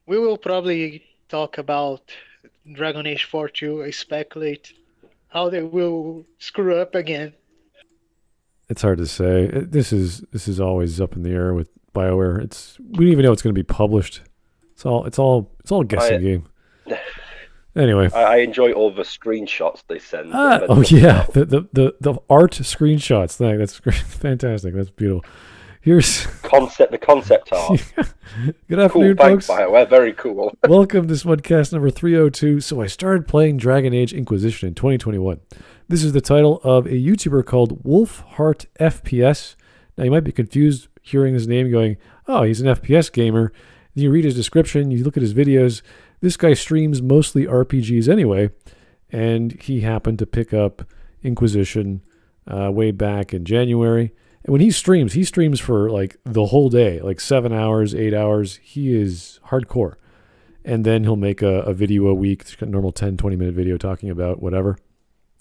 We will probably talk about Dragon Age 4 too. I speculate how they will screw up again. It's hard to say. This is always up in the air with BioWare. We don't even know it's going to be published. It's all a guessing I game. Anyway. I enjoy all the screenshots they send. Oh yeah, the art screenshots thing. That's great. Fantastic. That's beautiful. Here's the concept art. Good afternoon, Cool, thanks, folks. BioWare. Very cool. Welcome to Smudcast number 302. So I started playing Dragon Age Inquisition in 2021. This is the title of a YouTuber called WolfHeartFPS. Now you might be confused hearing his name going, oh, he's an FPS gamer. Then you read his description, you look at his videos. This guy streams mostly RPGs anyway, and he happened to pick up Inquisition way back in January. And when he streams for like the whole day, like 7 hours, 8 hours. He is hardcore. And then he'll make a video a week, a normal 10, 20-minute video talking about whatever.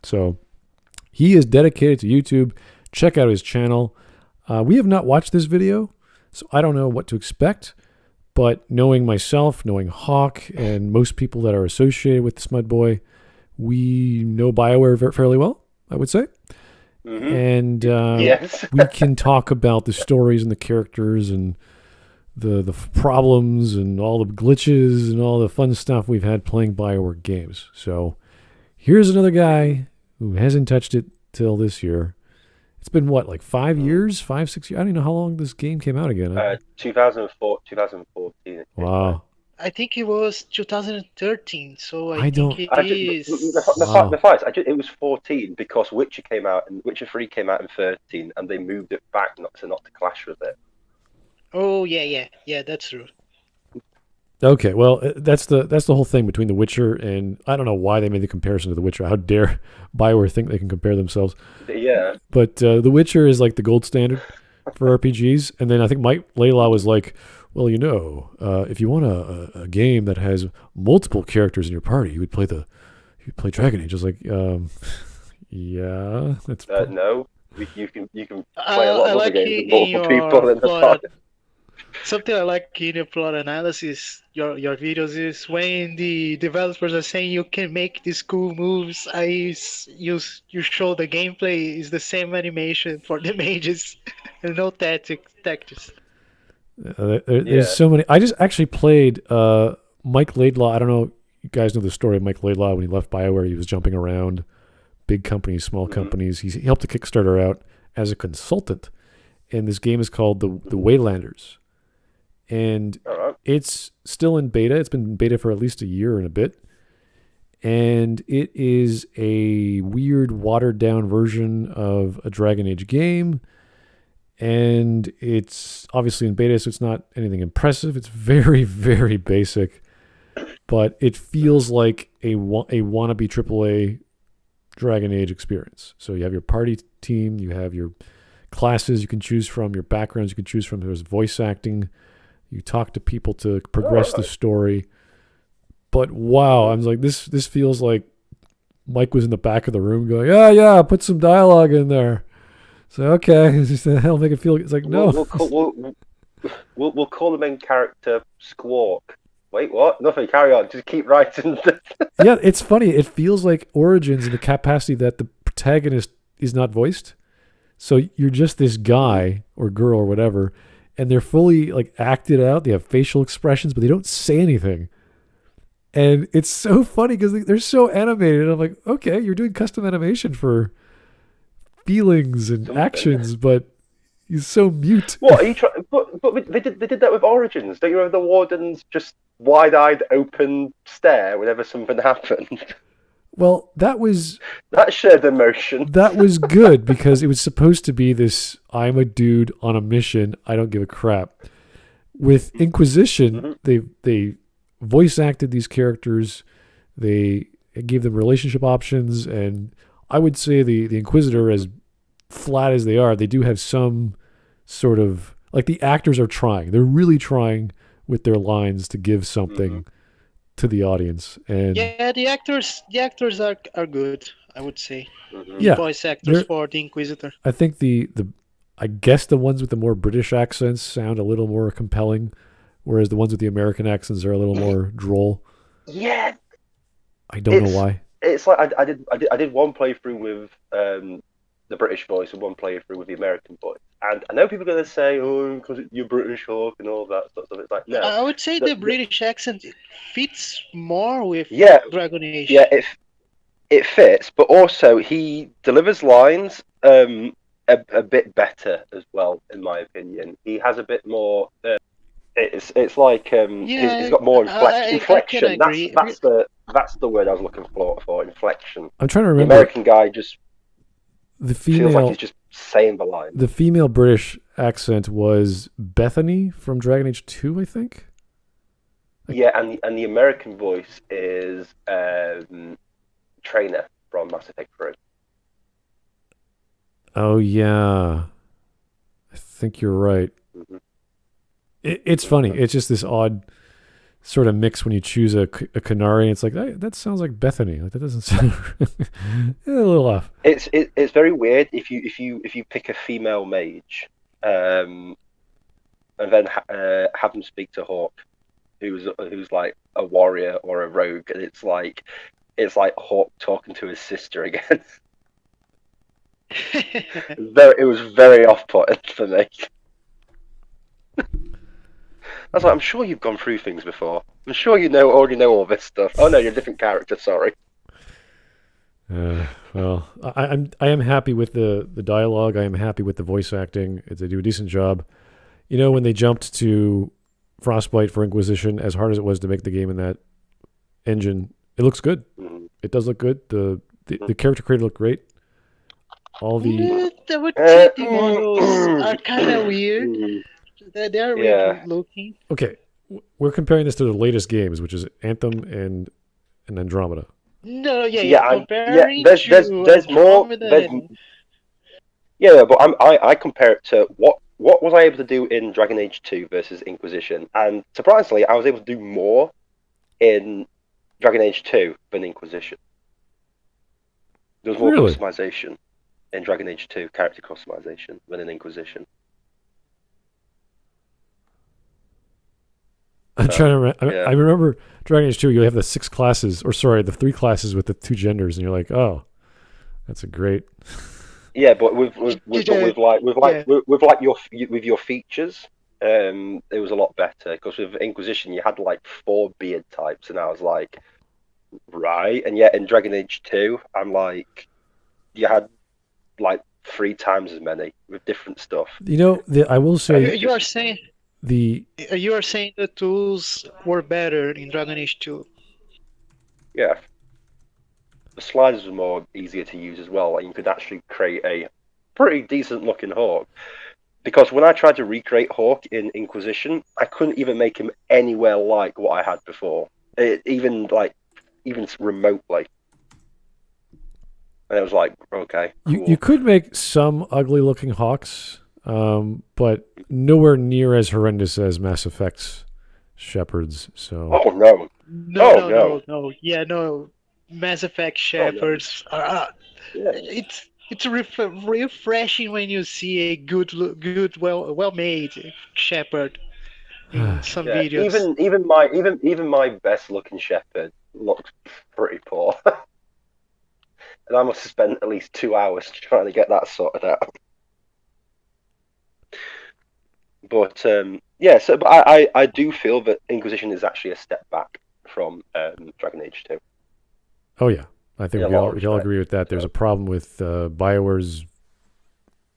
So he is dedicated to YouTube. Check out his channel. We have not watched this video, so I don't know what to expect. But knowing myself, knowing Hawk, and most people that are associated with Smud Boy, we know BioWare fairly well, I would say. Mm-hmm. And yes. we can talk about the stories and the characters and the problems and all the glitches and all the fun stuff we've had playing BioWare games. So here's another guy who hasn't touched it till this year. It's been what, like 5 years, 5, 6 years? I don't even know how long this game came out again. 2004, 2014. Wow. I think it was 2013, so I don't- think The Wow. fact it was 14 because Witcher came out and Witcher 3 came out in 13, and they moved it back not to clash with it. Oh yeah, that's true. Okay, well, that's the whole thing between The Witcher and I don't know why they made the comparison to The Witcher. How dare BioWare think they can compare themselves? Yeah. But The Witcher is like the gold standard for RPGs, and then I think Mike Laylaw was like, well, if you want a game that has multiple characters in your party, you would play Dragon Age. I was like, yeah, that's No, you can play a lot of other games with multiple people in the plot, party. something I like in your plot analysis, your videos is when the developers are saying you can make these cool moves. You show the gameplay is the same animation for the mages, and no tactics. There's so many. I just actually played Mike Laidlaw. I don't know if you guys know the story of Mike Laidlaw when he left BioWare. He was jumping around big companies, small companies. He helped the Kickstarter out as a consultant. And this game is called the Waylanders. And it's still in beta. It's been in beta for at least a year and a bit. And it is a weird, watered-down version of a Dragon Age game. And it's obviously in beta, so it's not anything impressive. It's very, very basic. But it feels like a wannabe AAA Dragon Age experience. So you have your party team, you have your classes you can choose from, your backgrounds you can choose from. There's voice acting. You talk to people to progress the story. But wow, I was like, this feels like Mike was in the back of the room going, yeah, put some dialogue in there. So okay, he'll make it feel. It's like no. We'll call the main character Squawk. Wait, what? Nothing. Carry on. Just keep writing. Yeah, it's funny. It feels like Origins in the capacity that the protagonist is not voiced. So you're just this guy or girl or whatever, and they're fully like acted out. They have facial expressions, but they don't say anything. And it's so funny because they're so animated. And I'm like, okay, you're doing custom animation for feelings and actions, but he's so mute. What are you trying? But they did that with Origins. Don't you remember the Warden's just wide-eyed, open stare whenever something happened? Well, that shared emotion. That was good because it was supposed to be this, I'm a dude on a mission, I don't give a crap. With Inquisition, they voice acted these characters, they gave them relationship options, and I would say the Inquisitor, as flat as they are, they do have some sort of, like the actors are trying. They're really trying with their lines to give something to the audience. And yeah, the actors are good, I would say. Yeah, voice actors for the Inquisitor. I think I guess the ones with the more British accents sound a little more compelling, whereas the ones with the American accents are a little more droll. Yeah, I don't know why. It's like I did one playthrough with the British voice and one playthrough with the American voice, and I know people are going to say, "Oh, because you're British Hawk and all that sort of stuff." It's like, no. I would say the British accent fits more with Dragon Age. Yeah, it fits, but also he delivers lines a bit better as well, in my opinion. He has a bit more. It's like he's got more inflection. That's the word I was looking for. Inflection. I'm trying to remember. The American guy just feels like he's just saying the line. The female British accent was Bethany from Dragon Age 2, I think. Yeah, and the American voice is Trainer from Mass Effect 3. Oh yeah, I think you're right. Mm-hmm. It's funny. It's just this odd sort of mix when you choose a Canary. It's like that sounds like Bethany. Like that doesn't sound a little off. It's very weird if you pick a female mage, and then have them speak to Hawk, who's like a warrior or a rogue, and it's like Hawk talking to his sister again. It was very off-putting for me. I was like, I'm sure you've gone through things before. I'm sure you already know all this stuff. Oh no, you're a different character. Sorry. Well, I am happy with the dialogue. I am happy with the voice acting. They do a decent job. You know, when they jumped to Frostbite for Inquisition, as hard as it was to make the game in that engine, it looks good. Mm-hmm. It does look good. The character creator looked great. All the models are kind of weird. They're weird looking. Okay, we're comparing this to the latest games, which is Anthem and Andromeda. No, comparing there's more. But I compare it to what was I able to do in Dragon Age 2 versus Inquisition, and surprisingly, I was able to do more in Dragon Age 2 than Inquisition. There was more customization in Dragon Age 2, character customization, than in Inquisition. I'm trying to remember. I remember Dragon Age 2. You have the 6 classes, or sorry, the 3 classes with the 2 genders, and you're like, oh, that's a great. Yeah, but with your features, it was a lot better, because with Inquisition you had like 4 beard types, and I was like, right, and yet in Dragon Age 2, I'm like, you had like 3 times as many with different stuff. You know, I will say you are saying. You are saying the tools were better in Dragon Age 2. Yeah. The sliders were more easier to use as well, and you could actually create a pretty decent looking Hawk. Because when I tried to recreate Hawk in Inquisition, I couldn't even make him anywhere like what I had before. Even remotely. And it was like, okay, cool. You could make some ugly looking Hawks, but nowhere near as horrendous as Mass Effect's Shepherds. So. Oh no. No. Yeah, no. Mass Effect Shepherds. It's refreshing when you see a good, well made Shepherd in some videos. Even my best looking Shepherd looks pretty poor. And I must have spent at least 2 hours trying to get that sorted out. But I do feel that Inquisition is actually a step back from Dragon Age 2. Oh yeah, I think we all agree with that. There's a problem with BioWare's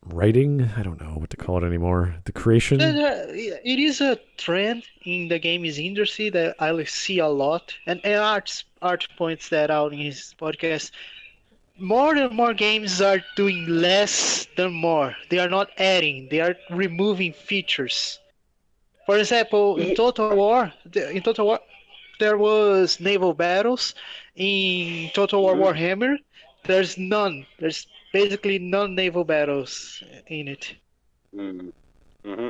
writing. I don't know what to call it anymore. The creation. It is a trend in the games industry that I see a lot, and Art points that out in his podcast. More and more games are doing less than more. They are not adding. They are removing features. For example, in Total War, there was naval battles. In Total War Warhammer, there's none. There's basically none naval battles in it. Mm-hmm.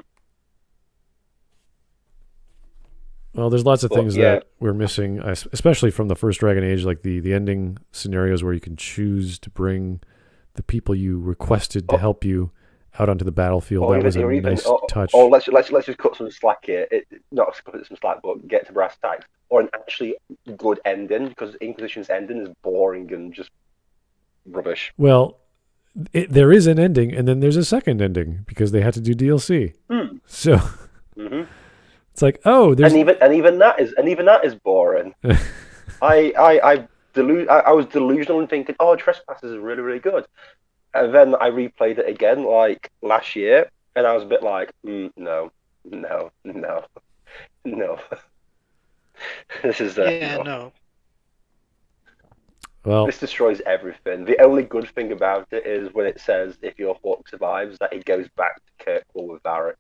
Well, there's lots of things that we're missing, especially from the first Dragon Age, like the ending scenarios where you can choose to bring the people you requested to help you out onto the battlefield. That was a nice touch. Or let's just cut some slack here. Not cut some slack, but get to brass tacks. Or an actually good ending, because Inquisition's ending is boring and just rubbish. Well, there is an ending, and then there's a second ending because they had to do DLC. So it's like, oh, there's and even that is boring. I was delusional in thinking, oh, Trespassers is really, really good. And then I replayed it again like last year, and I was a bit like, no. This is no. Well, this destroys everything. The only good thing about it is when it says if your Hawk survives, that it goes back to Kirkwall with Varric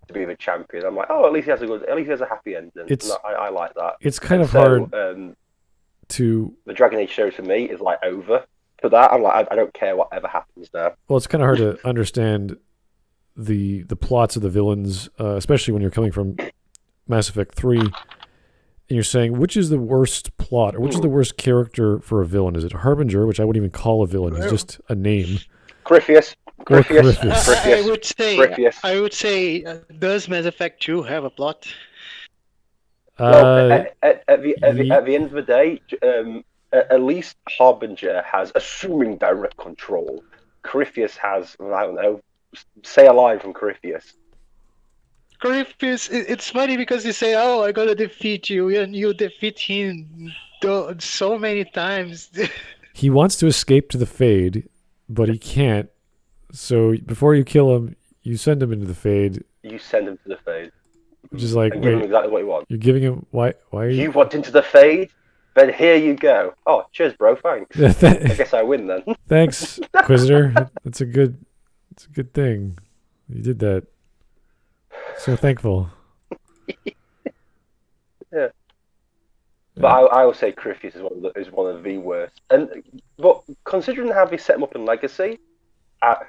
to be the champion. I'm like, oh, at least he has a happy ending. I like that. It's kind of hard to the Dragon Age series for me is like over. For that, I'm like, I don't care whatever happens there. Well, it's kind of hard to understand the plots of the villains, especially when you're coming from Mass Effect 3, and you're saying, which is the worst plot, or which is the worst character for a villain? Is it Harbinger, which I wouldn't even call a villain, he's just a name. Griffius. I would say, does Mass Effect 2 have a plot? Well, at the end of the day, at least Harbinger has assuming direct control. Corypheus has, I don't know, say a line from Corypheus. Corypheus, it's funny because you say, oh, I gotta defeat you, and you defeat him so many times. He wants to escape to the Fade, but he can't. So before you kill him, you send him into the Fade. You send him to the Fade. Which is like, and give him exactly what he wants. You're giving him, why are you? You want into the Fade? Then here you go. Oh, cheers, bro. Thanks. I guess I win then. Thanks, Inquisitor. It's a good thing. You did that. So thankful. Yeah. But I will say Corypheus is one of the worst. But considering how they set him up in Legacy, I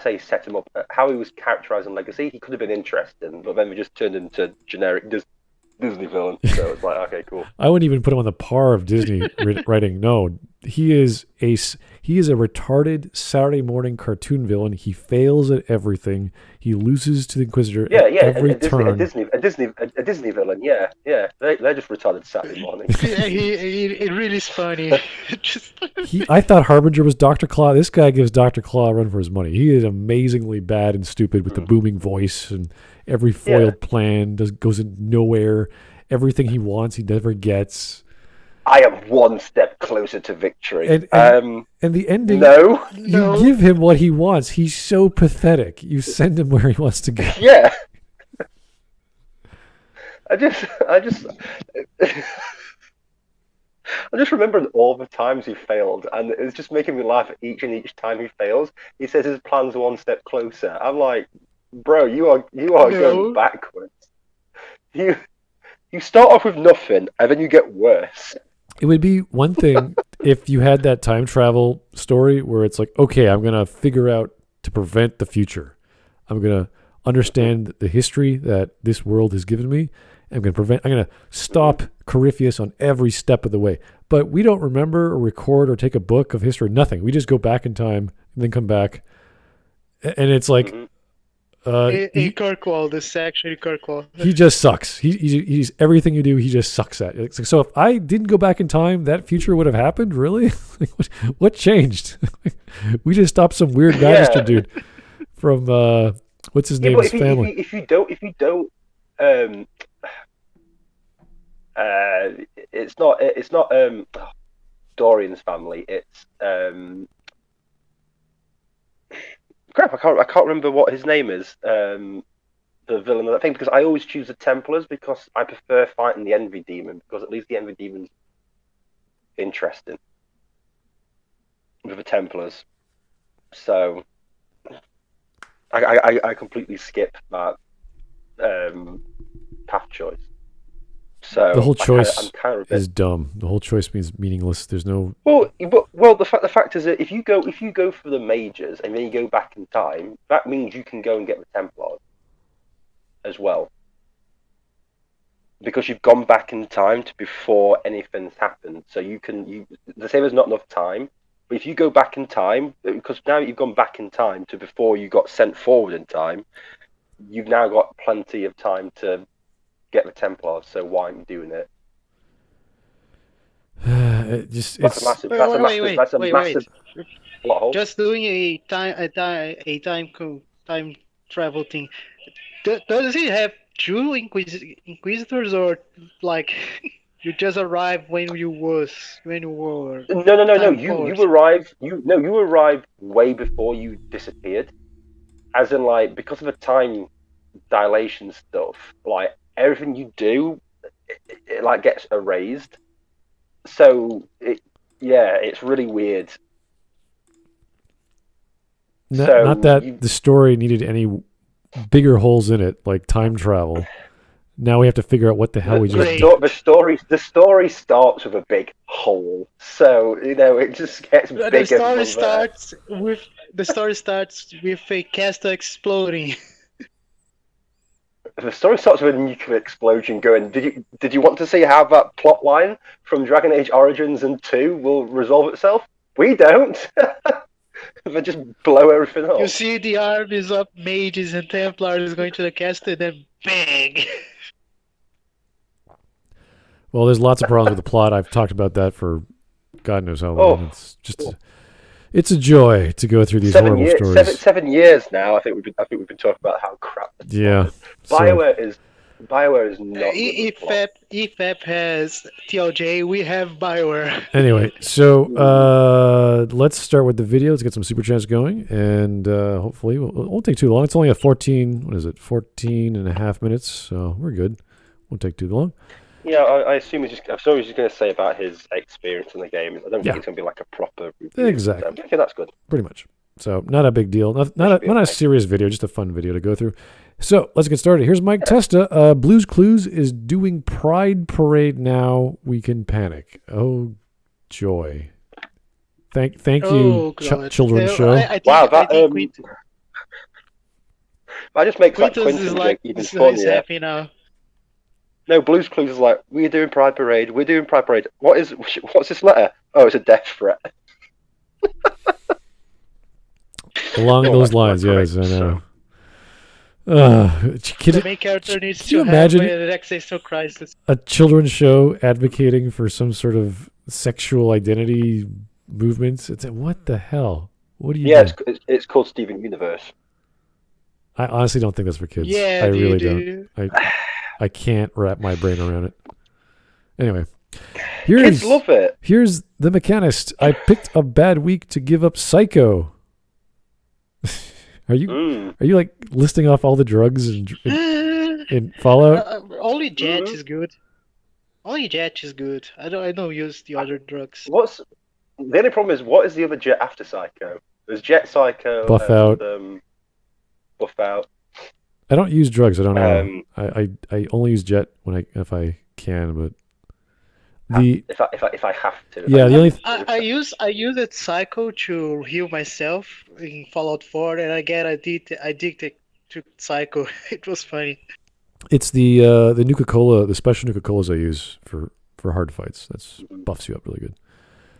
say set him up, how he was characterized in Legacy, he could have been interesting. But then they just turned him into generic Disney villain. So it's like, okay, cool. I wouldn't even put him on the par of Disney writing. No, he is a retarded Saturday morning cartoon villain. He fails at everything. He loses to the Inquisitor every turn. A Disney villain. Yeah. They're just retarded Saturday morning. Yeah, it really is funny. I thought Harbinger was Dr. Claw. This guy gives Dr. Claw a run for his money. He is amazingly bad and stupid with the booming voice, and every foiled plan goes nowhere. Everything he wants, he never gets. I am one step closer to victory. And the ending, you give him what he wants. He's so pathetic. You send him where he wants to go. Yeah. I just remembered all the times he failed, and it's just making me laugh each time he fails. He says his plan's one step closer. I'm like, bro, you are going backwards. You start off with nothing, and then you get worse. It would be one thing if you had that time travel story where it's like, okay, I'm going to figure out to prevent the future. I'm going to understand the history that this world has given me. I'm going to stop Corypheus on every step of the way. But we don't remember or record or take a book of history, nothing. We just go back in time and then come back. And it's like, Kirkwall, this is actually Kirkwall. He just sucks. He's everything you do, he just sucks at. It's like, so if I didn't go back in time, that future would have happened? Really? What changed? We just stopped some weird magister dude from what's his name's family. If you don't, it's not Dorian's family. It's crap. I can't remember what his name is. The villain of that thing, because I always choose the Templars because I prefer fighting the Envy Demon, because at least the Envy Demon's interesting with the Templars. So I completely skip that path choice. So the whole choice is dumb. The whole choice means meaningless. There's no. Well, the fact is that if you go for the mages and then you go back in time, that means you can go and get the Templars as well, because you've gone back in time to before anything's happened. So they say there's not enough time, But if you go back in time, because now you've gone back in time to before you got sent forward in time, you've now got plenty of time to get the Templars. So why aren't you doing it? It's That's a massive plot hole. Just doing a time travel thing. Does he have two inquisitors, or like you just arrived when you were? No. You arrive way before you disappeared. As in, like, because of the time dilation stuff, like everything you do, it like gets erased. So it's really weird. Not that the story needed any bigger holes in it, like time travel. Now we have to figure out what the hell we just did. The story starts with a big hole, so it just gets bigger. The story starts with a caster exploding. The story starts with a nuclear explosion going. Did you want to see how that plot line from Dragon Age Origins and 2 will resolve itself? We don't. They just blow everything up. You see the armies of mages and Templars going to the castle, and then bang. Well, there's lots of problems with the plot. I've talked about that for God knows how long. It's a joy to go through these horrible stories. 7 years now. I think we've been talking about how crap. BioWare is not. EFAP has TLJ. We have BioWare. Anyway, so let's start with the video. Let's get some super chats going, and hopefully it won't take too long. It's only a 14 and a half minutes, so we're good. Won't take too long. Yeah, I assume he's just going to say about his experience in the game. I don't think it's going to be like a proper review. Exactly. Okay, that's good. Pretty much. So not a big deal. Not a serious video, just a fun video to go through. So let's get started. Here's Mike Testa. Blue's Clues is doing Pride Parade now. We can panic. Oh, joy. Thank you, children's show. I just make that Quentin even funnier. Happy now. No, Blue's Clues is like, we're doing Pride Parade. What's this letter? Oh, it's a death threat. Along those lines, yes, I know. The main character needs to have an existential crisis. A children's show advocating for some sort of sexual identity movements. It's what the hell? What do you? Yeah, it's called Steven Universe. I honestly don't think that's for kids. Yeah, I really don't. I can't wrap my brain around it. Anyway, kids love it. Here's the Mechanist. I picked a bad week to give up Psycho. Are you like listing off all the drugs in Fallout? Only Jet is good. Only Jet is good. I don't use the other drugs. The only problem is, what is the other Jet after Psycho? There's Jet, Psycho, Buff Out. Buff Out. I don't use drugs. I don't know. I only use Jet if I can, but if I have to. I use it Psycho to heal myself in Fallout 4, and I get addicted to Psycho. It was funny. It's the Nuka-Cola, the special Nuka-Colas I use for hard fights. That's buffs you up really good.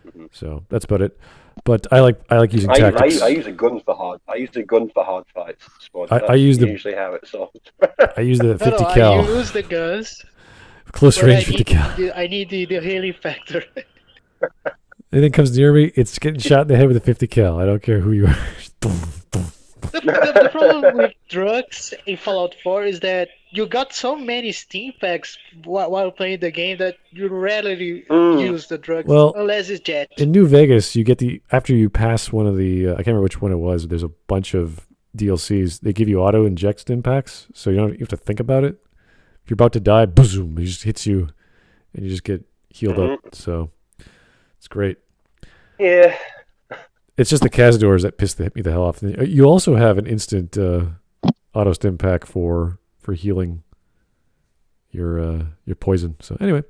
Mm-hmm. So that's about it. But I like using tactics. I use a gun for hard. I use a gun for hard fights. I use usually how it's solved. I use the 50 cal. I use the guns. Close range 50 cal. I need the healing factor. Anything comes near me, it's getting shot in the head with a 50 cal. I don't care who you are. The problem with drugs in Fallout 4 is that you got so many Steam packs while playing the game that you rarely use the drugs, unless it's Jet. In New Vegas, you get after you pass one of the, I can't remember which one it was, there's a bunch of DLCs. They give you auto-inject Stim packs, so you have to think about it. If you're about to die, boom, it just hits you, and you just get healed up. So it's great. Yeah. It's just the Cazadors that hit me the hell off. You also have an instant auto Stim pack for healing your poison. So anyway,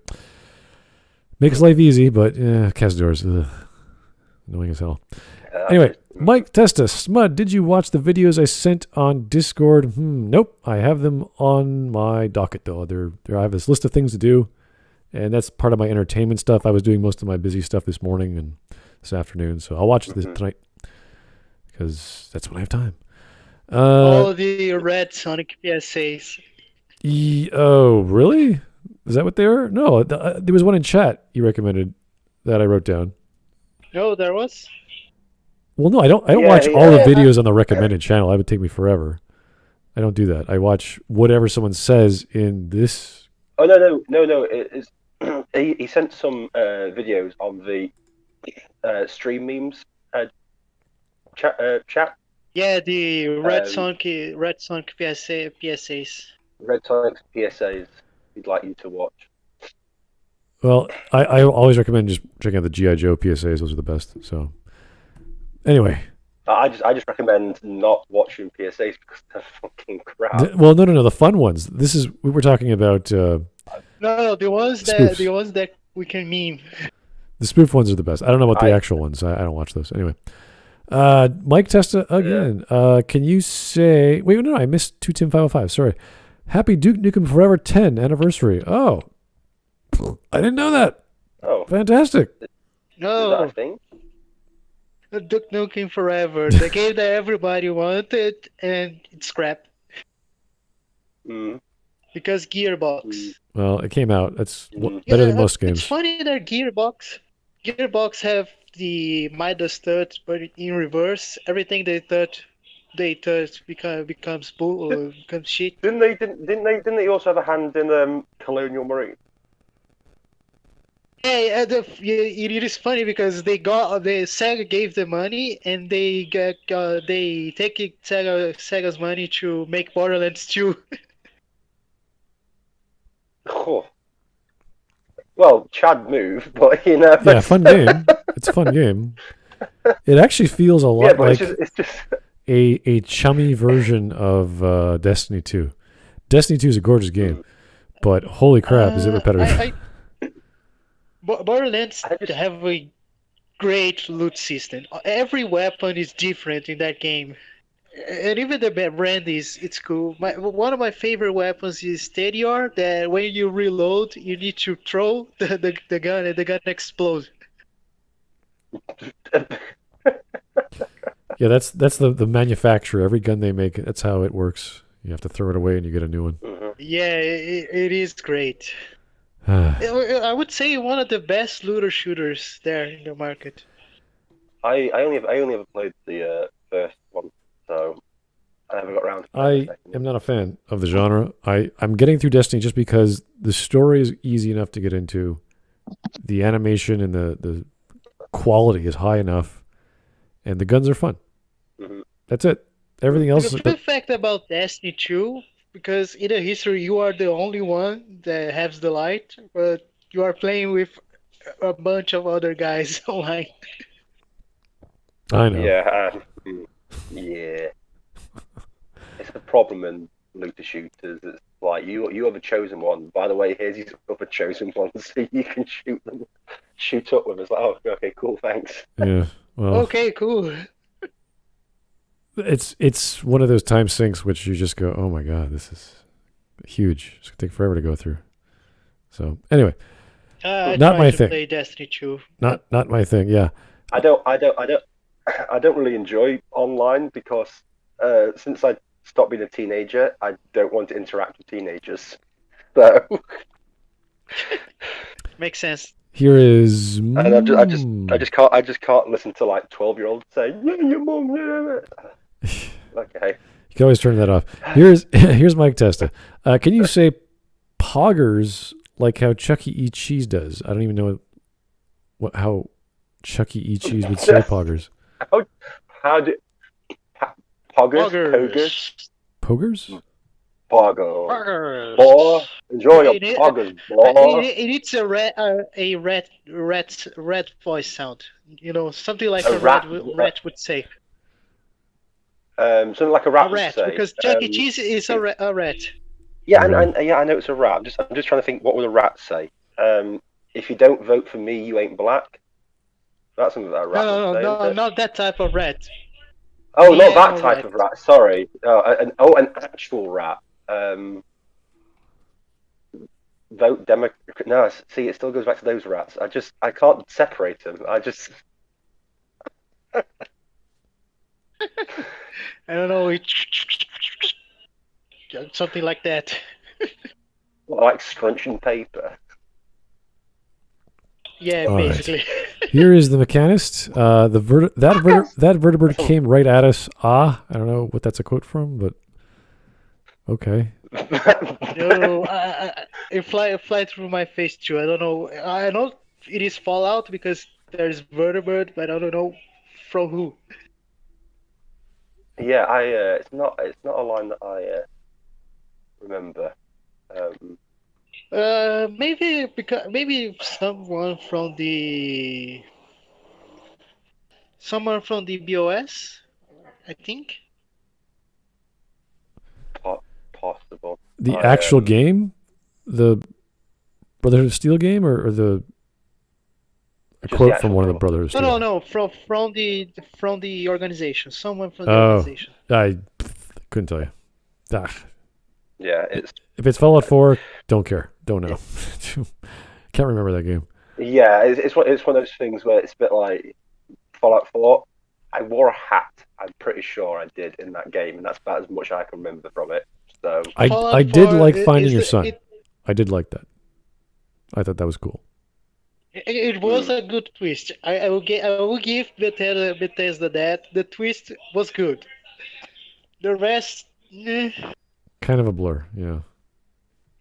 makes life easy, but Cazadors, annoying as hell. Anyway, Mike Testa, Smud, did you watch the videos I sent on Discord? Nope. I have them on my docket though. I have this list of things to do, and that's part of my entertainment stuff. I was doing most of my busy stuff this morning, and this afternoon, so I'll watch this tonight because that's when I have time. All the red Sonic PSAs. Oh, really? Is that what they were? No, there was one in chat you recommended that I wrote down. No, there was. Well, no, I don't watch all the videos on the recommended channel. That would take me forever. I don't do that. I watch whatever someone says in this. Oh no! It's he sent some videos on the stream memes chat. Yeah, the red Sonic PSAs. Red Sonic PSAs. He'd like you to watch. Well, I always recommend just checking out the G.I. Joe PSAs. Those are the best. So, anyway. I just recommend not watching PSAs because they're fucking crap. Well, no. The fun ones. We're talking about. No, the ones that we can meme. The spoof ones are the best. I don't know about the actual ones. I don't watch those. Anyway. Mike Testa again. Yeah. Can you say... Wait, no, I missed 2Tim505. Sorry. Happy Duke Nukem Forever 10 anniversary. Oh. I didn't know that. Oh. Fantastic. No. Duke Nukem Forever. The game that everybody wanted, and it's crap. Because Gearbox. Well, it came out. That's better than most games. It's funny that Gearbox have the Midas touch, but in reverse, everything they touch becomes shit. Didn't they also have a hand in Colonial Marine? Yeah, it is funny because Sega gave the money and they take Sega's money to make Borderlands 2. Oh. Well, Chad move, but you know. Yeah, fun game. It's a fun game. It actually feels a lot like it's just... a chummy version of Destiny 2. Destiny 2 is a gorgeous game, but holy crap, is it repetitive. Borderlands have a great loot system. Every weapon is different in that game. And even the brand it's cool. One of my favorite weapons is Stadior, that when you reload, you need to throw the gun and the gun explodes. Yeah, that's the manufacturer. Every gun they make, that's how it works. You have to throw it away and you get a new one. Yeah, it is great. I would say one of the best looter shooters there in the market. I only ever played the first one, so I never got around to I am not a fan of the genre. I'm getting through Destiny just because the story is easy enough to get into. The animation and the quality is high enough, and the guns are fun. That's it. Everything else is... The fact about Destiny 2, because in the history you are the only one that has the light, but you are playing with a bunch of other guys online. I know. Yeah. Yeah. It's the problem in looter shooters. It's like you have a chosen one. By the way, here's these other chosen ones, so you can shoot up with. It's like, oh, okay, cool, thanks. Yeah. Well. Okay, cool. It's one of those time sinks which you just go, oh my god, this is huge. It's gonna take forever to go through. So anyway, not my thing. Play Destiny 2. Not my thing. Yeah. I don't really enjoy online because since I stopped being a teenager, I don't want to interact with teenagers. So makes sense. Here is, and I just can't listen to like 12-year-olds say, yeah, your mom. Okay. You can always turn that off. Here's Mike Testa. Can you say poggers like how Chuck E. Cheese does? I don't even know how Chuck E. Cheese would say poggers. How do poggers? Poggers? Poggers. Boy, enjoy your poggers, boy. It needs a rat voice sound. You know, something like a rat would say. Something like a rat would say. Because Chuck E. Cheese is a rat. Yeah, I know it's a rat. I'm just trying to think, what would a rat say? If you don't vote for me, you ain't black. That's something that a rat would say. No, not that type of rat. Oh, not that type of rat. Sorry. An actual rat. Vote Democrat. No, see, it still goes back to those rats. I can't separate them. I don't know, something like that. Like scrunching paper. Yeah, All right. basically. Here is the Mechanist. That vertibird came right at us. I don't know what that's a quote from, but okay. No, it fly through my face too. I don't know. I know it is Fallout because there's vertibird, but I don't know from who. Yeah, it's not a line that I remember. Maybe someone from the BOS, I think. Possible. The actual game, the Brotherhood of Steel game, or a quote from one of the Brotherhood of Steel. No, from the organization. Someone from the organization. I couldn't tell you. Yeah, if it's Fallout 4, don't care. Don't know. Can't remember that game. Yeah, it's one of those things where it's a bit like Fallout 4. I wore a hat. I'm pretty sure I did in that game, and that's about as much I can remember from it. So I did like finding your son. I did like that. I thought that was cool. It was a good twist. I will give Bethesda that. The twist was good. The rest, kind of a blur. Yeah.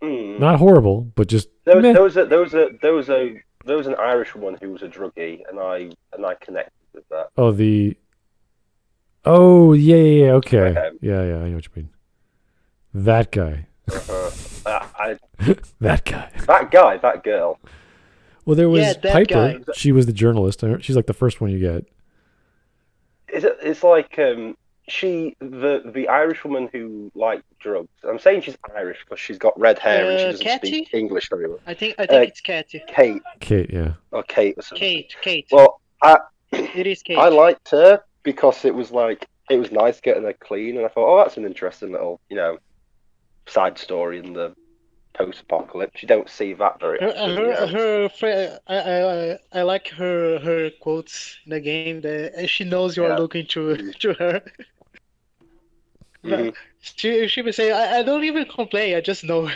Not horrible, but just there was an Irish woman who was a druggie, and I connected with that. Yeah, okay. Yeah, I know what you mean. That guy. That girl. Well, there was Piper. Guy. She was the journalist. She's like the first one you get. It's like the Irish woman who liked drugs. I'm saying she's Irish because she's got red hair and she doesn't speak English very well. I think it's Katie. Kate, yeah. Or Kate or something. Kate. Well, it is Kate. I liked her because it was nice getting her clean, and I thought, that's an interesting little, side story in the post-apocalypse. You don't see that very often. I like her quotes in the game that she knows you're looking to her. Mm-hmm. She would say, "I don't even complain. I just know."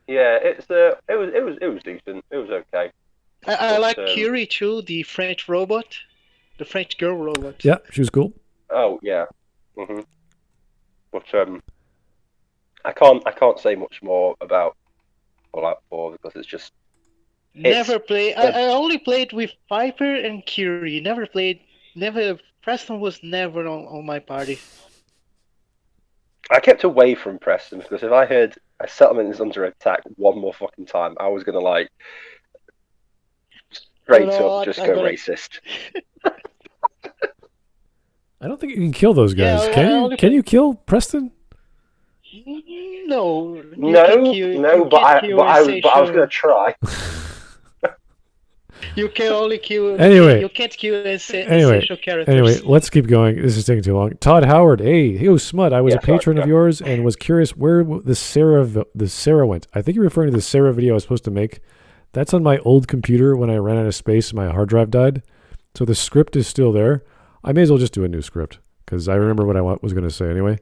Yeah, it was decent. It was okay. I like Curie too, the French robot, the French girl robot. Yeah, she was cool. Oh yeah. Mhm. But I can't say much more about Fallout 4 because it's just never played. I only played with Piper and Curie. Preston was never on my party. I kept away from Preston because if I heard a settlement is under attack one more fucking time, I was gonna straight up just go racist. I don't think you can kill those guys. Can you kill Preston? No, but I was gonna try. You can only kill. Anyway, you can't kill essential characters. Anyway, let's keep going. This is taking too long. Todd Howard, hey, Smud. I was a patron of yours and was curious where the Sarah went. I think you're referring to the Sarah video I was supposed to make. That's on my old computer when I ran out of space and my hard drive died. So the script is still there. I may as well just do a new script because I remember what I was going to say anyway.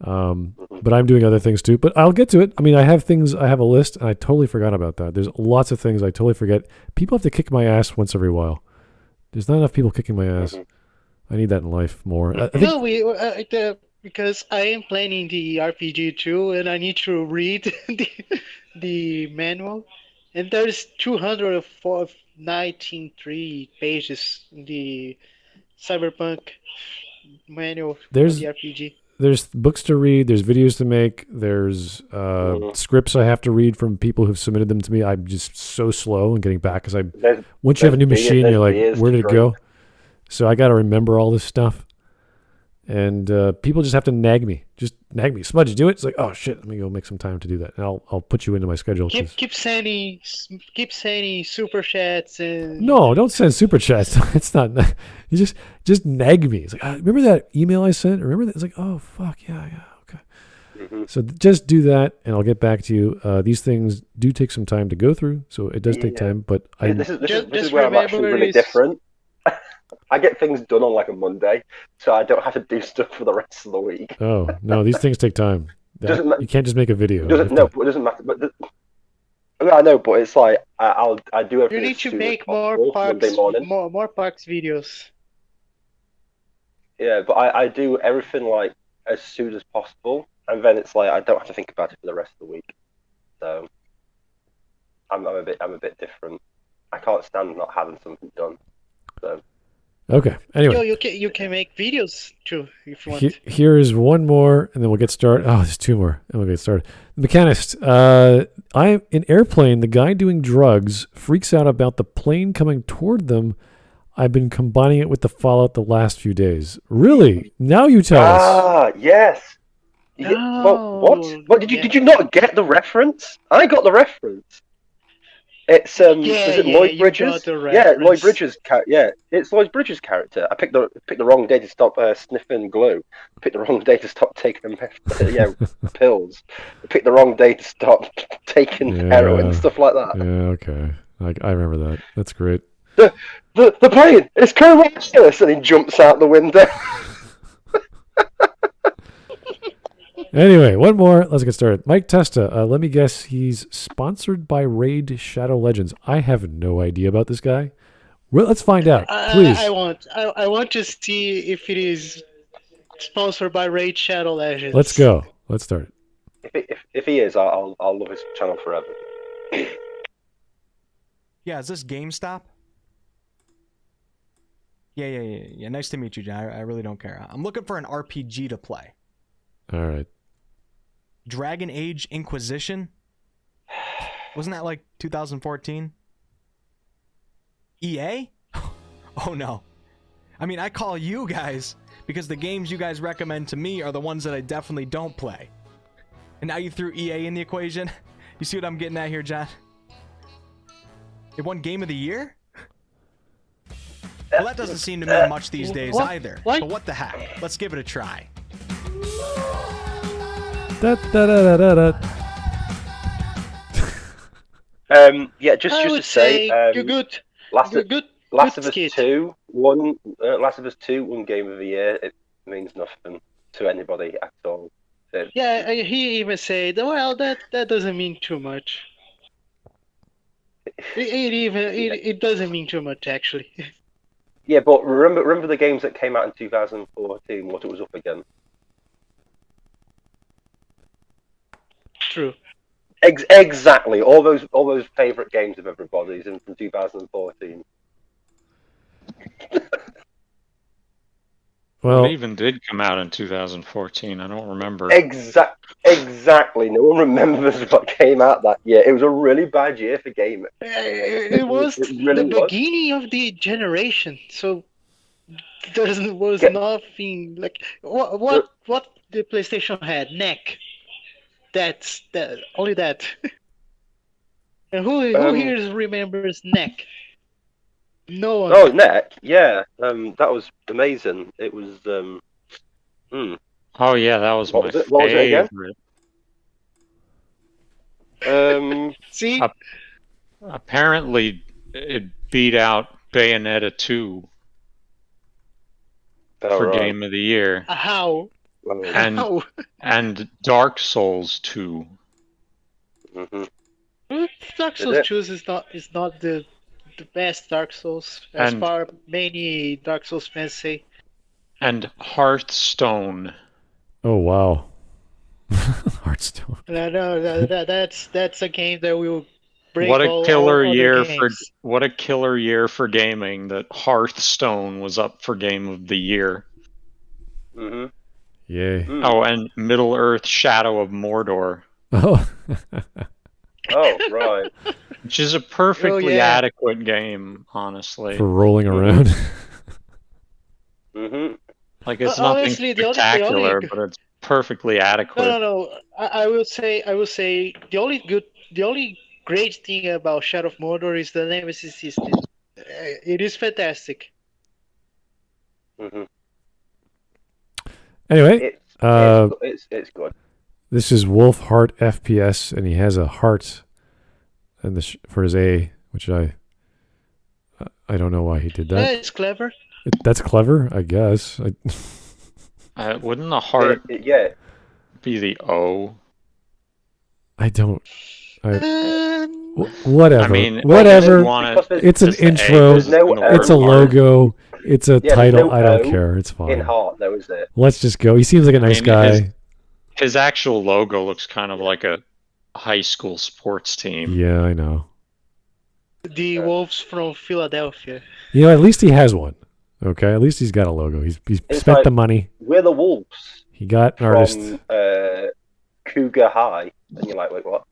But I'm doing other things too. But I'll get to it. I mean, I have a list, and I totally forgot about that. There's lots of things I totally forget. People have to kick my ass once every while. There's not enough people kicking my ass. I need that in life more. Because I am planning the RPG too, and I need to read the manual. And there's 293 pages in the Cyberpunk manual for the RPG. There's books to read. There's videos to make. There's scripts I have to read from people who've submitted them to me. I'm just so slow in getting back because once you have a new machine, you're like, where did it go? So I got to remember all this stuff. And people just have to nag me. Just nag me. Smudge, do it. It's like, oh shit, let me go make some time to do that. And I'll put you into my schedule. Keep sending super chats and. No, don't send super chats. It's not. You just nag me. It's like, remember that email I sent? Remember that? It's like, oh fuck yeah, okay. Mm-hmm. So just do that, and I'll get back to you. These things do take some time to go through, so it does take time. But this is where I'm actually really different. I get things done on like a Monday, so I don't have to do stuff for the rest of the week. Oh no, these things take time. You can't just make a video. It doesn't matter. But I know, but it's like I do everything. You need as to soon make as more possible, parks, Monday morning. more parks videos. Yeah, but I do everything like as soon as possible, and then it's like I don't have to think about it for the rest of the week. So I'm a bit different. I can't stand not having something done. So. Okay. Anyway, Yo, you can make videos too if you want. Here is one more, and then we'll get started. Oh, there's two more, and we'll get started. The Mechanist. I'm in airplane. The guy doing drugs freaks out about the plane coming toward them. I've been combining it with the Fallout the last few days. Really? Now you tell us. Ah, yes. Oh, well, what did you not get the reference? I got the reference. It's is it Lloyd Bridges? Yeah, Lloyd Bridges. Yeah, it's Lloyd Bridges' character. I picked the wrong day to stop sniffing glue. I picked the wrong day to stop taking pills. I picked the wrong day to stop taking heroin, stuff like that. Yeah, okay. I remember that. That's great. The plane is coronavirus, and he jumps out the window. Anyway, one more. Let's get started. Mike Testa. Let me guess. He's sponsored by Raid Shadow Legends. I have no idea about this guy. Well, let's find out, please. I want to see if it is sponsored by Raid Shadow Legends. Let's go. Let's start. If he is, I'll love his channel forever. Yeah, is this GameStop? Yeah. Nice to meet you, John. I really don't care. I'm looking for an RPG to play. All right. Dragon Age Inquisition? Wasn't that like 2014? EA? Oh no. I mean, I call you guys because the games you guys recommend to me are the ones that I definitely don't play. And now you threw EA in the equation? You see what I'm getting at here, John? It won Game of the Year? Well, that doesn't seem to mean much these days either. What? But what the heck? Let's give it a try. Da, da, da, da, da, da. Yeah, just to say, you're good. Last You're good. Last good of Us skit. 2 won. Last of Us 2 won Game of the Year. It means nothing to anybody at all. Yeah, he even said, "Well, that doesn't mean too much." It doesn't mean too much actually. Yeah, but remember the games that came out in 2014. What it was up against. True. Exactly. All those favorite games of everybody's from 2014. Well, it even did come out in 2014. I don't remember. Exactly. No one remembers what came out that year. It was a really bad year for gaming. It was really the beginning of the generation, so there was nothing like what the PlayStation had. Neck. That's only that. And who here remembers Neck? No one. Oh, Neck. Yeah. That was amazing. It was. Oh yeah, that was my favorite. What was it again? See. Apparently, it beat out Bayonetta 2 for Game of the Year. How? And Dark Souls 2. Mm-hmm. Dark Souls 2 is not the best Dark Souls as far many Dark Souls fans say. And Hearthstone. Oh wow. Hearthstone. No, that's a game that will break What a killer year games. what a killer year for gaming that Hearthstone was up for Game of the Year. Mm-hmm. Yay. Oh, and Middle Earth: Shadow of Mordor. Oh. Oh, right. Which is a perfectly adequate game, honestly. For rolling around. Mm-hmm. Like it's nothing spectacular, but it's perfectly adequate. No. I will say the only great thing about Shadow of Mordor is the Nemesis system. It is fantastic. Mm-hmm. Anyway, it's good. This is WolfHeartFPS, and he has a heart and for his A, which I don't know why he did that. Yeah, it's clever. That's clever, I guess. Wouldn't the heart Yeah. be the O? I don't. Uh, Whatever. I mean, whatever. Because It's an intro. There's no It's a logo. It's a Yeah, there's title. no I don't O care. It's in fine. heart, though, is there? Let's just go. He seems like a nice guy. His actual logo looks kind of like a high school sports team. Yeah, I know. the Wolves from Philadelphia. You know, at least he has one. Okay, at least he's got a logo. He's It's spent like, the money. We're the Wolves He got an artist. from Cougar High. And you're like, wait, what?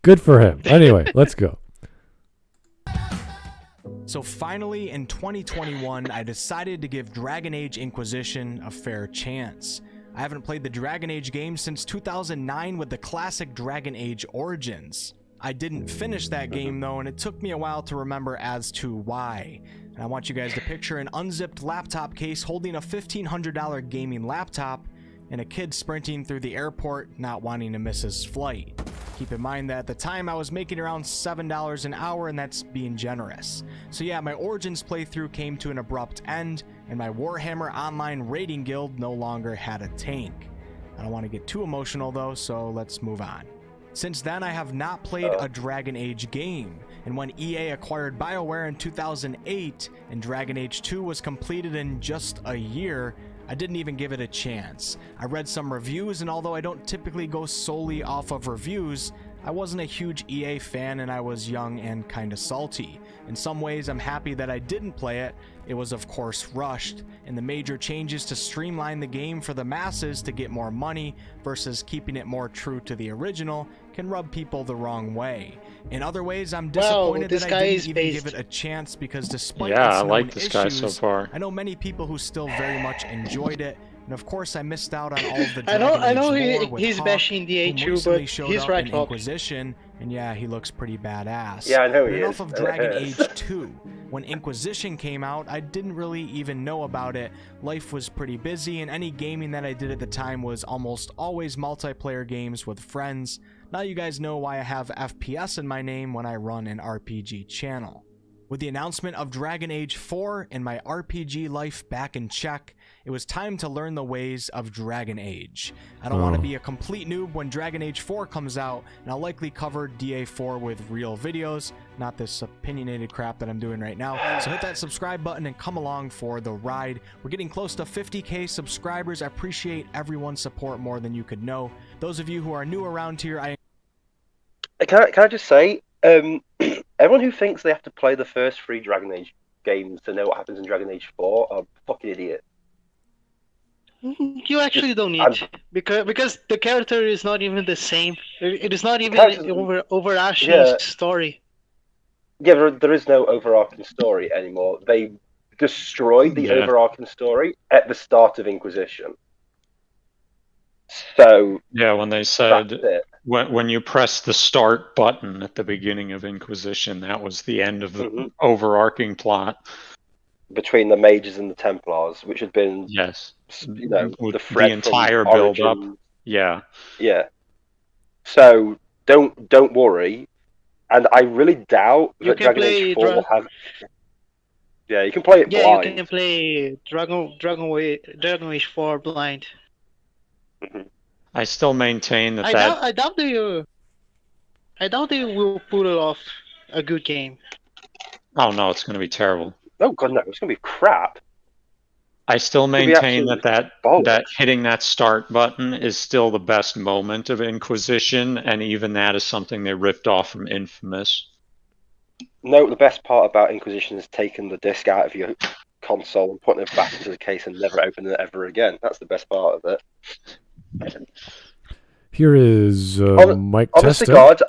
Good for him. Anyway, let's go. So finally, in 2021, I decided to give Dragon Age Inquisition a fair chance. I haven't played the Dragon Age game since 2009 with the classic Dragon Age Origins. I didn't finish that game though, and it took me a while to remember as to why. And I want you guys to picture an unzipped laptop case holding a $1,500 gaming laptop and a kid sprinting through the airport not wanting to miss his flight. Keep in mind that at the time I was making around $7 an hour, and that's being generous. So yeah, my Origins playthrough came to an abrupt end, and my Warhammer Online raiding guild no longer had a tank. I don't want to get too emotional though, so let's move on. Since then, I have not played a Dragon Age game, and when EA acquired BioWare in 2008 and Dragon Age 2 was completed in just a year, I didn't even give it a chance. I read some reviews, and although I don't typically go solely off of reviews, I wasn't a huge EA fan and I was young and kinda salty. In some ways, I'm happy that I didn't play it. It was of course rushed, and the major changes to streamline the game for the masses to get more money versus keeping it more true to the original can rub people the wrong way. In other ways, I'm disappointed that I didn't even give it a chance because despite its I known like this guy issues, so far. I know many people who still very much enjoyed it, and of course I missed out on all of the I know Dragon Age lore with he's Hawk, bashing the who A2, recently but showed he's up right, in Hawk. Inquisition, and yeah, he looks pretty badass. Yeah, I know But he enough is. of Dragon Age 2. When Inquisition came out, I didn't really even know about it. Life was pretty busy, and any gaming that I did at the time was almost always multiplayer games with friends. Now you guys know why I have FPS in my name when I run an RPG channel. With the announcement of Dragon Age 4 and my RPG life back in check, it was time to learn the ways of Dragon Age. I don't want to be a complete noob when Dragon Age 4 comes out, and I'll likely cover DA4 with real videos, not this opinionated crap that I'm doing right now. So hit that subscribe button and come along for the ride. We're getting close to 50k subscribers. I appreciate everyone's support more than you could know. Those of you who are new around here, Can I just say, everyone who thinks they have to play the first 3 Dragon Age games to know what happens in Dragon Age 4 are a fucking idiot. You actually don't need because the character is not even the same. It is not even overarching story. Yeah, there is no overarching story anymore. They destroyed the overarching story at the start of Inquisition. So yeah, when they said when you press the start button at the beginning of Inquisition, that was the end of the overarching plot between the mages and the Templars, which had been the entire build up. Yeah. So don't worry, and I really doubt that Dragon Age 4 will have. Yeah, you can play it blind. Yeah, you can play Dragon Age 4 blind. I still maintain that I doubt they will put it off a good game. Oh no, it's going to be terrible. Oh god, no, it's going to be crap. I still maintain that hitting that start button is still the best moment of Inquisition, and even that is something they ripped off from Infamous. No, the best part about Inquisition is taking the disc out of your console and putting it back into the case and never opening it ever again. That's the best part of it. Here is Mike Testa. Honestly, God,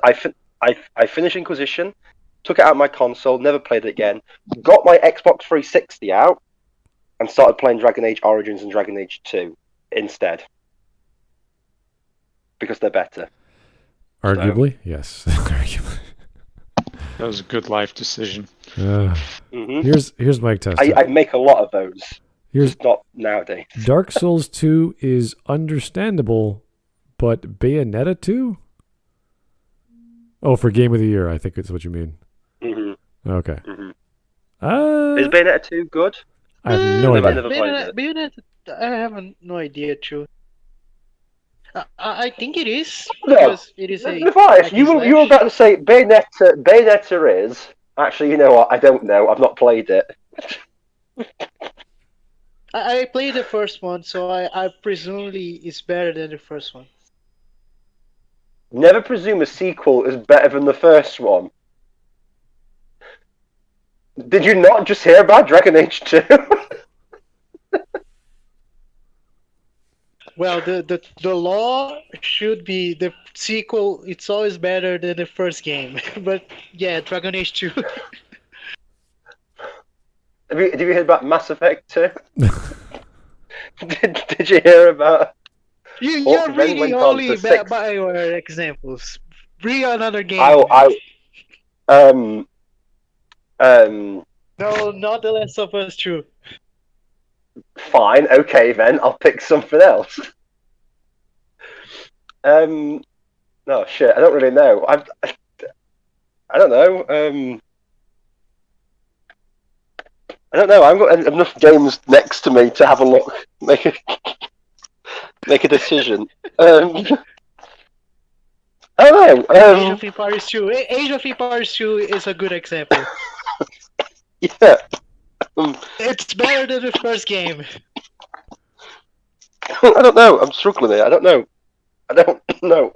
I finished Inquisition, took it out of my console, never played it again, got my Xbox 360 out, and started playing Dragon Age Origins and Dragon Age 2 instead. Because they're better. Arguably, yes. Arguably. That was a good life decision. Here's Mike Testa. I make a lot of those. Just not nowadays. Dark Souls 2 is understandable, but Bayonetta 2? Oh, for Game of the Year, I think it's what you mean. Okay. Is Bayonetta 2 good? I have no idea. Never played it. Bayonet, I have no idea too. I think it is No, because it is a. Device, you were about to say Bayonetta is. Actually, you know what? I don't know. I've not played it. I played the first one, so I presumably it's better than the first one. Never presume a sequel is better than the first one. Did you not just hear about Dragon Age 2? Well, the law should be the sequel. It's always better than the first game, but yeah, Dragon Age 2. Have you heard about Mass Effect 2? did you hear about? You're reading only BioWare examples. Bring another game. No, not The Last of Us 2. Fine, okay then. I'll pick something else. No shit. I don't really know. I don't know. I don't know. I've got enough games next to me to have a look, make a decision. I don't know. Age of Empires 2. Age of Empires 2 is a good example. Yeah. It's better than the first game. I don't know. I'm struggling here. I don't know.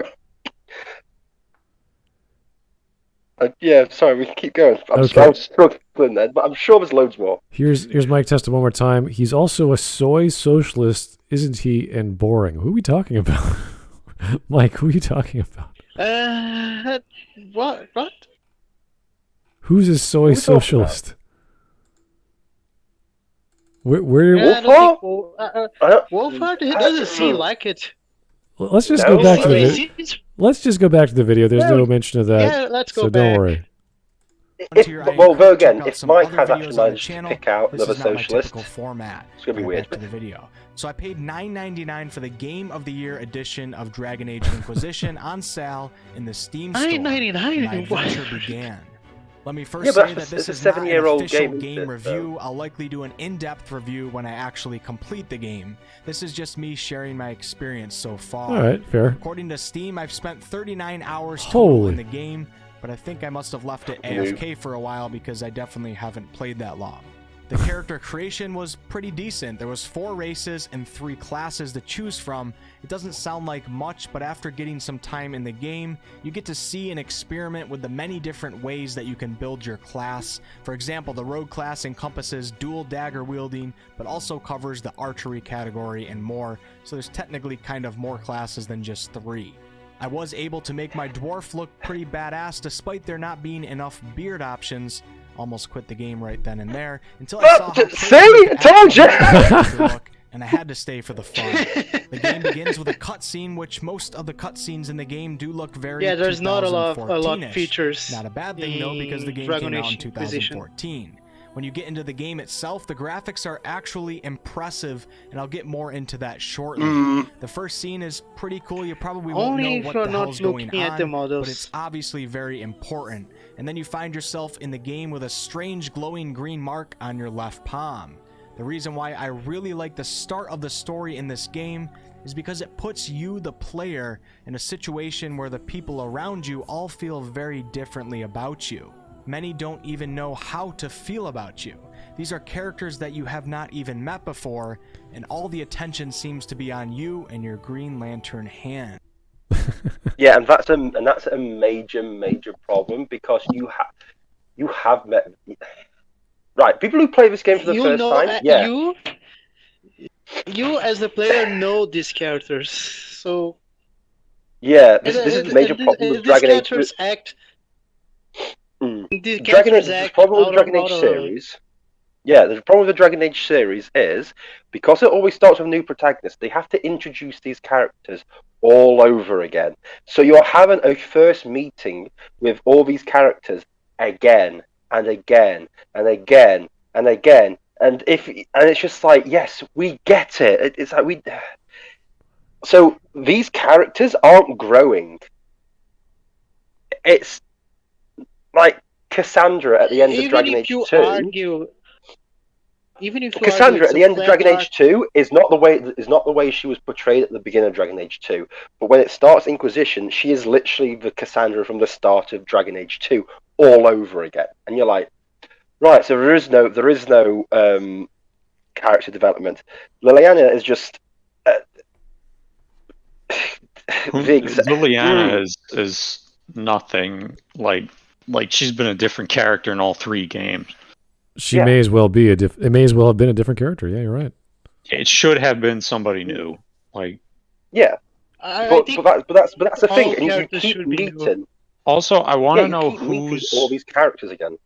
Yeah, sorry, we can keep going. I'm struggling then, but I'm sure there's loads more. Here's Mike Testa one more time. He's also a soy socialist, isn't he? And boring. Who are we talking about? Mike, who are you talking about? What? Who's a soy socialist? Where WolfHeart? WolfHeart doesn't seem like it. Let's just go back to the video. Let's just go back to the video. There's no mention of that. Yeah, let's go so back. Don't worry. Though again, if Mike has actually managed to pick out another socialist, format. It's gonna be weird. To the video. So I paid $9.99 for the Game of the Year edition of Dragon Age Inquisition on sale in the Steam store. $9.99. My adventure began. Let me first Yeah, say but that this is a not an 7-year-old official game, game review. I'll likely do an in-depth review when I actually complete the game. This is just me sharing my experience so far. All right, fair. According to Steam, I've spent 39 hours total Holy. in the game, but I think I must have left it AFK for a while because I definitely haven't played that long. The character creation was pretty decent. There was 4 races and 3 classes to choose from. It doesn't sound like much, but after getting some time in the game, you get to see and experiment with the many different ways that you can build your class. For example, the rogue class encompasses dual dagger wielding, but also covers the archery category and more, so there's technically kind of more classes than just 3. I was able to make my dwarf look pretty badass despite there not being enough beard options. Almost quit the game right then and there until I saw how see, told you. Look, and I had to stay for the fun. The game begins with a cutscene, which most of the cutscenes in the game do look very there's not a lot of features. Not a bad thing though, because the game came out in 2014. When you get into the game itself, the graphics are actually impressive, and I'll get more into that shortly. The first scene is pretty cool. You probably won't know what the hell's going on, but it's obviously very important. And then you find yourself in the game with a strange glowing green mark on your left palm. The reason why I really like the start of the story in this game is because it puts you, the player, in a situation where the people around you all feel very differently about you. Many don't even know how to feel about you. These are characters that you have not even met before, and all the attention seems to be on you and your Green Lantern hand. Yeah, and that's a major problem because you have met people who play this game for the first time. Yeah, you as the player know these characters, so yeah, this is a major problem with Dragon Age. Dragon Age, the problem with the Dragon Age series. Yeah, the problem with the Dragon Age series is because it always starts with a new protagonist, they have to introduce these characters all over again. So you're having a first meeting with all these characters again and again and again and again. And it's just like, yes, we get it. It's like So these characters aren't growing. It's like Cassandra at the end of Dragon Age 2. even if Cassandra at the end of Dragon Age 2 is not the way she was portrayed at the beginning of Dragon Age 2. But when it starts Inquisition, she is literally the Cassandra from the start of Dragon Age 2 all over again. And you're like, right, so there is no character development. Liliana is just Liliana is nothing like she's been a different character in all 3 games. She may as well be it may as well have been a different character. Yeah, you're right. It should have been somebody new. Like, yeah, but that's the thing, and you keep meeting. Also, I want to know who's all these characters again.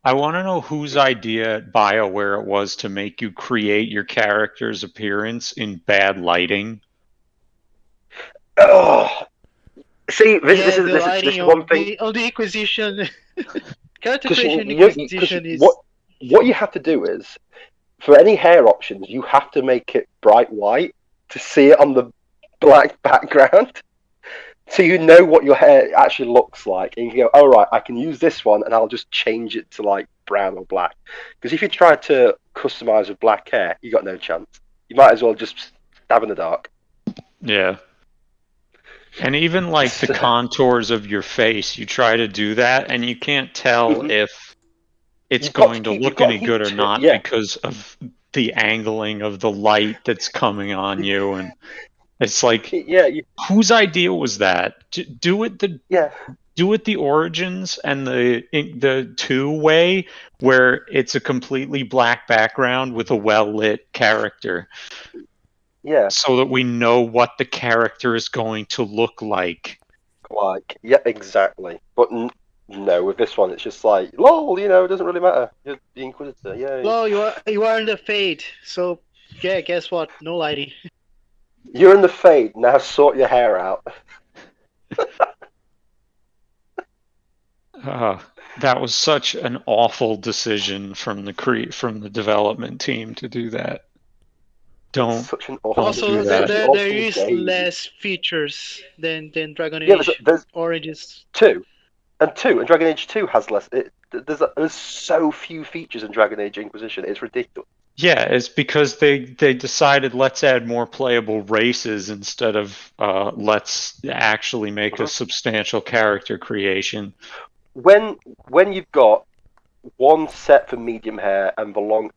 I want to know whose idea at BioWare it was to make you create your character's appearance in bad lighting. Oh, see, this is one thing. On the Inquisition, character creation Inquisition is what you have to do is, for any hair options, you have to make it bright white to see it on the black background, so you know what your hair actually looks like, and you can go, "Oh right, I can use this one, and I'll just change it to like brown or black." Because if you try to customize with black hair, you got no chance. You might as well just stab in the dark. Yeah. And even like the contours of your face, you try to do that, and you can't tell if it's going to look any good or not because of the angling of the light that's coming on you. And it's like, whose idea was that? Do it the Origins and the 2 way, where it's a completely black background with a well-lit character. Yeah. So that we know what the character is going to look like. Yeah, exactly. But no, with this one, it's just like, lol, it doesn't really matter. You're the Inquisitor, yay. Well, you are in the Fade, so yeah, guess what? No lighting. You're in the Fade, now sort your hair out. That was such an awful decision from the development team to do that. Don't Also, do that. there is less features than Dragon Age Origins. 2. And Dragon Age 2 has less. There's so few features in Dragon Age Inquisition. It's ridiculous. Yeah, it's because they decided let's add more playable races instead of let's actually make a substantial character creation. When you've got one set for medium hair and one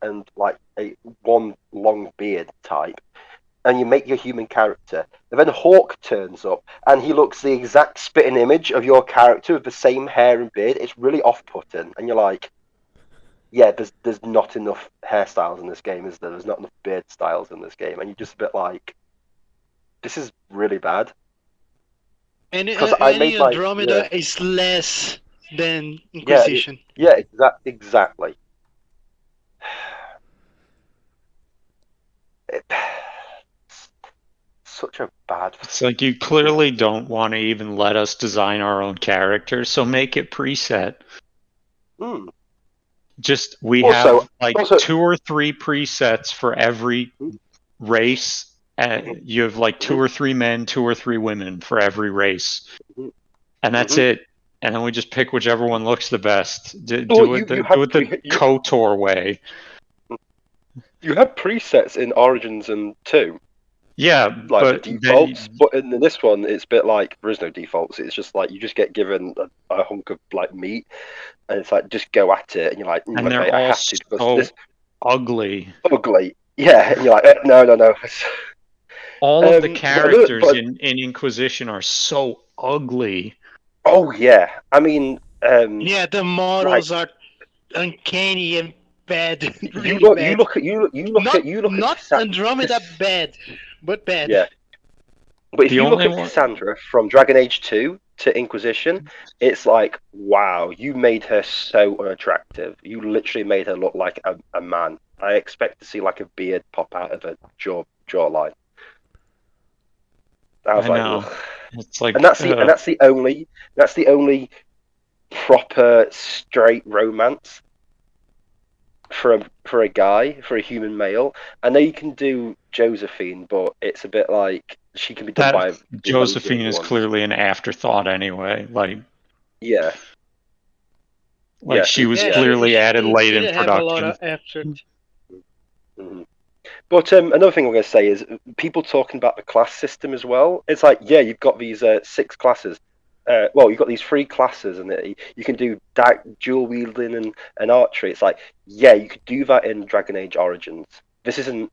long beard type, and you make your human character, and then Hawk turns up and he looks the exact spitting image of your character with the same hair and beard, it's really off-putting, and you're like, yeah, there's not enough hairstyles in this game, is there? There's not enough beard styles in this game, and you're just a bit like, this is really bad. And Andromeda is less than Inquisition. Yeah, exactly. Such a bad. It's like you clearly don't want to even let us design our own character, so make it preset. Just have 2 or 3 presets for every race. And you have like 2 or 3 men, 2 or 3 women for every race, and that's it. And then we just pick whichever one looks the best. Do it the KOTOR way. You have presets in Origins and 2. Yeah, but defaults. But in this one, it's a bit like there is no defaults. It's just like you just get given a hunk of like meat, and it's like just go at it, and you're like, and they're all so ugly. Ugly, yeah. And you're like, no. All of the characters in Inquisition are so ugly. Oh yeah, I mean, the models are uncanny and bad. You look at not Andromeda bad, but bad. Yeah, but if you look at Cassandra from Dragon Age 2 to Inquisition, it's like, wow, you made her so unattractive. You literally made her look like a man. I expect to see like a beard pop out of a jawline. I know. It's like, and that's the only proper straight romance for a guy, for a human male. I know you can do Josephine, but it's a bit like she can be done by Josephine is clearly an afterthought anyway. She was clearly added late in production. Have a lot of effort. Mm-hmm. But another thing I'm going to say is people talking about the class system as well. It's like, yeah, you've got these 6 classes. Well, you've got these 3 classes, and you can do dual wielding and archery. It's like, yeah, you could do that in Dragon Age Origins. This isn't,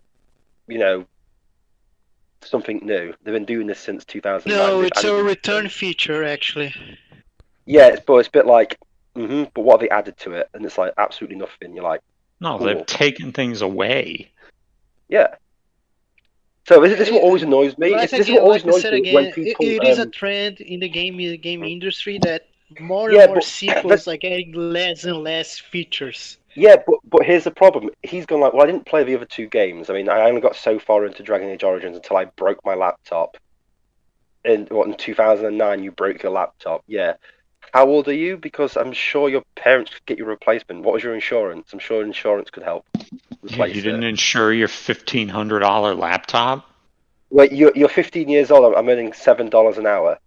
something new. They've been doing this since 2009. No, it's a return feature, actually. Yeah, but it's a bit like, but what have they added to it? And it's like absolutely nothing. You're like, no, cool. They've taken things away. Yeah. So this is what always annoys me. This is what always annoys me when people. It is a trend in the game industry that more and more sequels are getting less and less features. Yeah, but here's the problem. He's gone like, well, I didn't play the other 2 games. I mean, I only got so far into Dragon Age Origins until I broke my laptop. In 2009, you broke your laptop. Yeah. How old are you? Because I'm sure your parents could get you a replacement. What was your insurance? I'm sure insurance could help replace You didn't insure your $1,500 laptop? Wait, you're 15 years old. I'm earning $7 an hour.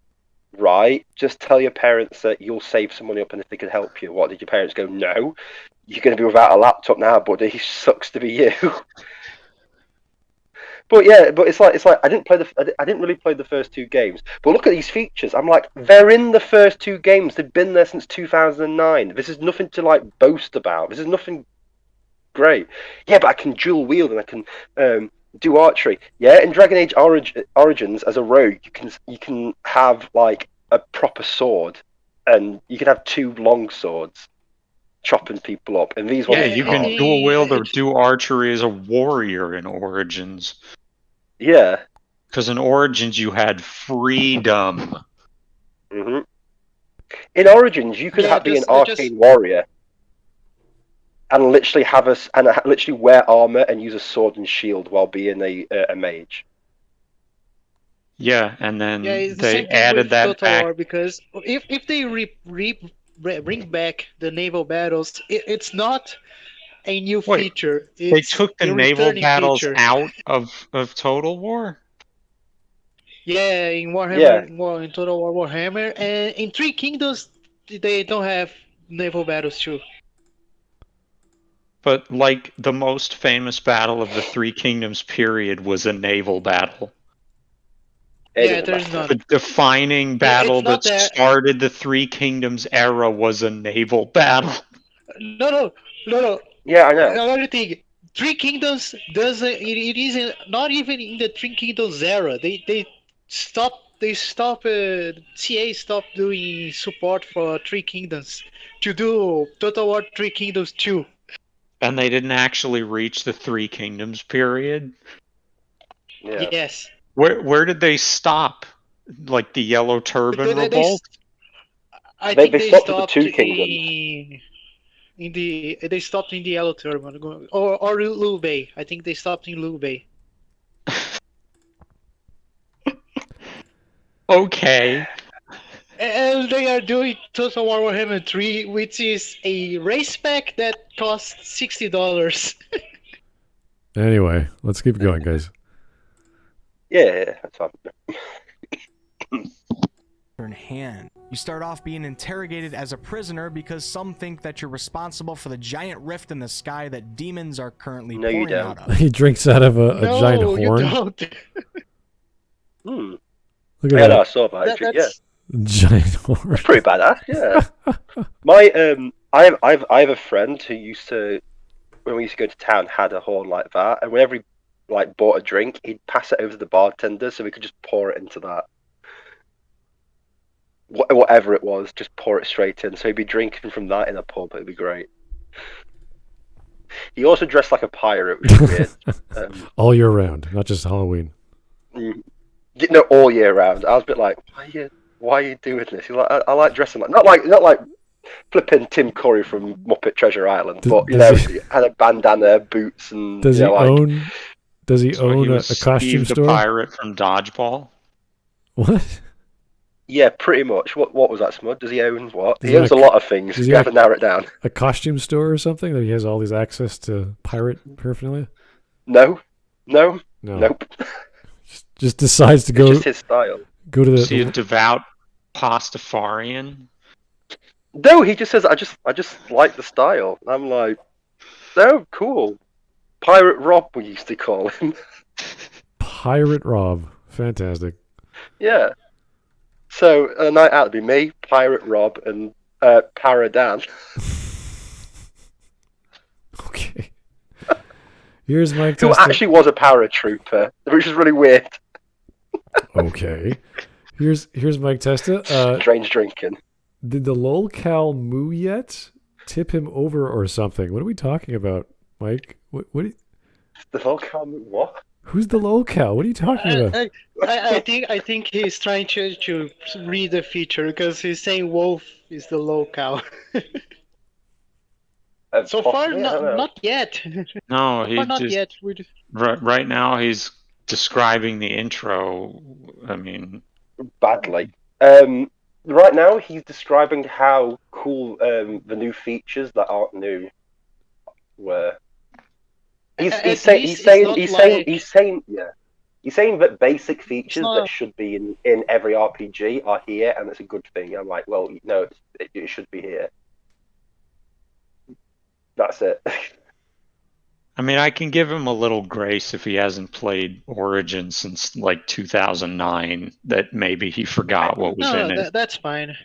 Right? Just tell your parents that you'll save some money up and if they can help you. What, did your parents go, no? You're going to be without a laptop now, buddy. Sucks to be you. But yeah, but it's like I didn't really play the first 2 games. But look at these features. I'm like, they're in the first 2 games. They've been there since 2009. This is nothing to like boast about. This is nothing great. Yeah, but I can dual wield and I can do archery. Yeah, in Dragon Age Origins as a rogue, you can have like a proper sword, and you can have 2 long swords chopping people up. And these ones, you can dual wield or do archery as a warrior in Origins. Yeah, because in Origins you had freedom. Mm-hmm. In Origins, you could be an arcane warrior and literally literally wear armor and use a sword and shield while being a mage. Yeah, and then they added that back War, because if they bring back the naval battles, it's not a new feature. They took the naval battles out of Total War? Yeah, in Warhammer, in Total War Warhammer, and in 3 Kingdoms, they don't have naval battles too. But like the most famous battle of the 3 Kingdoms period was a naval battle. Yeah, there's none. The defining battle that started the 3 Kingdoms era was a naval battle. No. Yeah, I know. Another thing, 3 Kingdoms doesn't. It isn't not even in the 3 Kingdoms era. They stopped. CA stopped doing support for 3 Kingdoms to do Total War 3 Kingdoms 2. And they didn't actually reach the 3 Kingdoms period? Yeah. Yes. Where did they stop? Like the Yellow Turban Revolt? I think they stopped at the 2 Kingdoms. They stopped in the Yellow Turban or Liu Bei. I think they stopped in Liu Bei. Okay. And they are doing Total War Warhammer 3, which is a race pack that costs $60. Anyway, let's keep going, guys. Yeah, that's fine. Hand. You start off being interrogated as a prisoner because some think that you're responsible for the giant rift in the sky that demons are currently pouring out of. He drinks out of a giant horn. You don't. Look at that. I saw that. Yeah. Giant horn. That's pretty badass. Yeah. I have a friend who used to, when we used to go to town, had a horn like that, and whenever he bought a drink, he'd pass it over to the bartender so we could just pour it into that. Whatever it was, just pour it straight in. So he'd be drinking from that in a pub. It'd be great. He also dressed like a pirate, which is weird. All year round, not just Halloween. No, all year round. I was a bit like, why are you doing this? He's like, I like dressing like not like flipping Tim Curry from Muppet Treasure Island, but he had a bandana, boots, and Does he own a costume store? The pirate from Dodgeball. What? Yeah, pretty much. What was that, Smud? Does he own what? He owns a lot of things. You have to narrow it down. A costume store or something that he has all these access to pirate paraphernalia? No. Nope. Just decides to go. It's just his style. Go to the. Is he a devout Pastafarian? No, he just says, I just like the style. I'm like, no, cool. Pirate Rob, we used to call him. Pirate Rob. Fantastic. Yeah. So, a night out would be me, Pirate Rob, and Paradan. Okay. Here's Mike Who Testa. actually was a paratrooper, which is really weird. Okay. Here's Mike Testa. Strange drinking. Did the lolcow moo yet? Tip him over or something? What are we talking about, Mike? What? The lolcow, what? Who's the lolcow? What are you talking about? I think he's trying to read the feature because he's saying wolf is the lolcow. So far, not yet. No, he not just, yet. right now he's describing the intro. I mean, badly. Right now, he's describing how cool the new features that aren't new were. He's saying that basic features that should be in every RPG are here, and it's a good thing. I'm like, well, no, it should be here. That's it. I mean, I can give him a little grace if he hasn't played Origin since like 2009. That maybe he forgot what was in it. That's fine.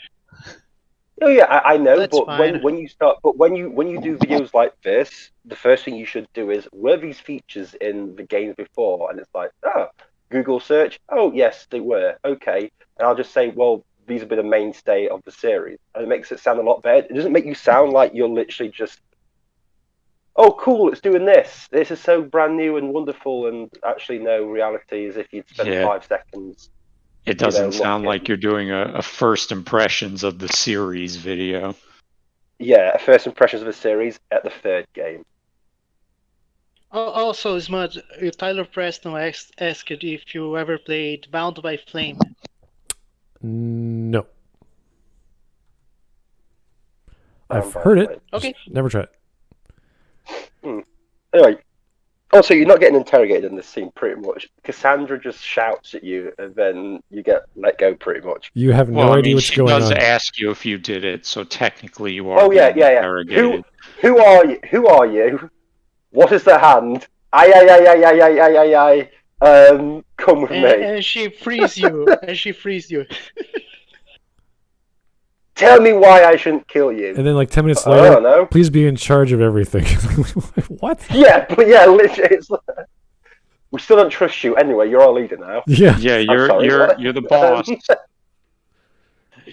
Oh yeah, I know. That's but fine. when you do videos like this, the first thing you should do is, were these features in the games before? And it's like, Google search. Oh yes, they were. Okay, and I'll just say, well, these have been a mainstay of the series, and it makes it sound a lot better. It doesn't make you sound like you're literally just, oh, cool, it's doing this. This is so brand new and wonderful, and actually, no, reality is if you'd spend 5 seconds. It doesn't sound like you're doing a first impressions of the series video. Yeah, first impressions of a series at the 3rd game. Also, Smudge, Tyler Preston asked if you ever played Bound by Flame. No. I've heard it. Okay. Never tried it. Anyway, also, you're not getting interrogated in this scene pretty much. Cassandra just shouts at you, and then you get let go pretty much. You have no idea what's going on. She does ask you if you did it, so technically you are interrogated. Who are you? Who are you? What is the hand? Aye. Come with me. And she frees you. Tell me why I shouldn't kill you. And then, like 10 minutes later, please be in charge of everything. What? Yeah, but literally, it's like, we still don't trust you anyway. You're our leader now. Yeah, you're the boss.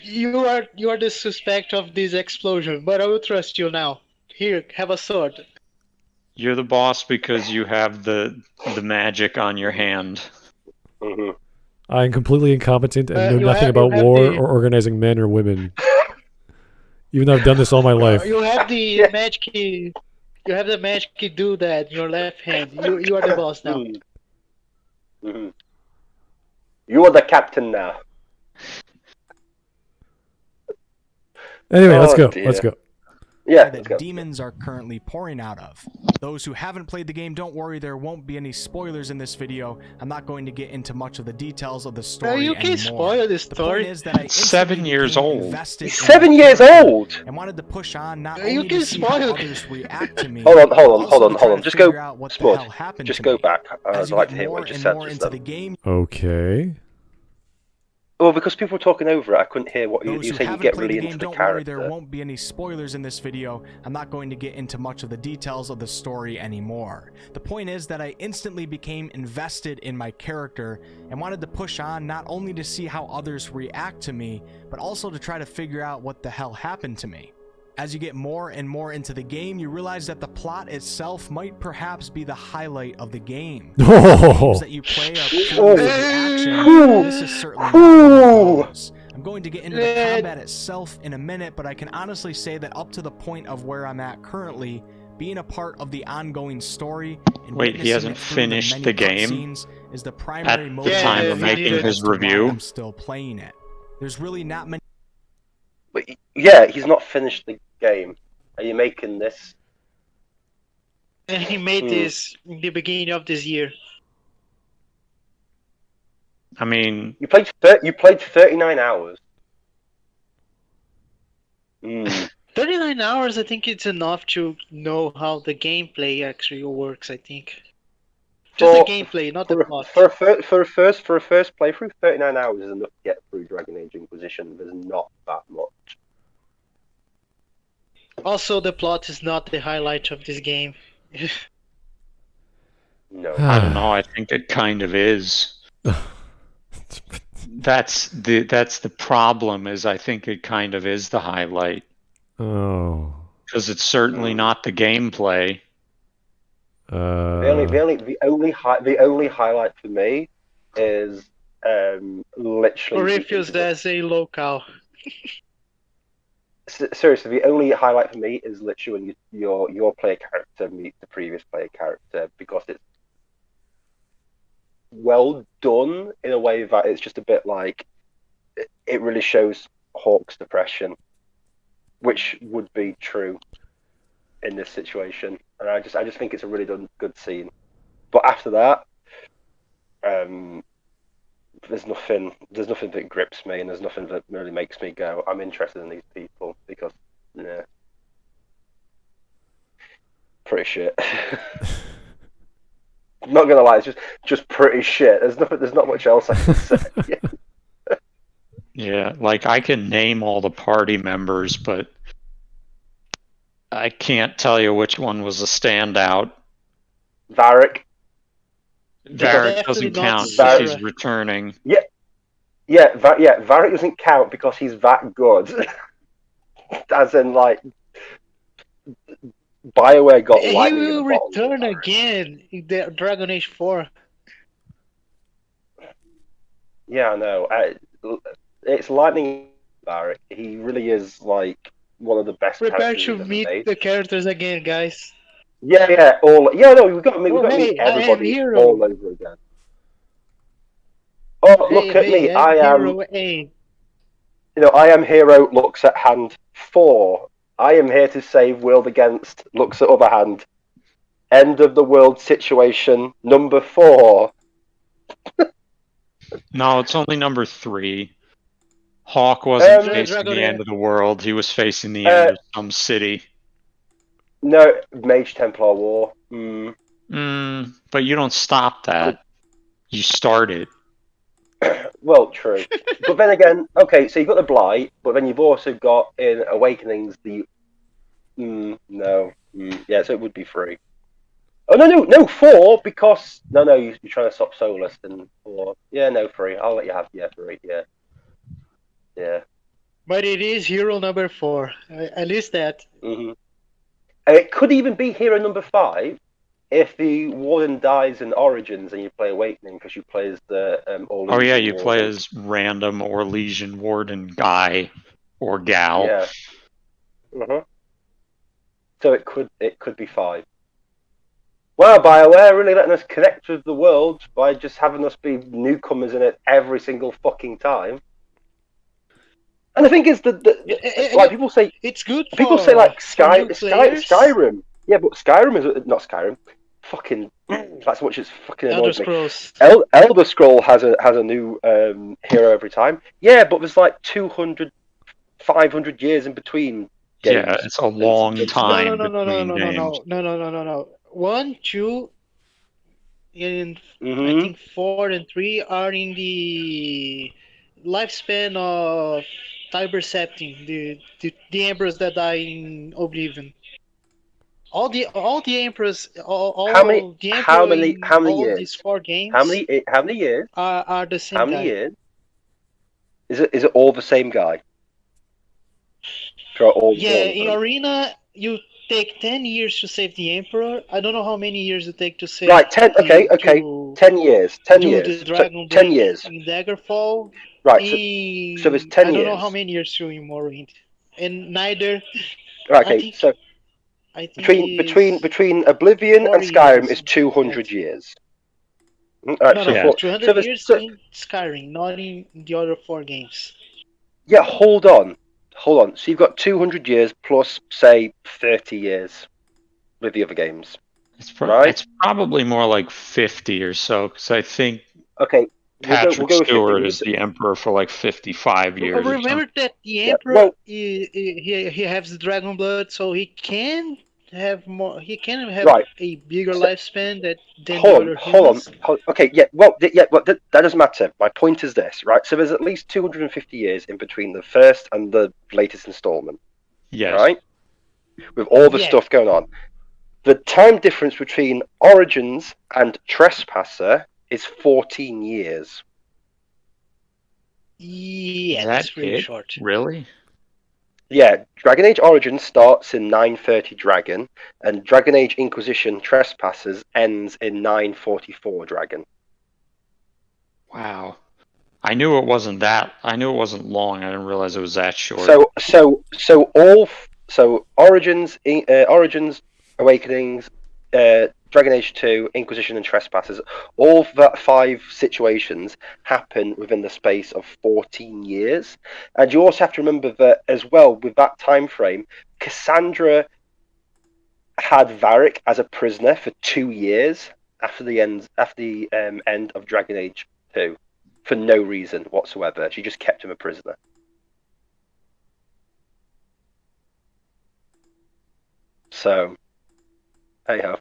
You are the suspect of this explosion, but I will trust you now. Here, have a sword. You're the boss because you have the magic on your hand. Mm-hmm. I'm completely incompetent and know nothing about war or organizing men or women. Even though I've done this all my life. You have the magic key. You have the magic key. Do that in your left hand. You are the boss now. Mm-hmm. You are the captain now. Anyway, let's go. Dear. Let's go. Yeah, that demons are currently pouring out of. Those who haven't played the game, don't worry, there won't be any spoilers in this video. I'm not going to get into much of the details of the story you can spoil the story. The point is that I 7 years old. He's 7 years old! And wanted to push on not you only can to see how spoil others react to me. Hold on. Just go, Smudge. Just go back. As I'd like to hear what you just said. into the game, Okay. Well, because people were talking over it, I couldn't hear what you said. You get really the game, into the don't character. Worry, there won't be any spoilers in this video. I'm not going to get into much of the details of the story anymore. The point is that I instantly became invested in my character and wanted to push on not only to see how others react to me, but also to try to figure out what the hell happened to me. As you get more and more into the game, you realize that the plot itself might perhaps be the highlight of the game. The games that you play are purely action. This is certainly not one of those. I'm going to get into the combat itself in a minute, but I can honestly say that up to the point of where I'm at currently, being a part of the ongoing story and wait, he hasn't finished the game is the primary at the time of making his review. I'm still playing it. There's really not many. But yeah, he's not finished the game. Are you making this? And he made this in the beginning of this year. I mean, you played 39 hours. 39 39 hours, I think it's enough to know how the gameplay actually works, I think. Just the gameplay, not the plot. For a first playthrough, 39 hours is enough to get through Dragon Age Inquisition. There's not that much. Also, the plot is not the highlight of this game. No. I don't know. I think it kind of is. That's the problem. Is I think it kind of is the highlight. Oh. Because it's certainly not the gameplay. The only highlight for me is literally. Orpheus as a locale. Seriously, the only highlight for me is literally when your player character meets the previous player character, because it's well done in a way that it's just a bit like it really shows Hawk's depression, which would be true in this situation, and I just think it's a really good scene. But after that, there's nothing that grips me, and there's nothing that really makes me go, I'm interested in these people, because pretty shit. I'm not gonna lie, it's just pretty shit. There's not much else I can say. Yeah, like I can name all the party members, but I can't tell you which one was a standout. Varric doesn't count because he's returning. Varric doesn't count because he's that good. As in, like, BioWare got lightning. He will return again in the Dragon Age 4. Yeah, I know. It's lightning Varric. He really is, like, one of the best. Prepare to meet the characters again, guys. We've got to meet everybody all over again. Oh, look at me! I am. I am hero. Looks at hand 4. I am here to save world against. Looks at other hand. End of the world situation number 4. No, it's only number 3. Hawk wasn't facing the end of the world. He was facing the end of some city. No, Mage Templar War. But you don't stop that. You start it. Well, true. But then again, okay, so you've got the Blight, but then you've also got in Awakenings the... Yeah, so it would be 3. Oh, no, 4, because... No, you're trying to stop Solus and 4. Yeah, no, 3. I'll let you have, 3, yeah. But it is hero number 4. At least that. Mm-hmm. It could even be hero number 5 if the Warden dies in Origins and you play Awakening, because you play as the you play as random or Legion Warden guy or gal. Yeah. So it could be 5. Wow, BioWare really letting us connect with the world by just having us be newcomers in it every single fucking time. And I think it's like people say, it's good. People say like Skyrim. Yeah, but Skyrim is not Skyrim. Fucking that's much it's fucking annoys me. Elder Scroll has a new hero every time. Yeah, but there's like 200, 500 years in between games. Yeah, it's a long time. No. 1, 2, and I think 4 and 3 are in the lifespan of Tiber Septim, the emperors that die in Oblivion. All the emperors, how many years? These 4 games. How many years? Are the same. How many years? Is it all the same guy? In Arena you take 10 years to save the emperor. I don't know how many years it take to save. Right, 10. Okay. 10 years. 10 years. The Dragon 10 years. In Daggerfall. Right. So there's 10 years. I don't know how many years to in Morrowind, and neither. Right. Okay. So between Oblivion and Skyrim is 200 years. Right, 200 years in Skyrim, not in the other 4 games. Yeah. Hold on. So you've got 200 years plus, say, 30 years with the other games. It's probably more like 50 or so, because I think... Okay, Patrick go with 50. Stewart is the emperor for like 55 years. But or remember that the emperor, well- he has the dragon blood, so he can have more. He can have Right. a bigger So- lifespan than the Hold other on, hold humans. on. Okay, yeah, well, that doesn't matter. My point is this, right? So there's at least 250 years in between the first and the latest installment, Yes. right? With all the Yeah. stuff going on. The time difference between Origins and Trespasser is 14 years. Yeah, Is that's that really it? short. Really? Yeah, Dragon Age Origins starts in 930 Dragon, and Dragon Age Inquisition Trespassers ends in 944 Dragon. Wow. I knew it wasn't long. I didn't realize it was that short. So Origins, Awakenings, Dragon Age 2, Inquisition, and Trespassers, all of that 5 situations happen within the space of 14 years. And you also have to remember that as well, with that time frame, Cassandra had Varric as a prisoner for 2 years after the end of Dragon Age 2, for no reason whatsoever. She just kept him a prisoner. So, hey ho.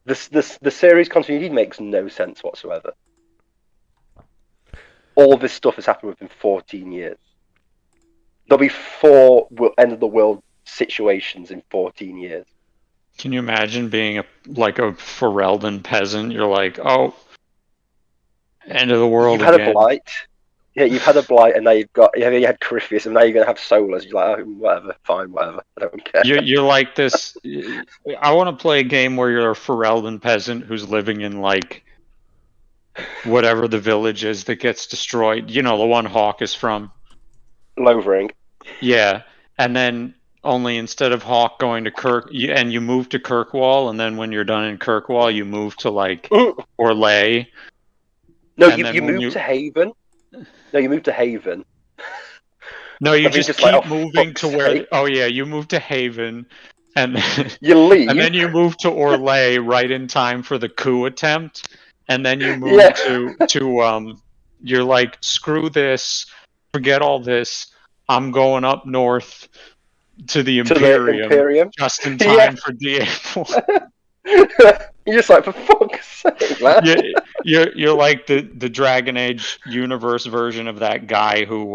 The series continuity makes no sense whatsoever. All this stuff has happened within 14 years. There'll be 4 end of the world situations in 14 years. Can you imagine being a Ferelden peasant? You're like, oh, end of the world You've had again. a blight. Yeah, you've had a blight, and now you had Corypheus, and now you're going to have Solars. You're like, oh, whatever, fine, whatever. I don't care. You're like this. I want to play a game where you're a Ferelden peasant who's living in like whatever the village is that gets destroyed. You know, the one Hawk is from. Lothering. Yeah, and then only instead of Hawk going to you move to Kirkwall, and then when you're done in Kirkwall, you move to like Orlais. No, you move to Haven. No, you move to Haven. No, you just keep like, moving to where. Oh yeah, you move to Haven, and then you leave, and then you move to Orlais right in time for the coup attempt, and then you move to You're like, screw this, forget all this. I'm going up north to the Imperium, just in time for DA4. You're just like, for fuck's sake, man. You're like the Dragon Age universe version of that guy who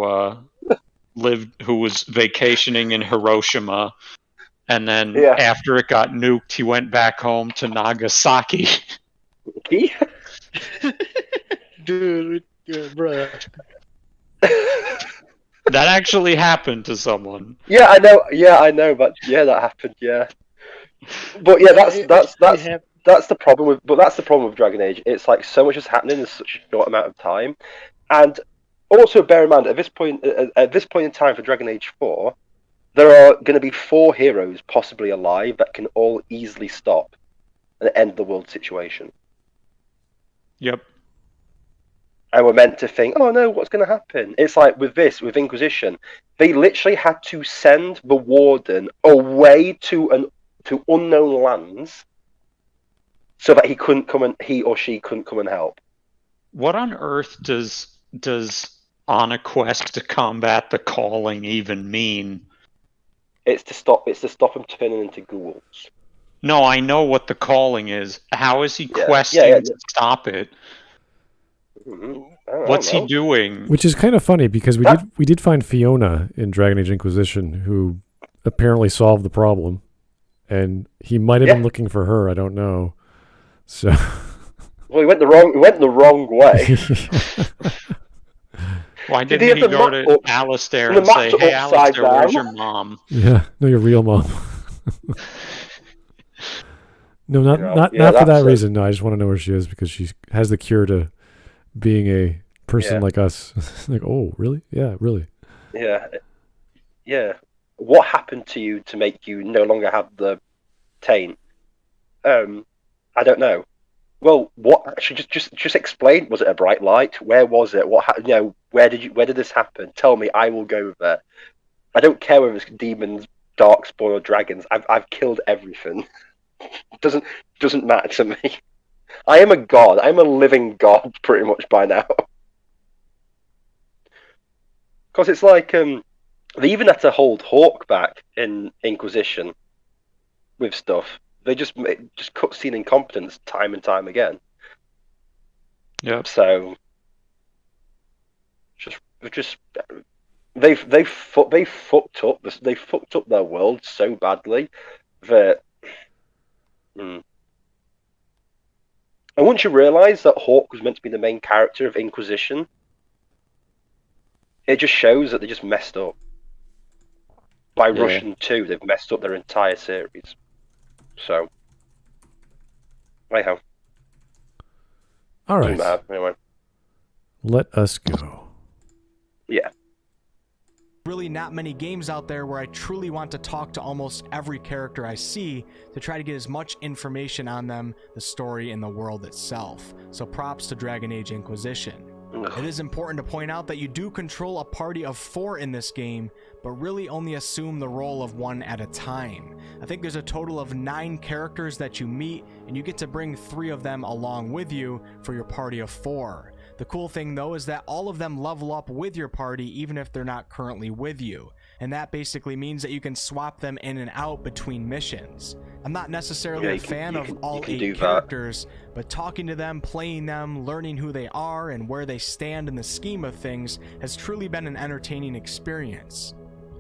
was vacationing in Hiroshima, and then after it got nuked, he went back home to Nagasaki. Dude, bro. That actually happened to someone. Yeah, I know, but yeah, that happened. Yeah, but yeah, that's the problem with Dragon Age. It's like so much is happening in such a short amount of time, and also bear in mind at this point in time for Dragon Age 4, there are going to be 4 heroes possibly alive that can all easily stop an end of the world situation. Yep. And we're meant to think, oh no, what's going to happen? It's like with Inquisition, they literally had to send the Warden away to unknown lands so that he or she couldn't come and help. What on earth does on a quest to combat the calling even mean? It's to stop them turning into ghouls. No, I know what the calling is. How is he questing to stop it? What's he doing? Which is kind of funny because we did find Fiona in Dragon Age Inquisition, who apparently solved the problem, and he might have been looking for her. I don't know. So, well, he went the wrong way. Why didn't he go to Alistair and say, "Hey, Alistair, where's your mom?" Yeah, no, your real mom. No, not for that reason. No, I just want to know where she is because she has the cure to being a person like us. Like, oh, really? Yeah, really. Yeah. What happened to you to make you no longer have the taint? I don't know. Well, what actually? Just explain. Was it a bright light? Where was it? Where did this happen? Tell me. I will go there. I don't care whether it's demons, darkspawn, or dragons. I've killed everything. Doesn't matter to me. I am a god. I'm a living god, pretty much by now. Because it's like they even had to hold Hawk back in Inquisition with stuff. They just cutscene incompetence time and time again. Yep. So just they fucked up their world so badly that. And once you realise that Hawk was meant to be the main character of Inquisition, it just shows that they just messed up. By rushing 2, they've messed up their entire series. So, anyhow. All right. Anyway. Let us go. Yeah. Really not many games out there where I truly want to talk to almost every character I see to try to get as much information on them, the story, and the world itself. So props to Dragon Age Inquisition. It is important to point out that you do control a party of 4 in this game, but really only assume the role of 1 at a time. I think there's a total of 9 characters that you meet, and you get to bring 3 of them along with you for your party of 4. The cool thing though is that all of them level up with your party even if they're not currently with you, and that basically means that you can swap them in and out between missions. I'm not necessarily a fan of all 8 characters, but talking to them, playing them, learning who they are and where they stand in the scheme of things has truly been an entertaining experience.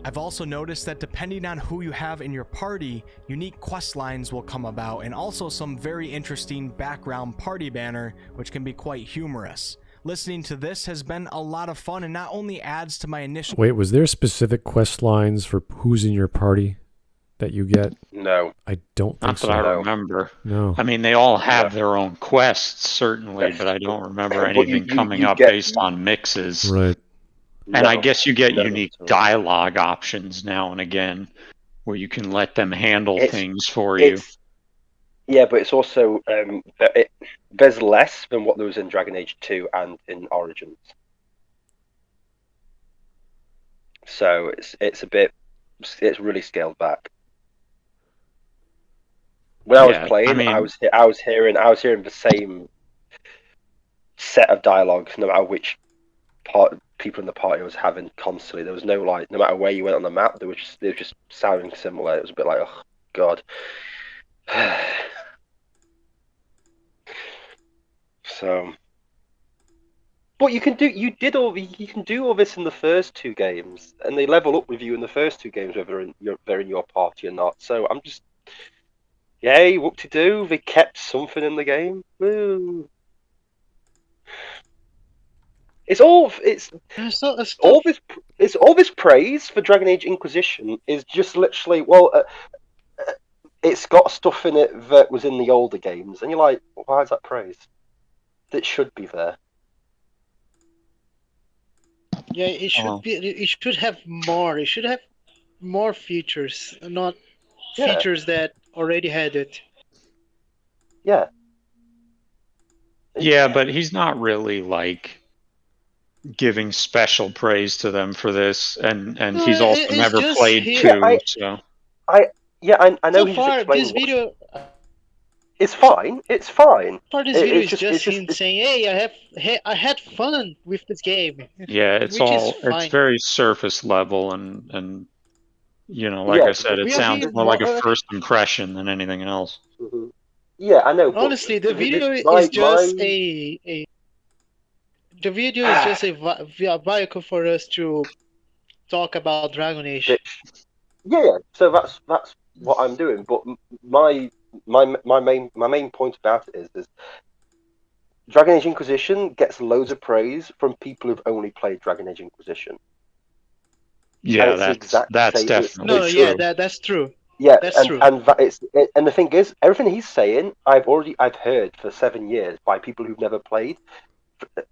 I've also noticed that depending on who you have in your party, unique quest lines will come about, and also some very interesting background party banner, which can be quite humorous. Listening to this has been a lot of fun and not only adds to my initial... Wait, was there specific quest lines for who's in your party that you get? No. I don't think so. Not that I remember. No. I mean, they all have their own quests, certainly, but I don't remember anything coming up based on mixes. Right. And I guess you get unique dialogue options now and again where you can let them handle things for you. Yeah, but it's also there's less than what there was in Dragon Age 2 and in Origins. So it's really scaled back. When I was playing, I was hearing the same set of dialogue, no matter which people in the party was having constantly. There was no no matter where you went on the map, they were just sounding similar. It was a bit like, oh god. So, but you can do all this in the first 2 games, and they level up with you in the first 2 games, whether they're in your party or not. So I'm just, yay, what to do? They kept something in the game. Woo. All this praise for Dragon Age Inquisition is just literally, it's got stuff in it that was in the older games, and you're like, why is that praise? That should be there. Yeah, it should be. It should have more. It should have more features, not features that already had it. Yeah. Yeah, but he's not really giving special praise to them for this, and he's also never played 2. I know. So far, this video. It's fine. It's fine. Part of this video is just him saying, "Hey, I had fun with this game." Yeah, it's very surface level, and like I said, it sounds more like a first impression than anything else. Mm-hmm. Yeah, I know. Honestly, the video is just a vehicle for us to talk about Dragon Age. Yeah. So that's what I'm doing. But my main point about it is Dragon Age Inquisition gets loads of praise from people who've only played Dragon Age Inquisition. Yeah, that's definitely true. That's true. Yeah, that's true. And the thing is, everything he's saying, I've heard for 7 years by people who've never played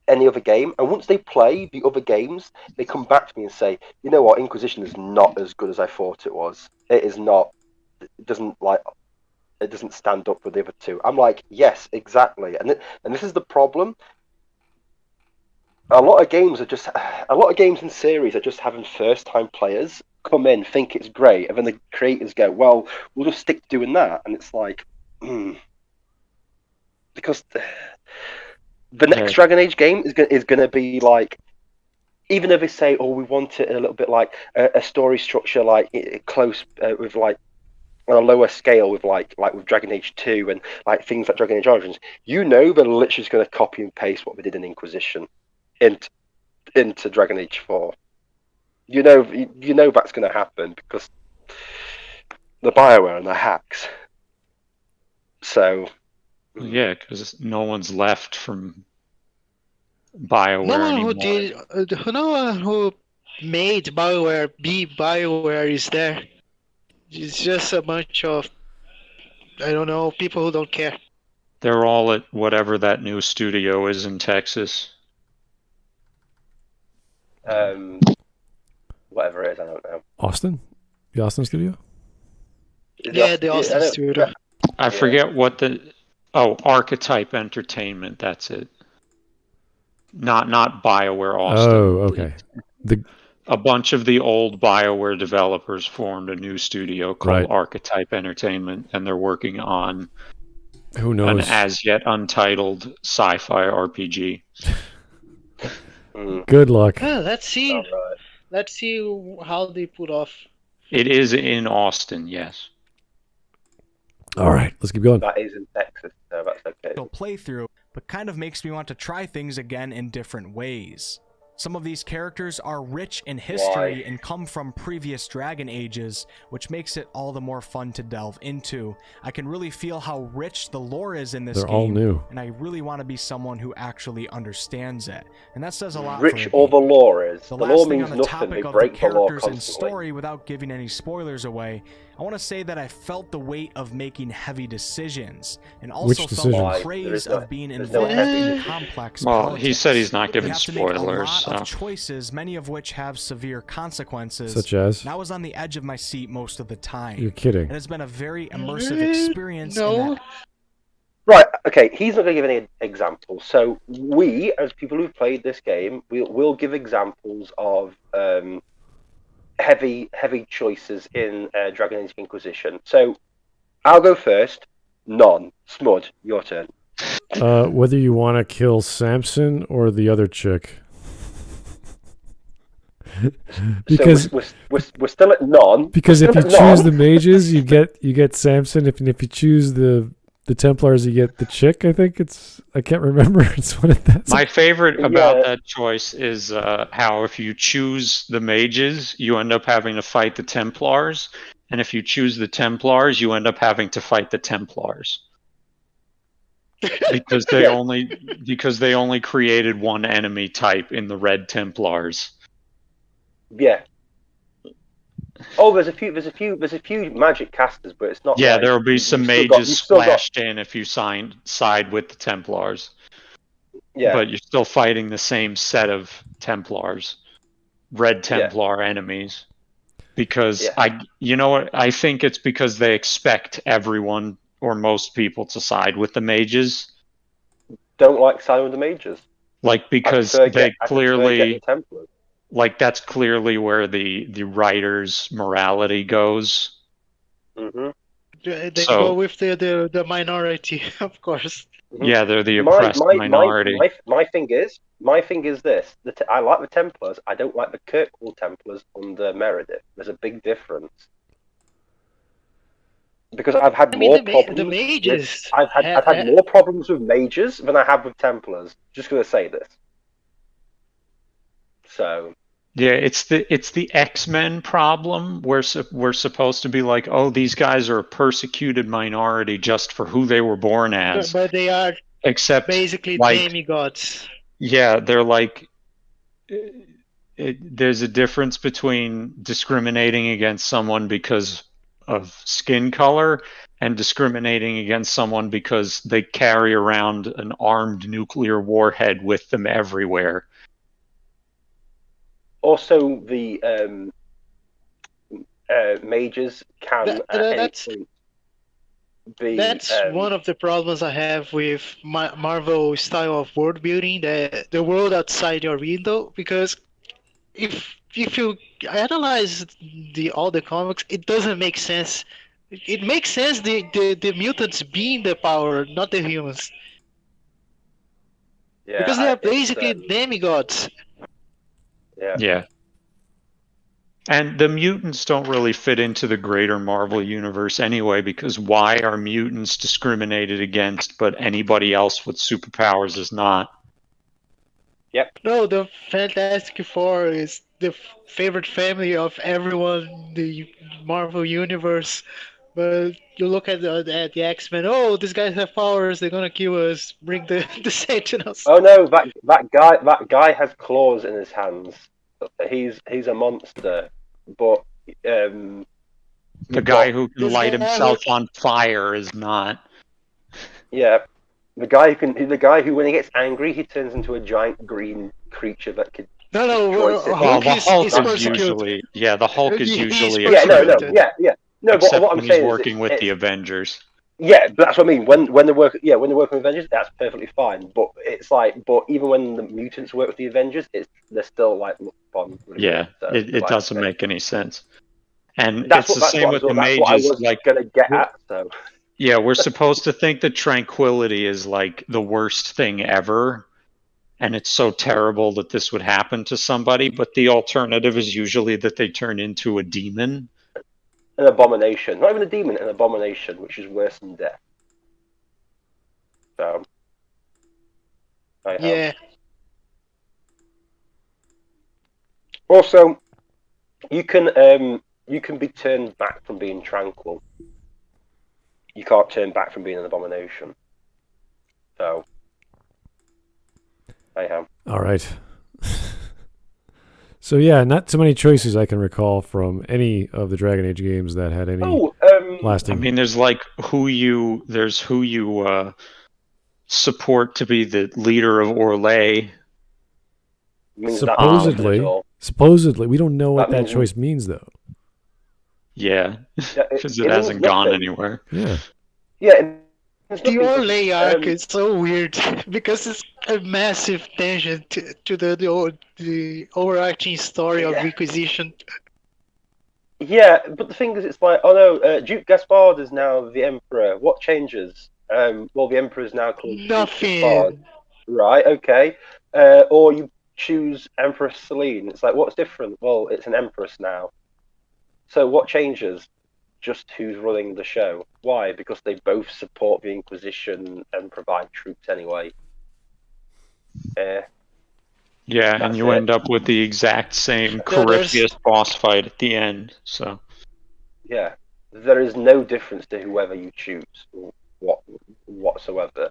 any other game, and once they play the other games, they come back to me and say, you know what, Inquisition is not as good as I thought it was. It is not. It doesn't stand up with the other 2. I'm like, yes, exactly, and this is the problem. A lot of games in series are just having first-time players come in, think it's great, and then the creators go, well, we'll just stick to doing that, and it's like, because the next Dragon Age game is going to be like, even if they say, oh, we want it a little bit like a story structure, like close with like on a lower scale with like with Dragon Age 2 and like things like Dragon Age Origins, they're literally just going to copy and paste what we did in Inquisition into Dragon Age 4. You know that's going to happen because the BioWare and the hacks. So yeah, because no one's left from BioWare anymore. No one who made BioWare be BioWare is there. It's just a bunch of, I don't know, people who don't care. They're all at whatever that new studio is in Texas. Whatever it is, I don't know. Austin? The Austin studio? The Austin studio. I forget what the... Oh, Archetype Entertainment, that's it. Not BioWare Austin. Oh, okay. A bunch of the old BioWare developers formed a new studio called Archetype Entertainment, and they're working on who knows an as yet untitled sci-fi RPG. Good luck. Let's see. Right. Let's see how they put off. It is in Austin, yes. All right, let's keep going. That is in Texas, so that's okay. Playthrough, but kind of makes me want to try things again in different ways. Some of these characters are rich in history and come from previous Dragon Ages, which makes it all the more fun to delve into. I can really feel how rich the lore is in this game. They're all new. And I really want to be someone who actually understands it. And that says a lot rich for all the lore is. The lore last means thing on the nothing. They topic of break the the lore characters and constantly. story without giving any spoilers away, I want to say that I felt the weight of making heavy decisions, and also felt the praise of being involved in complex politics. He said he's not giving spoilers. spoilers. You have to make a lot so. of choices, many of which have severe consequences. Such as? And I was on the edge of my seat most of the time. You're kidding. And it's been a very immersive experience. No. Right, okay, he's not going to give any examples. So we, as people who've played this game, we'll give examples of heavy choices in Dragon Age Inquisition. So I'll go first. None. Smud, your turn. Whether you want to kill Samson or the other chick. Because so we're still at none. Because if you choose the mages, you get Samson. If you choose the Templars, you get the chick. I think I can't remember. It's one of that. My favorite about that choice is how if you choose the mages, you end up having to fight the Templars, and if you choose the Templars, you end up having to fight the Templars. Because they only created one enemy type in the Red Templars. Yeah. Oh, there's a few magic casters, but it's not. Yeah, like, there will be some mages splashed in if you side with the Templars. Yeah. But you're still fighting the same set of Templars, Red Templar enemies. Because I think it's because they expect everyone or most people to side with the mages. Don't like side with the mages. Like because they clearly. Like that's clearly where the writer's morality goes. Mm-hmm. They go with the minority, of course. Mm-hmm. Yeah, they're the oppressed minority. My thing is this: I like the Templars. I don't like the Kirkwall Templars under Meredith. There's a big difference. Because I've had more problems. The mages. I've had more problems with mages than I have with Templars. Just gonna say this. So yeah, it's the X-Men problem where we're supposed to be like, oh, these guys are a persecuted minority just for who they were born as. But they are basically demigods. Yeah, they're like there's a difference between discriminating against someone because of skin color and discriminating against someone because they carry around an armed nuclear warhead with them everywhere. Also, the mages can That's one of the problems I have with Marvel style of world building, the world outside your window. Because if you analyze all the comics, it doesn't make sense. It makes sense the mutants being the power, not the humans. Yeah, because they are basically demigods. Yeah. And the mutants don't really fit into the greater Marvel universe anyway, because why are mutants discriminated against, but anybody else with superpowers is not? Yep. No, the Fantastic Four is the favorite family of everyone in the Marvel universe. But you look at the X-Men. Oh, these guys have powers. They're gonna kill us. Bring the the Sentinels. Oh no, that guy has claws in his hands. He's a monster. But the guy who can light himself on fire is not. Yeah, the guy who when he gets angry he turns into a giant green creature that could. No, Hulk is usually the Hulk is usually yeah. No, except but what I'm when saying he's is working with the Avengers. Yeah, but that's what I mean. When they're working with Avengers, that's perfectly fine. But it's like, but even when the mutants work with the Avengers, they're still like looked upon. Really yeah, so it doesn't make any sense. And that's it's the same with the mages. What I was like gonna get at. So yeah, we're supposed to think that tranquility is like the worst thing ever, and it's so terrible that this would happen to somebody. But the alternative is usually that they turn into a demon. An abomination, not even a demon, an abomination, which is worse than death. So, yeah. Also, you can be turned back from being tranquil. You can't turn back from being an abomination. So, all right. So yeah, not too many choices I can recall from any of the Dragon Age games that had any lasting. I mean, there's like who you support to be the leader of Orlais. Supposedly, we don't know what that choice means though. Yeah, because it hasn't gone anywhere. Yeah. Yeah. The Orlais arc is so weird because it's a massive tangent to the overarching story of Inquisition. Yeah, but the thing is, it's like, oh no, Duke Gaspard is now the Emperor. What changes? Well, the Emperor is now called Nothing. Duke Gaspard. Right, okay. Or you choose Empress Celine. It's like, what's different? Well, it's an Empress now. So what changes? Just who's running the show. Why? Because they both support the Inquisition and provide troops anyway. Yeah, and you end up with the exact same Corypheus boss fight at the end. So yeah, there is no difference to whoever you choose whatsoever.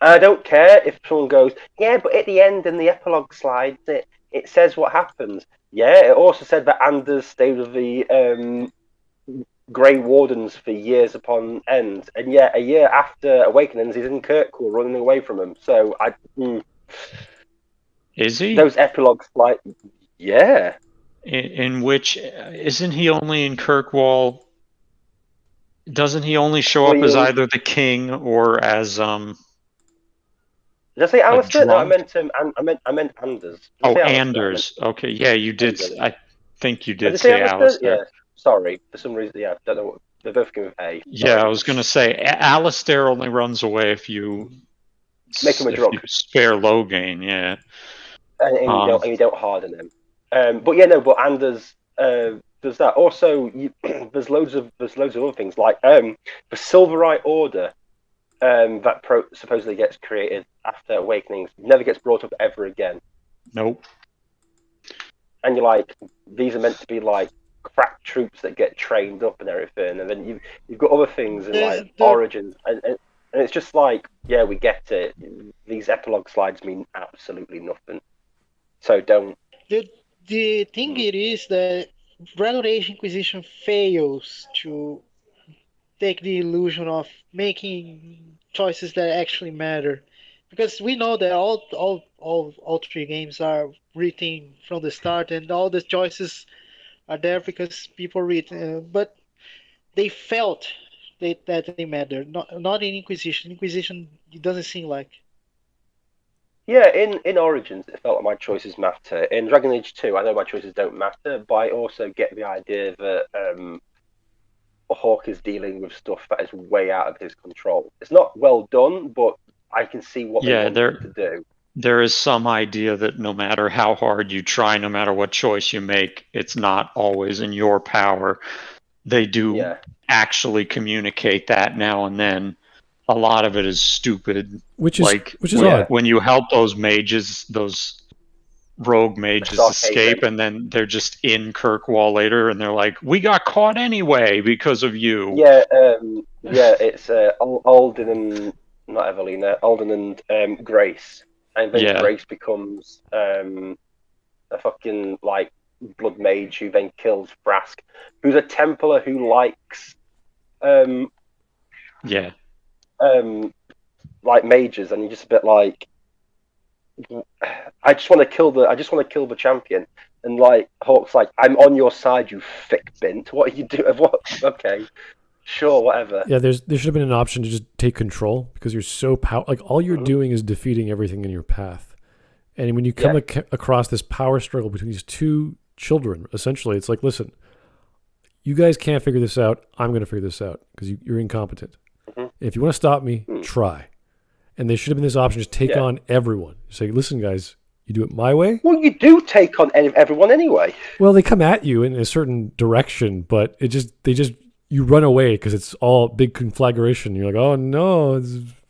I don't care if someone goes, yeah, but at the end in the epilogue slides, it says what happens. Yeah, it also said that Anders stayed with the Grey Wardens for years upon end, and yet a year after Awakenings, he's in Kirkwall running away from them. So is he? Those epilogues, like, yeah. In which isn't he only in Kirkwall? Doesn't he only show up as either the king or as Did I say Alistair? No, I meant Anders. Anders. Okay, yeah, you did. I think you did say Alistair. Yeah. Sorry, for some reason, yeah, I don't know what. They're both given A. Yeah, I was going to say, Alistair only runs away if you make him a drug. You spare Logain, yeah. And you don't harden him. But Anders does that. Also, there's loads of other things, like the Silverite Order that supposedly gets created after Awakenings, never gets brought up ever again. Nope. And you're like, these are meant to be like crack troops that get trained up and everything, and then you've got other things in like Origins, and it's just like, yeah, we get it. These epilogue slides mean absolutely nothing. So don't. The thing it is that Dragon Age Inquisition fails to take the illusion of making choices that actually matter, because we know that all three games are written from the start, and all the choices are there because people read, but they felt that they matter. Not in Inquisition. Inquisition, it doesn't seem like. Yeah, in Origins, it felt like my choices matter. In Dragon Age 2, I know my choices don't matter, but I also get the idea that Hawk is dealing with stuff that is way out of his control. It's not well done, but I can see what they want to do. There is some idea that no matter how hard you try, no matter what choice you make, it's not always in your power. They do actually communicate that now and then. A lot of it is stupid. Which is odd. When you help those mages, those rogue mages escape, and then they're just in Kirkwall later, and they're like, "We got caught anyway because of you." Yeah, it's Alden and not Evelina, Alden and Grace, and then Grace becomes a fucking like blood mage who then kills Brask, who's a Templar who likes like mages, and you're just a bit like, I just want to kill the champion, and like Hawk's like, I'm on your side, you thick bint. What are you doing? What? Okay, sure, whatever. Yeah, there should have been an option to just take control, because you're so like all you're doing is defeating everything in your path, and when you come across this power struggle between these two children, essentially, it's like, listen, you guys can't figure this out. I'm going to figure this out because you're incompetent. If you want to stop me, try. And there should have been this option: just take on everyone. Say, listen, guys, you do it my way. Well, you do take on everyone anyway. Well, they come at you in a certain direction, but you run away because it's all big conflagration. You're like, oh no,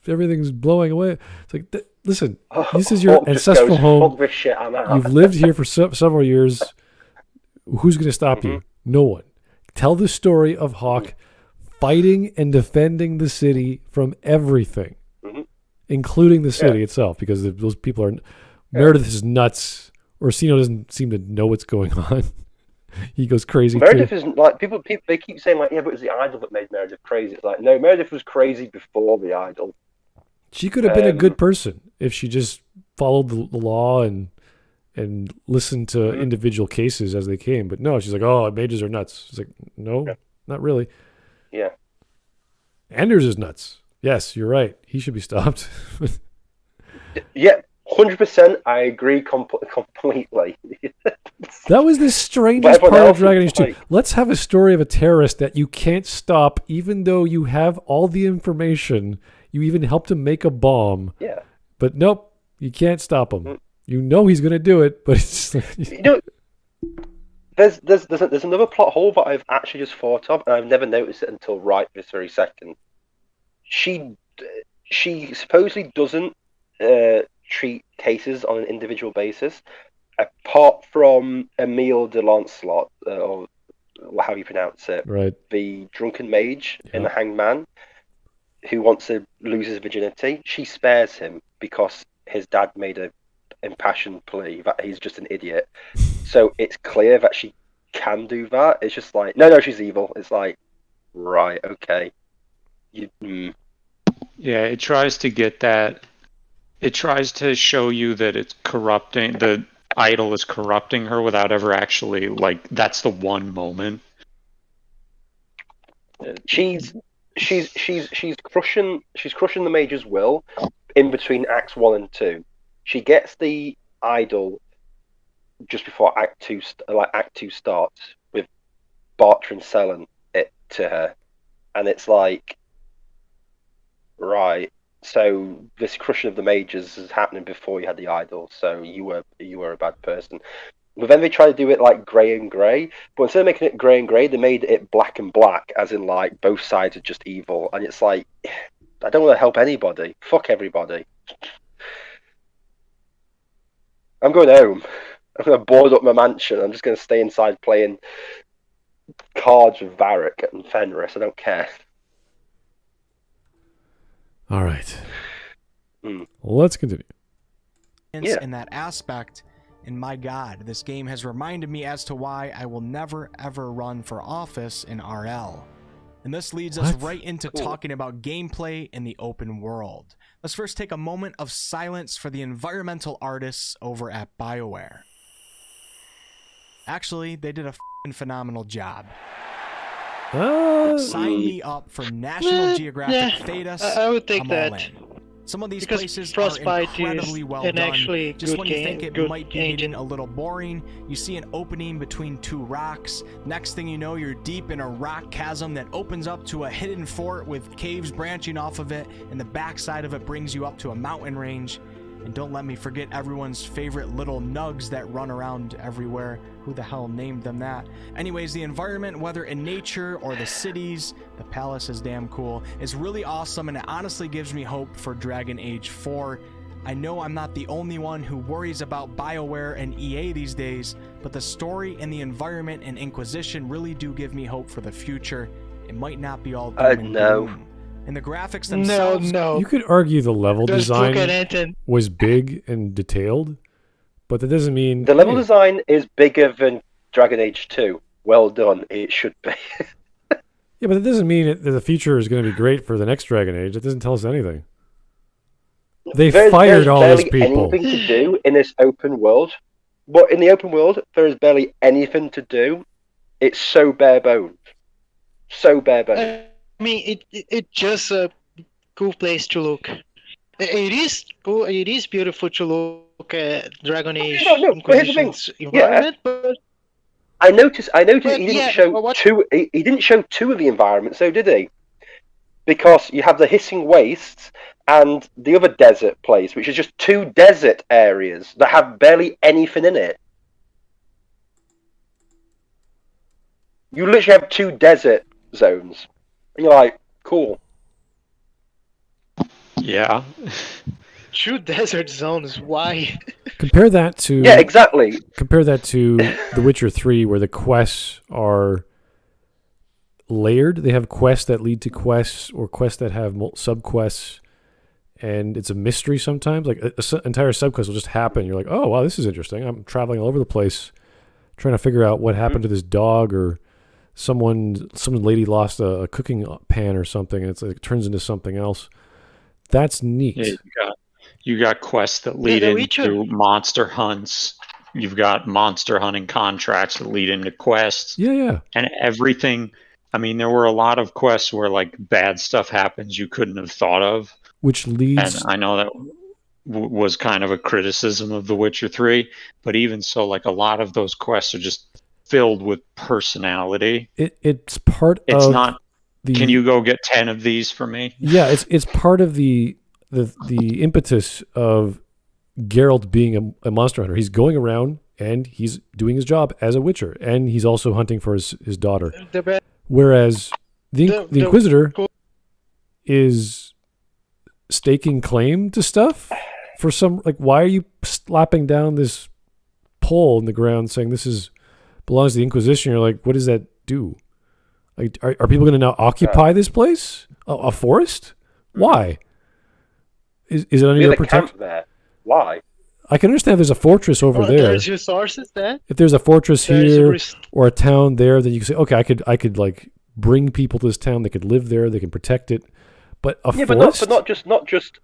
everything's blowing away. It's like, listen, this is your ancestral home. This shit, I'm out. You've lived here for several years. Who's going to stop you? No one. Tell the story of Hawk fighting and defending the city from everything, including the city itself, because those people are... Meredith is nuts. Orsino doesn't seem to know what's going on. He goes crazy. Meredith isn't like... People, they keep saying, like, yeah, but it was the idol that made Meredith crazy. It's like, no, Meredith was crazy before the idol. She could have been a good person if she just followed the law and listened to individual cases as they came. But no, she's like, oh, mages are nuts. She's like, no, not really. Yeah. Anders is nuts. Yes, you're right. He should be stopped. Yeah, 100%. I agree completely. That was the strangest part of Dragon Age 2. Let's have a story of a terrorist that you can't stop, even though you have all the information. You even helped him make a bomb. Yeah. But nope, you can't stop him. You know he's going to do it, but it's like... There's another plot hole that I've actually just thought of, and I've never noticed it until right this very second. She supposedly doesn't treat cases on an individual basis, apart from Emile de Lancelot, or how you pronounce it, right? The drunken mage in The Hanged Man, who wants to lose his virginity. She spares him because his dad made a impassioned plea that he's just an idiot. So it's clear that she can do that. It's just like, no, she's evil. It's like, right, okay. Yeah, it tries to get that. It tries to show you that it's corrupting. The idol is corrupting her without ever actually, like, that's the one moment. She's crushing the mage's will in between Acts 1 and 2. She gets the idol just before Act 2 starts, with Bartrand selling it to her, and it's like, right, so this crushing of the mages is happening before you had the idol, so you were a bad person. But then they try to do it like grey and grey, but instead of making it grey and grey, they made it black and black, as in like both sides are just evil, and it's like, I don't want to help anybody. Fuck everybody. I'm going home. I'm going to board up my mansion. I'm just going to stay inside playing cards with Varric and Fenris. I don't care. All right. Let's continue. In that aspect, and my God, this game has reminded me as to why I will never, ever run for office in RL. And this leads us right into talking about gameplay in the open world. Let's first take a moment of silence for the environmental artists over at BioWare. Actually, they did a phenomenal job. Sign me up for National Geographic Thetis. I would take I'm that. all in. Some of these Because places are Frostbite incredibly is well an done. actually Just good when you game, think it good might be engine. getting a little boring, you see an opening between two rocks. Next thing you know, you're deep in a rock chasm that opens up to a hidden fort with caves branching off of it, and the backside of it brings you up to a mountain range. And don't let me forget everyone's favorite little nugs that run around everywhere. Who the hell named them that? Anyways, the environment, whether in nature or the cities, the palace is damn cool. It's really awesome, and it honestly gives me hope for Dragon Age 4. I know I'm not the only one who worries about BioWare and EA these days, but the story and the environment and Inquisition really do give me hope for the future. It might not be all doom and gloom. And the graphics themselves... No. You could argue the level Just look at design it and was big and detailed, but that doesn't mean... The level hey, design is bigger than Dragon Age 2. Well done. It should be. Yeah, but that doesn't mean that the future is going to be great for the next Dragon Age. It doesn't tell us anything. They fired all those people. There's barely anything to do in this open world. But in the open world, there is barely anything to do. It's so bare bones. So bare bones. I mean, it's just a cool place to look. It is cool. It is beautiful to look at Dragon Age Inquisition's environment, but I noticed he didn't yeah, show two. He didn't show two of the environments, though, did he? Because you have the hissing wastes and the other desert place, which is just two desert areas that have barely anything in it. You literally have two desert zones. And you're like, cool. Yeah. two desert zones. Why? Compare that to... Yeah, exactly. Compare that to The Witcher 3, where the quests are layered. They have quests that lead to quests, or quests that have sub-quests, and it's a mystery sometimes. Like, an entire sub-quest will just happen. You're like, oh, wow, this is interesting. I'm traveling all over the place, trying to figure out what happened to this dog, or some lady lost a cooking pan or something, and it turns into something else. That's neat. Yeah, you got quests that lead into monster hunts. You've got monster hunting contracts that lead into quests. Yeah. And everything. I mean, there were a lot of quests where like bad stuff happens you couldn't have thought of. Which leads... And I know that was kind of a criticism of The Witcher 3, but even so, like a lot of those quests are just filled with personality. It's part it's of... not... Can you go get 10 of these for me? Yeah, it's part of the impetus of Geralt being a monster hunter. He's going around and he's doing his job as a witcher, and he's also hunting for his daughter. Whereas the Inquisitor is staking claim to stuff for some... Like, why are you slapping down this pole in the ground saying this belongs to the Inquisition? You're like, what does that do? Like, are people going to now occupy this place? A forest? Why? Is it under your protection? There. Why? I can understand if there's a fortress over there. There's resources there. If there's a fortress here or a town there, then you can say, okay, I could like bring people to this town. They could live there. They can protect it. But a forest? but not just.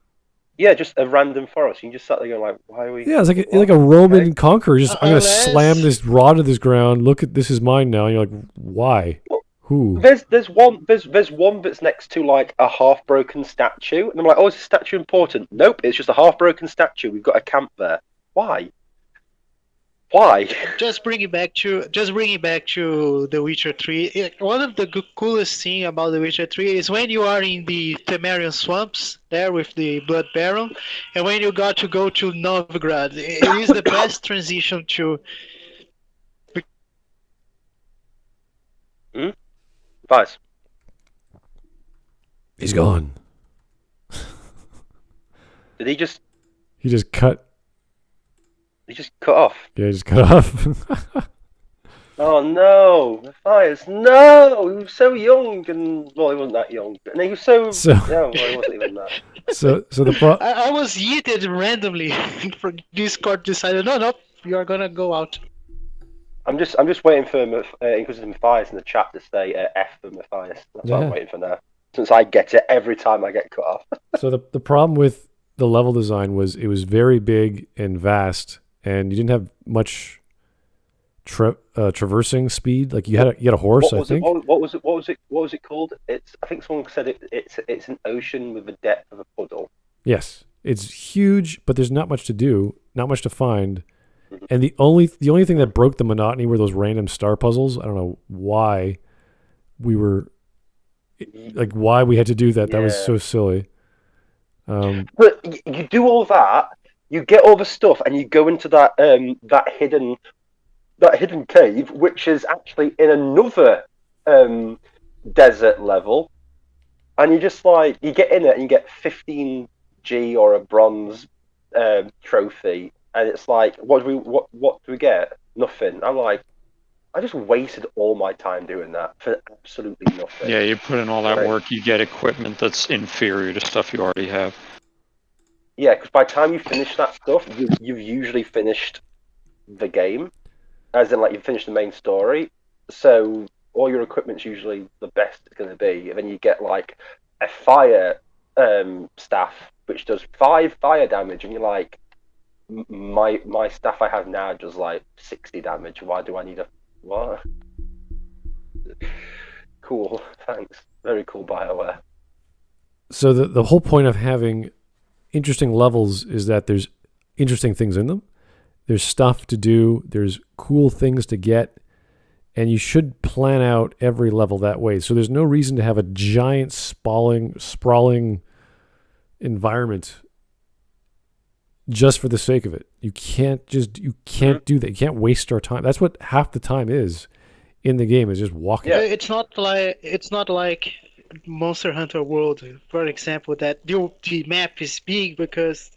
Yeah, just a random forest. You just sat there going like, why are we... Yeah, it's like a Roman conqueror. Just, I'm going to slam this rod to this ground. Look at this is mine now. And you're like, why? Well, who? There's one that's next to like a half broken statue, and I'm like, oh, is this statue important? Nope, it's just a half broken statue. We've got a camp there. Why? Just bring it back to The Witcher 3. One of the coolest thing about The Witcher 3 is when you are in the Temerian swamps there with the Blood Baron, and when you got to go to Novigrad. It is the best transition to... Vice. He's gone. Did he just... He just cut... He just cut off. Yeah, he just cut off. Oh no, Matthias, no! He was so young, and well, he wasn't that young. And he was so no, well, he wasn't even that. So the I was yeeted randomly. Discord decided, no, you are gonna go out. I'm just waiting for Inquisitor Matthias in the chat to say F for Matthias. That's what I'm waiting for now. Since I get it every time I get cut off. So the problem with the level design was it was very big and vast, and you didn't have much traversing speed. Like you had a horse, I think. What was it called? I think someone said it's an ocean with the depth of a puddle. Yes, it's huge, but there's not much to do, not much to find. And the only thing that broke the monotony were those random star puzzles. I don't know why we were why we had to do that. That was so silly. But you do all that, you get all the stuff, and you go into that hidden cave, which is actually in another desert level, and you just you get in it and you get 15G or a bronze trophy, and it's like, what do we get? Nothing. I'm like, I just wasted all my time doing that for absolutely nothing. Yeah, you put in all that work, you get equipment that's inferior to stuff you already have. Yeah, because by the time you finish that stuff, you've usually finished the game, as in you've finished the main story. So all your equipment's usually the best it's going to be, and then you get a fire staff which does 5 fire damage, and you're like, my staff I have now does 60 damage. Why do I need a what? Cool, thanks. Very cool, BioWare. So the whole point of having interesting levels is that there's interesting things in them. There's stuff to do. There's cool things to get. And you should plan out every level that way. So there's no reason to have a giant sprawling environment just for the sake of it. You can't do that. You can't waste our time. That's what half the time is in the game, is just walking. Yeah. It's not like Monster Hunter World, for example, that the map is big because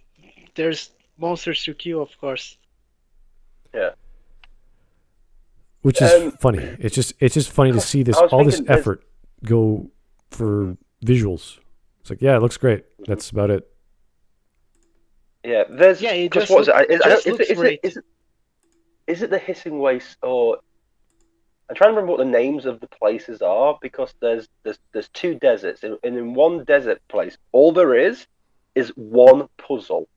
there's monsters to kill, of course. Yeah. Which is funny. It's just funny to see all this effort go for visuals. It's like, yeah, it looks great. That's about it. Yeah, it just looks great. Is it the Hissing Waste, or I'm trying to remember what the names of the places are, because there's 2 deserts, and in one desert place, all there is one puzzle,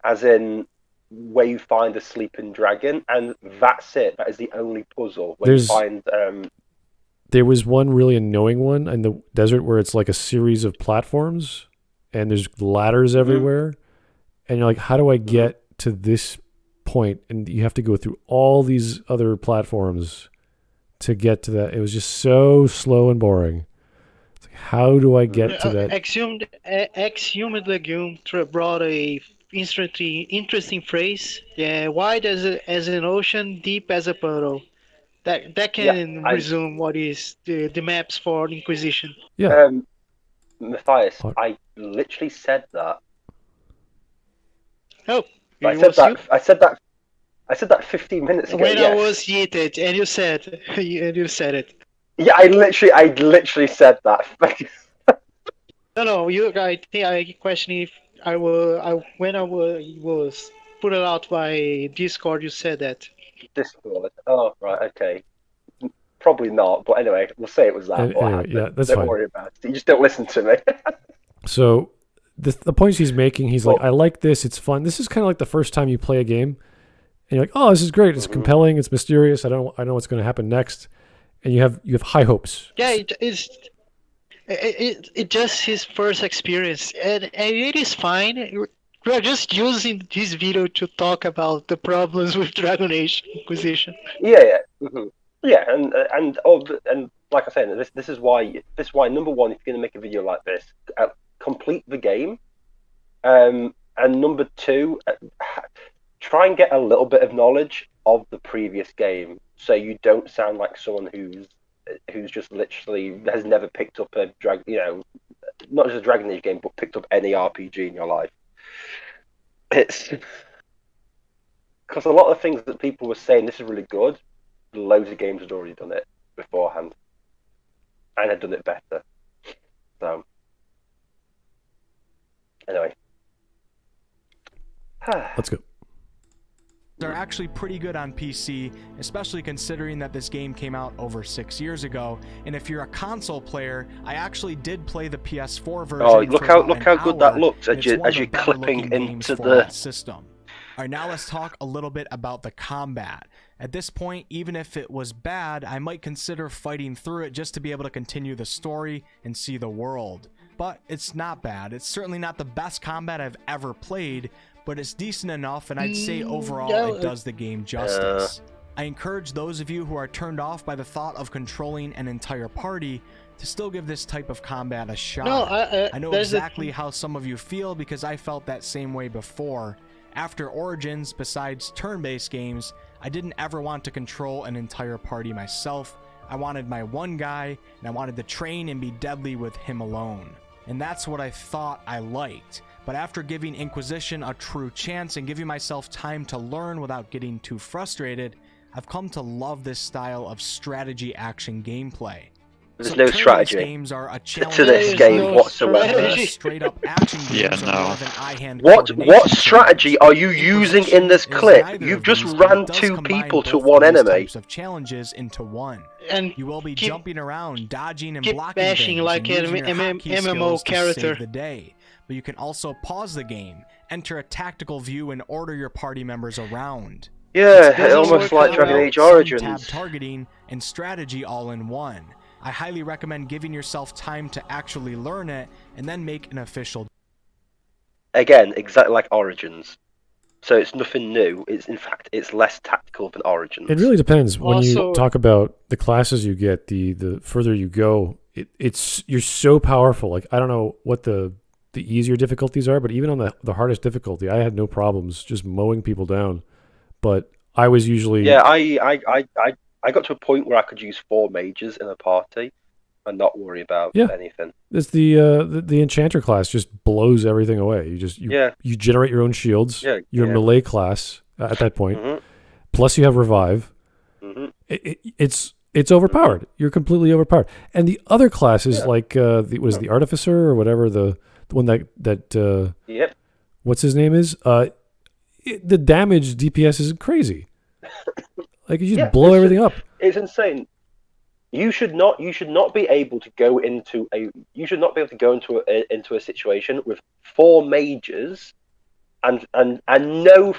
as in where you find a sleeping dragon, and that's it. That is the only puzzle where you find. There was one really annoying one in the desert where it's like a series of platforms, and there's ladders everywhere, and you're like, how do I get to this point? And you have to go through all these other platforms to get to that. It was just so slow and boring. It's like, how do I get to that? Exhumed Legume brought a interesting phrase. Yeah, wide as an ocean, deep as a puddle. That can resume what is the maps for Inquisition. Yeah. Matthias, I literally said that. Oh, I said that 15 minutes ago. When I was yeeted, and you said it. Yeah, I literally said that. No, I question if when I was put it out by Discord, you said that. Discord. Oh, right, okay. Probably not, but anyway, we'll say it was that. Anyway, yeah, that's don't fine. worry about it. You just don't listen to me. So the points he's making, he's like, I like this. It's fun. This is kind of like the first time you play a game, and you're like, oh, this is great. It's compelling. It's mysterious. I know what's going to happen next, and you have high hopes. Yeah, it's just his first experience, and it is fine. We're just using this video to talk about the problems with Dragon Age Inquisition. Yeah. Mm-hmm. Yeah, and like I said, this is why number one, if you're going to make a video like this, complete the game, and number two, try and get a little bit of knowledge of the previous game, so you don't sound like someone who's just literally has never picked up not just a Dragon Age game, but picked up any RPG in your life. It's because a lot of things that people were saying, this is really good, loads of games had already done it beforehand and had done it better. So anyway, let's go. They're actually pretty good on PC, especially considering that this game came out over 6 years ago. And if you're a console player, I actually did play the PS4 version. Oh, look how good that looks as you're clipping into the system. All right, now let's talk a little bit about the combat. At this point, even if it was bad, I might consider fighting through it just to be able to continue the story and see the world. but it's not bad. It's certainly not the best combat I've ever played, but it's decent enough, and I'd say overall it does the game justice. I encourage those of you who are turned off by the thought of controlling an entire party to still give this type of combat a shot. I know exactly how some of you feel because I felt that same way before. After Origins, besides turn-based games, I didn't ever want to control an entire party myself. I wanted my one guy, and I wanted to train and be deadly with him alone. And that's what I thought I liked. But after giving Inquisition a true chance and giving myself time to learn without getting too frustrated, I've come to love this style of strategy action gameplay. There's no strategy games are a to this game whatsoever. Straight up action games What strategy are you using in this clip? You've just ran two people to one enemy. Of challenges into one. And you will be jumping around, dodging, and keep blocking bashing like an MMO character. Save the day. But you can also pause the game, enter a tactical view, and order your party members around. Yeah, almost like Dragon Age Origins. Tab targeting and strategy all in one. I highly recommend giving yourself time to actually learn it and then make an official. Again, exactly like Origins. So it's nothing new. In fact, it's less tactical than Origins. It really depends. When you talk about the classes you get, the further you go, you're so powerful. Like, I don't know what the easier difficulties are, but even on the hardest difficulty, I had no problems just mowing people down. But I was usually... Yeah, I got to a point where I could use 4 mages in a party and not worry about anything. It's the enchanter class just blows everything away. You generate your own shields. Yeah, you're a melee class at that point. Mm-hmm. Plus you have revive. Mm-hmm. It's overpowered. Mm-hmm. You're completely overpowered. And the other classes like the artificer or whatever the one that yep. What's his name is the damage DPS is crazy. Like you just blow everything up. It's insane. You should not be able to go into a situation with 4 mages and know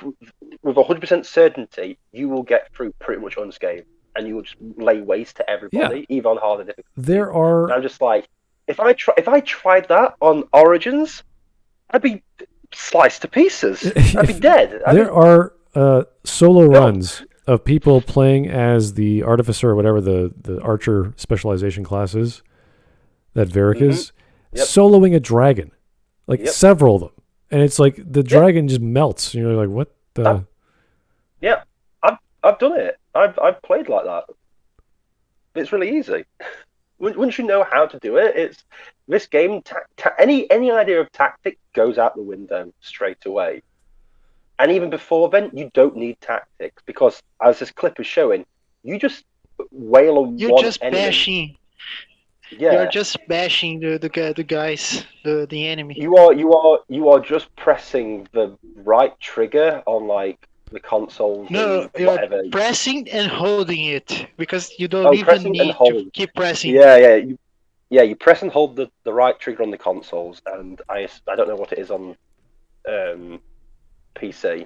with 100% certainty you will get through pretty much unscathed and you will just lay waste to everybody, even on harder difficulties. And I'm just like, if I tried that on Origins, I'd be sliced to pieces. I'd be dead. There are solo runs of people playing as the artificer or whatever the archer specialization class is, that Varric is, soloing a dragon, like several of them, and it's like the dragon just melts. And you're like, what the? I've done it. I've played like that. It's really easy. Once you know how to do it, it's this game. Any idea of tactic goes out the window straight away. And even before then, you don't need tactics because, as this clip is showing, you just wail on You're one just enemy. bashing. Yeah. You're just bashing the guys, the enemy. You are just pressing the right trigger on like the consoles. No, whatever. you're pressing and holding it because you don't even need to keep pressing. You press and hold the right trigger on the consoles, and I don't know what it is on PC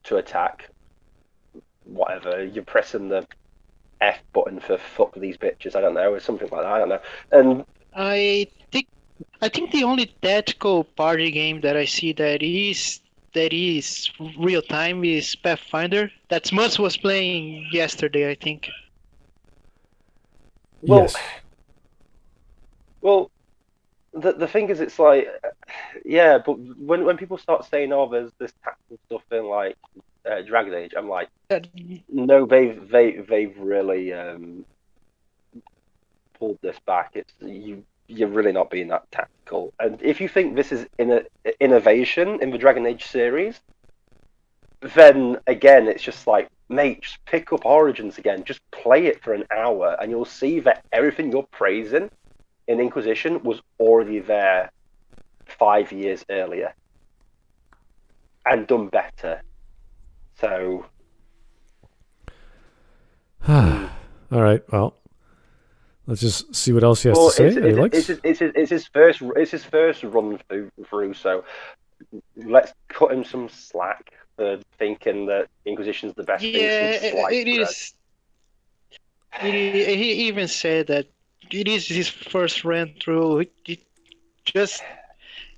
to attack. Whatever, you're pressing the F button for fuck these bitches. I don't know, or something like that. I don't know. And I think the only tactical party game that I see that is real time is Pathfinder. That Smuts was playing yesterday, I think. Well, the thing is, it's like, but when people start saying, "Oh, there's this tactical stuff in like Dragon Age," I'm like, no, they've really pulled this back. It's you're really not being that tactical. And if you think this is innovation in the Dragon Age series, then again, it's just like, mate, just pick up Origins again, just play it for an hour, and you'll see that everything you're praising in Inquisition was already there 5 years earlier and done better. So, all right. Well, let's just see what else he has to say. It's his first run through. So let's cut him some slack for thinking that Inquisition's the best thing since sliced bread. He even said that it is his first run through.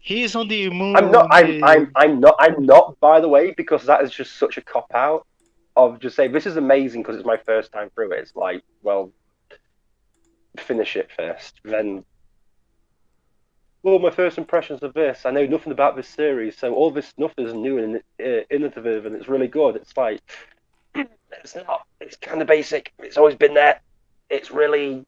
He's on the moon. I'm not. By the way, because that is just such a cop out of just saying this is amazing because it's my first time through it. It's like, well, finish it first, then. Well, my first impressions of this. I know nothing about this series, so all this stuff is new and innovative, and it's really good. It's like it's not. It's kind of basic. It's always been there. It's really.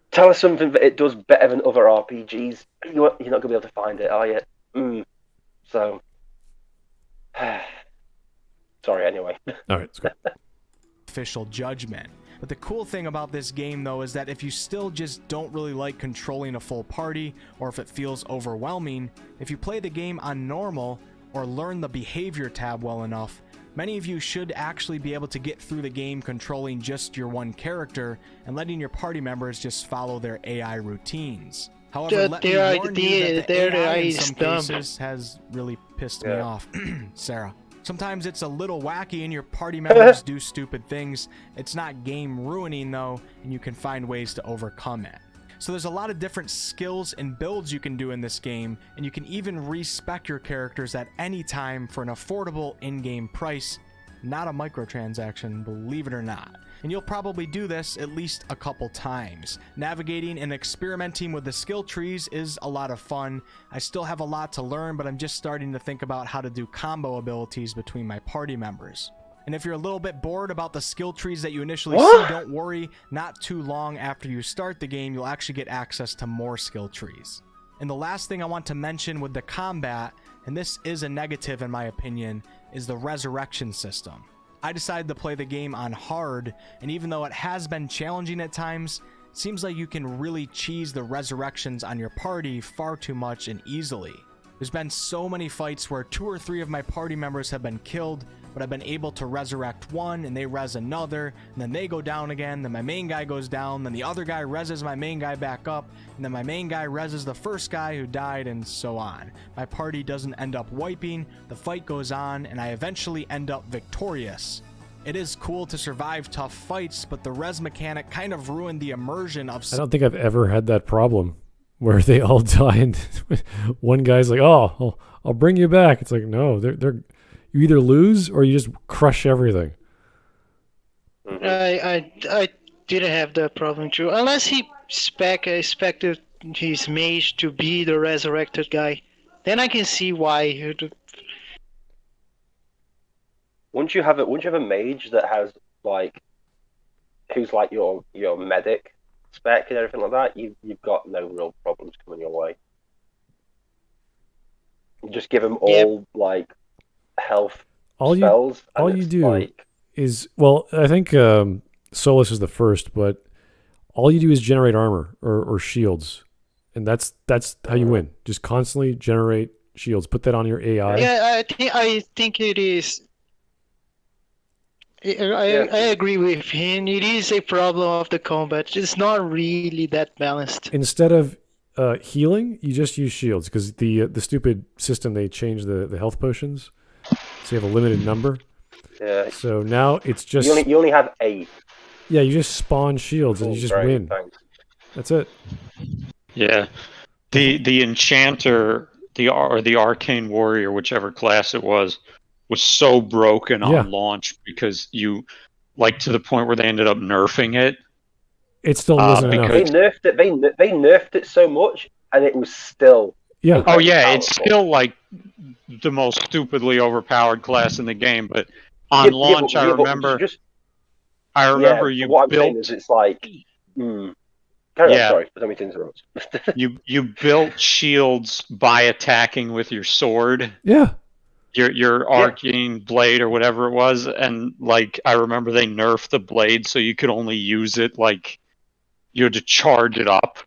Tell us something that it does better than other RPGs. You're not going to be able to find it, are you? So. Sorry, anyway. All right, let's go. Official judgment. But the cool thing about this game, though, is that if you still just don't really like controlling a full party, or if it feels overwhelming, if you play the game on normal, or learn the behavior tab well enough, many of you should actually be able to get through the game controlling just your one character, and letting your party members just follow their AI routines. However, let me warn you that the AI in some cases has really pissed me off. Sarah. Sometimes it's a little wacky and your party members do stupid things. It's not game ruining though, and you can find ways to overcome it. So there's a lot of different skills and builds you can do in this game, and you can even respec your characters at any time for an affordable in-game price. Not a microtransaction, believe it or not. And you'll probably do this at least a couple times. Navigating and experimenting with the skill trees is a lot of fun. I still have a lot to learn, but I'm just starting to think about how to do combo abilities between my party members. And if you're a little bit bored about the skill trees that you initially see, don't worry. Not too long after you start the game, you'll actually get access to more skill trees. And the last thing I want to mention with the combat, and this is a negative in my opinion, is the resurrection system. I decided to play the game on hard, and even though it has been challenging at times, it seems like you can really cheese the resurrections on your party far too much and easily. There's been so many fights where 2 or 3 of my party members have been killed, but I've been able to resurrect one, and they res another, and then they go down again, then my main guy goes down, then the other guy reses my main guy back up, and then my main guy reses the first guy who died, and so on. My party doesn't end up wiping, the fight goes on, and I eventually end up victorious. It is cool to survive tough fights, but the res mechanic kind of ruined the immersion of... I don't think I've ever had that problem where they all die and one guy's like, oh, I'll bring you back. It's like, no, they're you either lose or you just crush everything. I didn't have that problem too, unless he expected his mage to be the resurrected guy. Then I can see why he would. Once you have a mage that has like, who's like your medic spec and everything like that, you've got no real problems coming your way. You just give them all like health spells. All you do is, well, I think Solus is the first, but all you do is generate armor or shields, and that's how you win. Just constantly generate shields. Put that on your AI. Yeah, I think it is. I agree with him. It is a problem of the combat. It's not really that balanced. Instead of healing, you just use shields because the stupid system, they changed the health potions, so you have a limited number. Yeah. So now it's just you only have 8. Yeah, you just spawn shields and you just win. Thanks. That's it. Yeah, the enchanter, the arcane warrior, whichever class it was so broken on launch because you, like, to the point where they ended up nerfing it. It still wasn't enough. They nerfed it. They nerfed it so much, and it was still. Yeah. Oh yeah, it's still like the most stupidly overpowered class in the game. But on launch, I remember you what built. I'm saying is, it's like. Sorry, let me interrupt. you built shields by attacking with your sword. Yeah. Your arcane blade or whatever it was, and like I remember they nerfed the blade so you could only use it like you had to charge it up,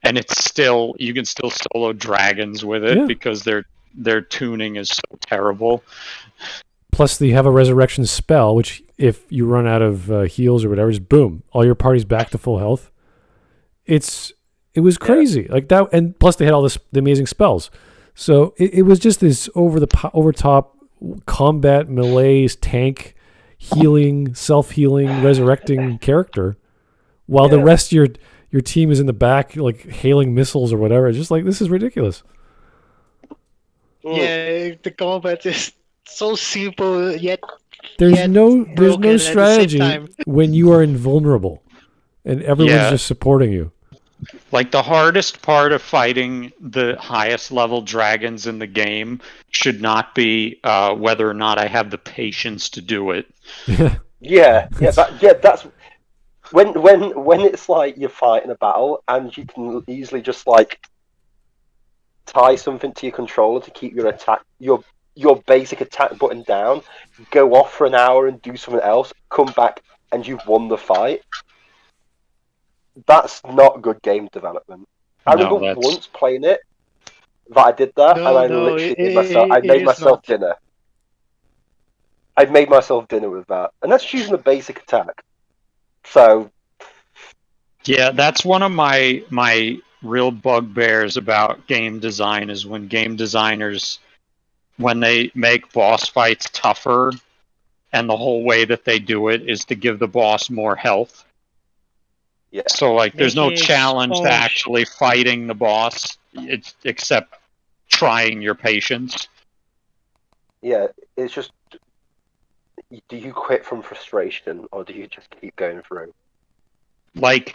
and it's still, you can still solo dragons with it because their tuning is so terrible. Plus they have a resurrection spell, which if you run out of heals or whatever, just boom, all your party's back to full health. It was crazy like that, and plus they had all the amazing spells. So it was just this over top combat melee tank. healing, self-healing, resurrecting character, while the rest of your team is in the back, like hailing missiles or whatever. It's just like, this is ridiculous. Yeah, the combat is so simple yet there's no strategy at the same time. when you are invulnerable and everyone's just supporting you. Like, the hardest part of fighting the highest level dragons in the game should not be whether or not I have the patience to do it. That's when it's like you're fighting a battle and you can easily just like tie something to your controller to keep your attack, your basic attack button down, go off for an hour and do something else, come back and you've won the fight. That's not good game development. I remember once playing it that I did that, and I made myself dinner. I made myself dinner with that, and that's choosing the basic attack. So, yeah, that's one of my real bugbears about game design is when game designers, when they make boss fights tougher, and the whole way that they do it is to give the boss more health. Yeah. So, like, there's no challenge to actually fighting the boss, except trying your patience. Yeah, it's just, do you quit from frustration, or do you just keep going through? Like,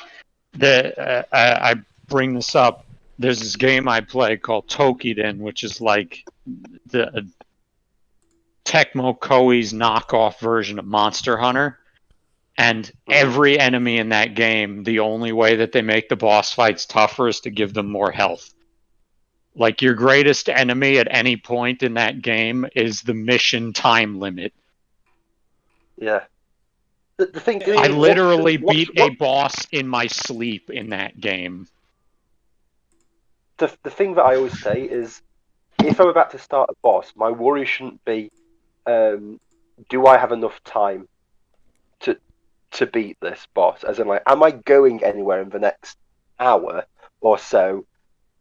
I bring this up, there's this game I play called Tokiden, which is like the Tecmo Koei's knockoff version of Monster Hunter. And every enemy in that game, the only way that they make the boss fights tougher is to give them more health. Like, your greatest enemy at any point in that game is the mission time limit. Yeah. The thing I literally beat a boss in my sleep in that game. The thing that I always say is, if I'm about to start a boss, my worry shouldn't be, do I have enough time to beat this boss? As in, like, am I going anywhere in the next hour or so?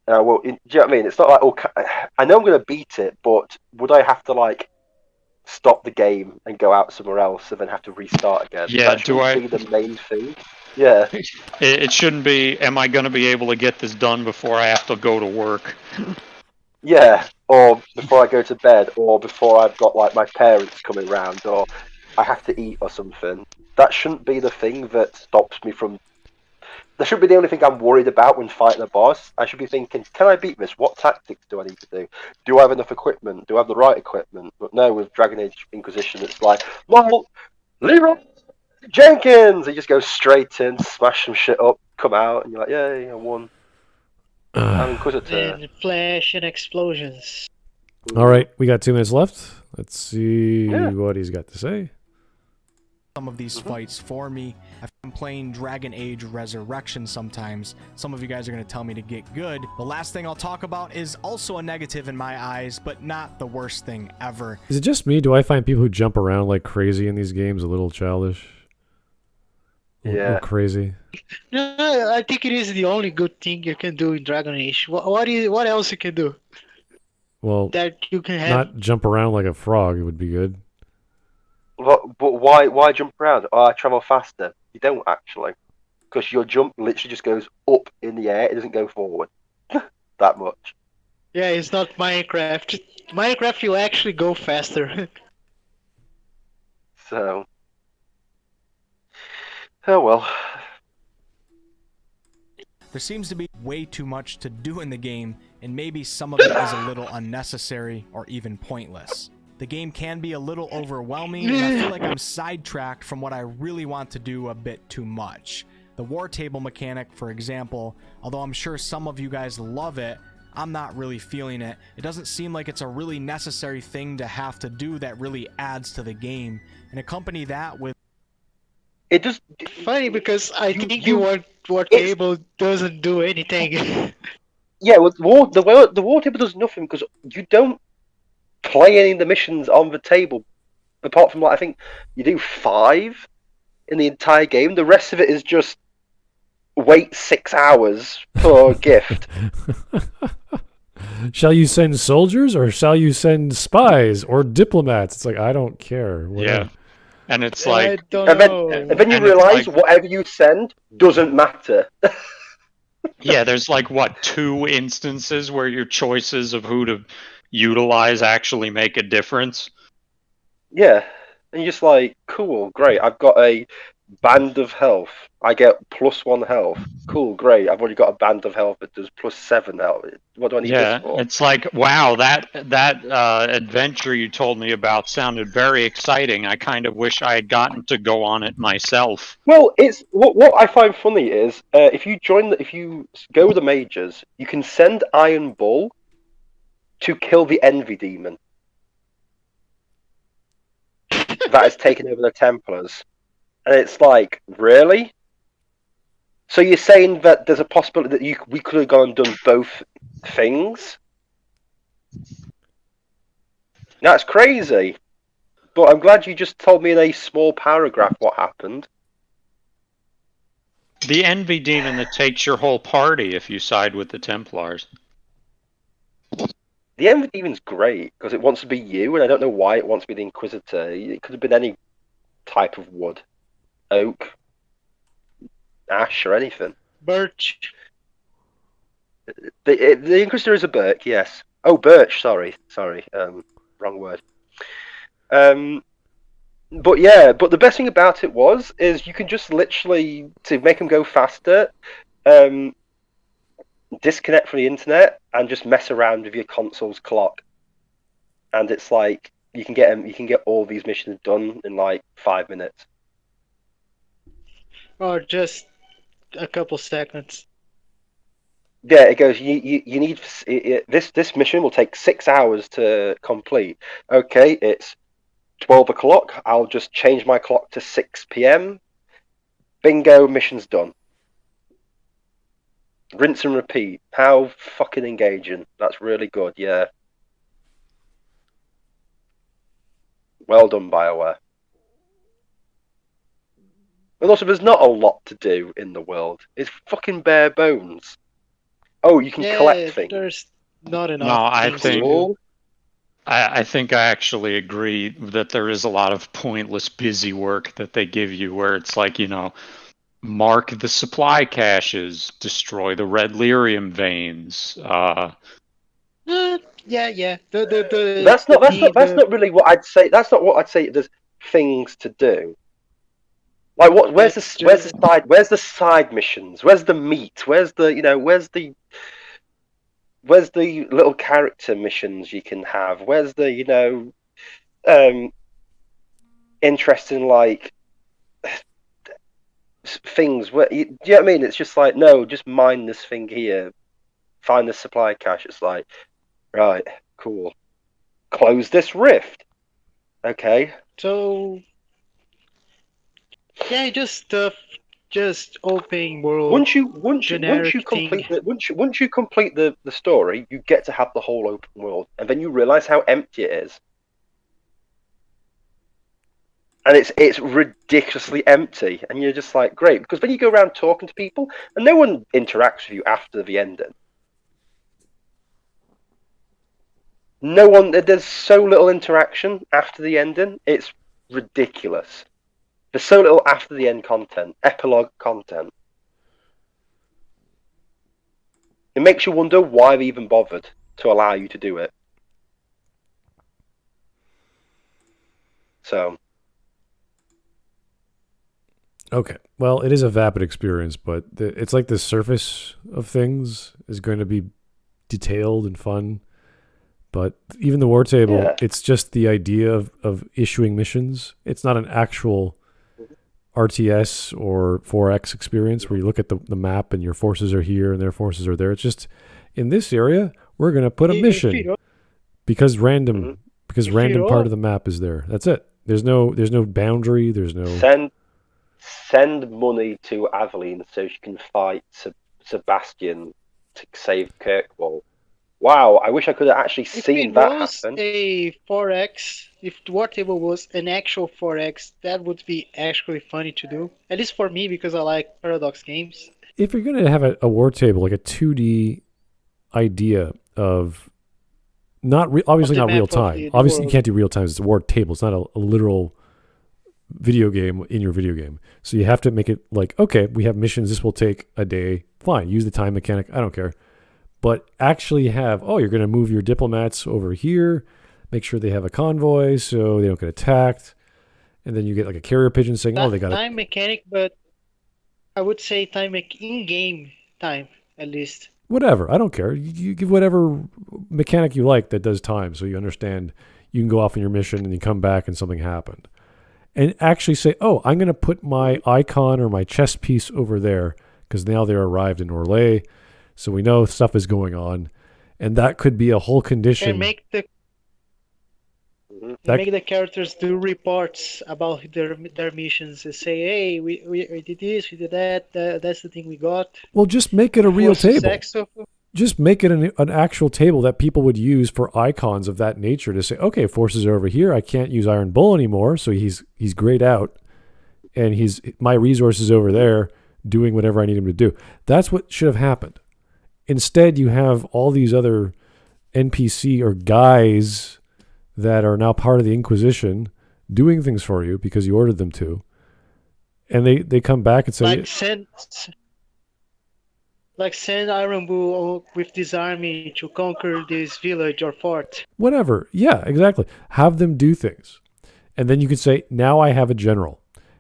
Do you know what I mean? It's not like, I know I'm going to beat it, but would I have to, like, stop the game and go out somewhere else and then have to restart again? Yeah, that shouldn't be the main thing. Yeah. It shouldn't be, am I going to be able to get this done before I have to go to work? Yeah, or before I go to bed, or before I've got, like, my parents coming round, or I have to eat or something. That shouldn't be the thing that stops me from... That shouldn't be the only thing I'm worried about when fighting a boss. I should be thinking, can I beat this? What tactics do I need to do? Do I have enough equipment? Do I have the right equipment? But no, with Dragon Age Inquisition, it's like, well, Leroy Jenkins! He just goes straight in, smash some shit up, come out, and you're like, yay, I won. I'm Inquisitor. And flash and explosions. All right, we got 2 minutes left. Let's see what he's got to say. Some of these fights for me. I'm playing Dragon Age Resurrection sometimes. Some of you guys are going to tell me to get good. The last thing I'll talk about is also a negative in my eyes, but not the worst thing ever. Is it just me? Do I find people who jump around like crazy in these games a little childish? A little crazy? No, I think it is the only good thing you can do in Dragon Age. What else you can do? Well, that you can have... not jump around like a frog. It would be good. But why jump around? Oh, I travel faster. You don't actually, because your jump literally just goes up in the air. It doesn't go forward that much. Yeah, it's not Minecraft. Minecraft, you actually go faster. So, oh well. There seems to be way too much to do in the game, and maybe some of it is a little unnecessary or even pointless. The game can be a little overwhelming, and I feel like I'm sidetracked from what I really want to do a bit too much. The war table mechanic, for example, although I'm sure some of you guys love it, I'm not really feeling it. It doesn't seem like it's a really necessary thing to have to do that really adds to the game. And accompany that with... It just... Funny, because I think the war table doesn't do anything. Yeah, well, the war table does nothing, because you don't play any of the missions on the table, apart from, like, I think you do 5 in the entire game. The rest of it is just wait 6 hours for a gift. Shall you send soldiers or shall you send spies or diplomats? It's like, I don't care. Whatever. Yeah. And it's I like, don't And know. then you And it's realize like- whatever you send doesn't matter. yeah, there's like what, 2 instances where your choices of who to utilize actually make a difference. Yeah, and you're just like, cool, great. I've got a band of health. I get +1 health. Cool, great. I've already got a band of health that does +7 health. What do I need Yeah, this for? it's like, wow, that adventure you told me about sounded very exciting. I kind of wish I had gotten to go on it myself. Well, it's what I find funny is if you go with the mages, you can send Iron Bull to kill the Envy Demon that has taken over the Templars, and it's like, really? So you're saying that there's a possibility that we could have gone and done both things? That's crazy. But I'm glad you just told me in a small paragraph what happened. The Envy Demon that takes your whole party if you side with the Templars. The Envy Demon's great because it wants to be you, and I don't know why it wants to be the Inquisitor. It could have been any type of wood, oak, ash, or anything. Birch. The Inquisitor is a birch, yes. Oh, birch. Sorry. Wrong word. But yeah, but the best thing about it is you can just literally, to make them go faster, disconnect from the internet and just mess around with your console's clock, and it's like you can get all these missions done in like 5 minutes. Or just a couple seconds. Yeah, it goes. You need this mission will take 6 hours to complete. Okay, it's 12 o'clock. I'll just change my clock to 6 p.m. Bingo, mission's done. Rinse and repeat. How fucking engaging. That's really good, yeah. Well done, BioWare. And also, there's not a lot to do in the world. It's fucking bare bones. Oh, you can collect things. There's not enough. No, I things to think- do. I think I actually agree that there is a lot of pointless busy work that they give you where it's like, mark the supply caches, destroy the red lyrium veins. Yeah. That's not really what I'd say. That's not what I'd say. There's things to do. Like what? Where's the side missions? Where's the meat? Where's the little character missions you can have? Where's the interesting like things? Do you know what I mean? It's just like, no, just mine this thing here, find the supply cache. It's like, right, cool. Close this rift. Okay. So yeah, just stuff, just open world. Once you generic complete the story, you get to have the whole open world, and then you realize how empty it is. And it's ridiculously empty, and you're just like, great, because when you go around talking to people, and no one interacts with you after the ending. No one, there's so little interaction after the ending, it's ridiculous. There's so little after the end content, epilogue content. It makes you wonder why they even bothered to allow you to do it. So. Okay. Well, it is a vapid experience, but it's like the surface of things is going to be detailed and fun. But even the war table, it's just the idea of issuing missions. It's not an actual RTS or 4X experience where you look at the map and your forces are here and their forces are there. It's just, in this area, we're going to put a mission because random part of the map is there. That's it. There's no boundary. There's no... Send money to Aveline so she can fight Sebastian to save Kirkwall. Wow, I wish I could have actually seen that happen. If it was a 4X, if the war table was an actual 4X, that would be actually funny to do. At least for me, because I like Paradox games. If you're going to have a war table, like a 2D idea of... obviously not real time. Obviously, you can't do real time. It's a war table. It's not a literal video game in your video game. So you have to make it like, okay, we have missions. This will take a day. Fine. Use the time mechanic. I don't care. But actually have, you're going to move your diplomats over here. Make sure they have a convoy so they don't get attacked. And then you get like a carrier pigeon saying, they got time mechanic, but I would say in-game time, at least. Whatever. I don't care. You give whatever mechanic you like that does time so you understand you can go off on your mission and you come back and something happened. And actually say, I'm going to put my icon or my chess piece over there because now they're arrived in Orlais. So we know stuff is going on. And that could be a whole condition. And make the characters do reports about their missions and say, hey, we did this, we did that, that's the thing we got. Well, just make it a real table. Just make it an actual table that people would use for icons of that nature to say, okay, forces are over here. I can't use Iron Bull anymore, so he's grayed out. And my resources over there doing whatever I need him to do. That's what should have happened. Instead, you have all these other NPC or guys that are now part of the Inquisition doing things for you because you ordered them to. And they come back and say... send Iron Bull with this army to conquer this village or fort. Whatever. Yeah, exactly. Have them do things. And then you could say, now I have a general.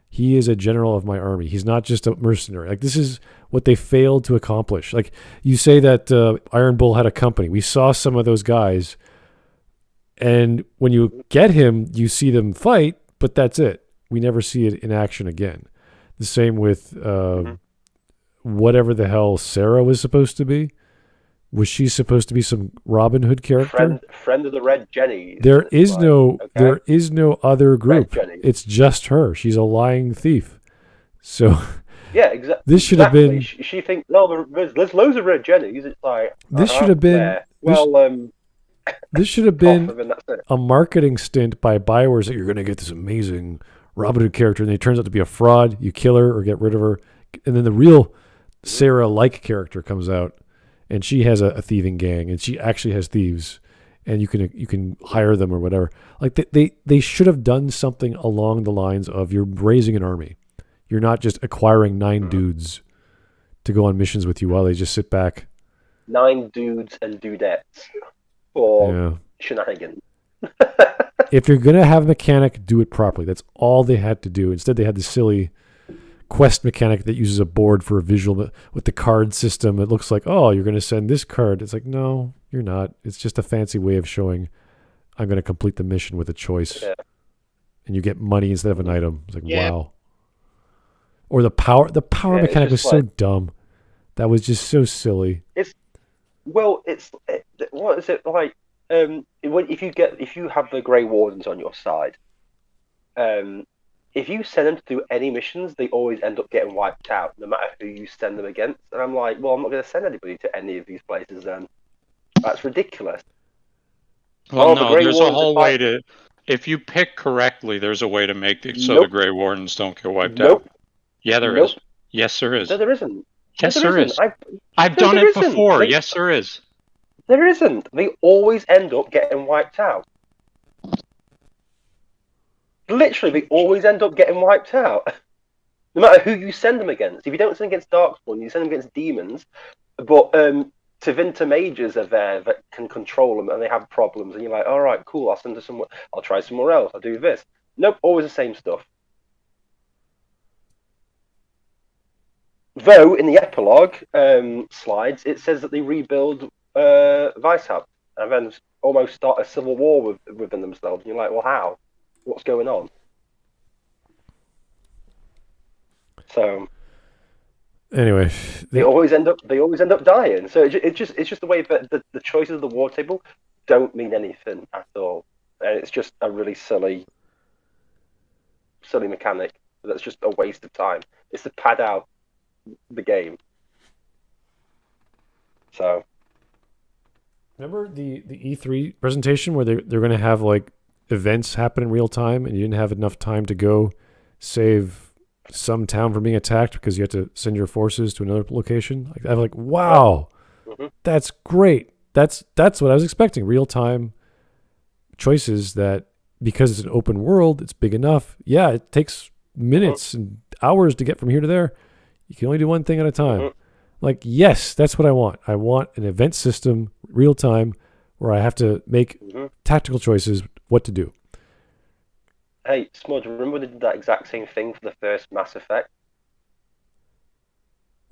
He is a general of my army. He's not just a mercenary. Like, this is what they failed to accomplish. Like, you say that Iron Bull had a company. We saw some of those guys. And when you get him, you see them fight, but that's it. We never see it in action again. The same with whatever the hell Sarah was supposed to be. Was she supposed to be some Robin Hood character? Friend of the Red Jenny. There is no other group. It's just her. She's a lying thief. So yeah, exactly. This should have been. She thinks there's loads of Red Jennies. It's like this should have been. This should have been a marketing stint by BioWare that you're going to get this amazing Robin Hood character, and it turns out to be a fraud. You kill her or get rid of her, and then the real Sarah-like character comes out, and she has a thieving gang, and she actually has thieves, and you can hire them or whatever. Like they should have done something along the lines of you're raising an army. You're not just acquiring 9 dudes to go on missions with you while they just sit back. 9 dudes and dudettes for shenanigans. If you're going to have a mechanic, do it properly. That's all they had to do. Instead, they had this silly quest mechanic that uses a board for a visual with the card system. It looks like, you're going to send this card. It's like, no, you're not. It's just a fancy way of showing I'm going to complete the mission with a choice. Yeah. And you get money instead of an item. It's like, wow. Or the power mechanic was so dumb. That was just so silly. What is it like? If you have the Grey Wardens on your side, if you send them to do any missions, they always end up getting wiped out, no matter who you send them against. And I'm like, well, I'm not going to send anybody to any of these places then. That's ridiculous. Well, no, there's a whole way to... If you pick correctly, there's a way to make it so the Grey Wardens don't get wiped out. Yeah, there is. Yes, there is. No, there isn't. Yes, there is. I've done it before. Yes, there is. There isn't. They always end up getting wiped out. Literally, they always end up getting wiped out. No matter who you send them against. If you don't send against Darkspawn, you send them against demons. But Tevinter mages are there that can control them, and they have problems. And you're like, all right, cool. I'll send to somewhere. I'll try somewhere else. I'll do this. Nope, always the same stuff. Though in the epilogue slides, it says that they rebuild Weishaupt and then almost start a civil war within themselves. And you're like, well, how? What's going on? So anyway, they always end up dying. So it's just the way that the choices of the war table don't mean anything at all, and it's just a really silly mechanic that's just a waste of time. It's to pad out the game. So remember the E3 presentation where they're going to have like events happen in real time, and you didn't have enough time to go save some town from being attacked because you had to send your forces to another location. Like I'm like, wow, that's great. That's what I was expecting. Real time choices that because it's an open world, it's big enough. Yeah, it takes minutes and hours to get from here to there. You can only do one thing at a time. Like, yes, that's what I want. I want an event system, real time, where I have to make tactical choices, what to do. Hey, Smudge, remember they did that exact same thing for the first Mass Effect?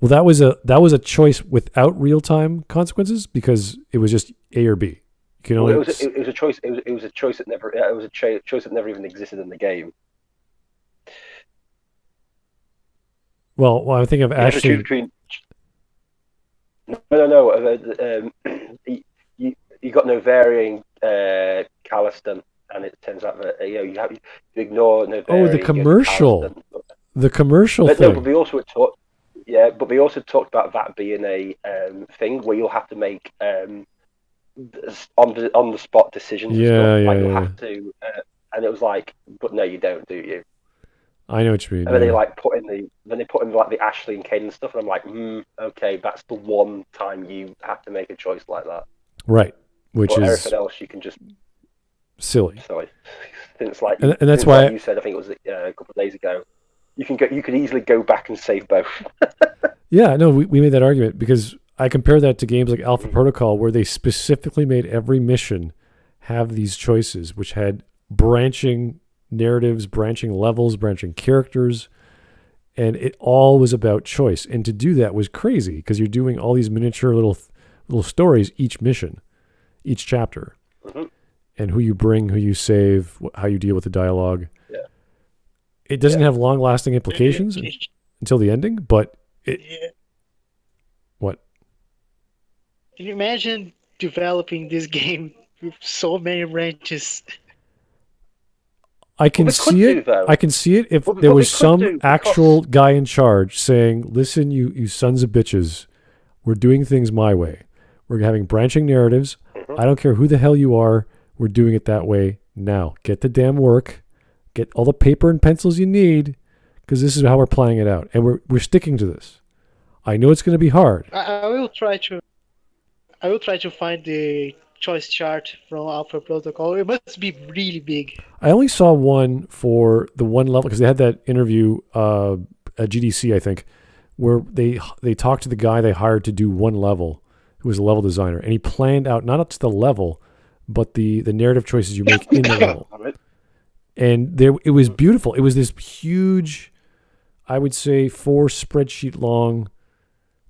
Well, that was a choice without real time consequences because it was just A or B. You can only... it was a choice. It was a choice that never. It was a choice that never even existed in the game. Well, I think I've actually. No. You got no varying Calliston, and it turns out that you ignore no varying. Oh, the commercial. The commercial thing. No, but they also talked. Yeah, but they also talked about that being a thing where you'll have to make on the spot decisions. You'll have to, and it was like, but no, you don't, do you? I know what you mean. And then they put in the Ashley and Caden stuff, and I'm like, okay, that's the one time you have to make a choice like that. Right, which but is everything else you can just silly. It's like, and that's why you said. I think it was a couple of days ago. You could easily go back and save both. Yeah, no, we made that argument because I compare that to games like Alpha Protocol, where they specifically made every mission have these choices, which had branching narratives, branching levels, branching characters, and it all was about choice. And to do that was crazy because you're doing all these miniature little stories each mission, each chapter, and who you bring, who you save, how you deal with the dialogue. Yeah. It doesn't have long-lasting implications until the ending, but what? Can you imagine developing this game with so many branches? I can see it. I can see it if there was some actual guy in charge saying, "Listen, you sons of bitches, we're doing things my way. We're having branching narratives. I don't care who the hell you are. We're doing it that way now. Get the damn work. Get all the paper and pencils you need, because this is how we're playing it out, and we're sticking to this. I know it's going to be hard. I will try to find the choice chart from Alpha Protocol. It must be really big. I only saw one for the one level because they had that interview at GDC, I think, where they talked to the guy they hired to do one level, who was a level designer, and he planned out not up to the level, but the narrative choices you make in the level. And it was beautiful. It was this huge, I would say, 4 spreadsheet long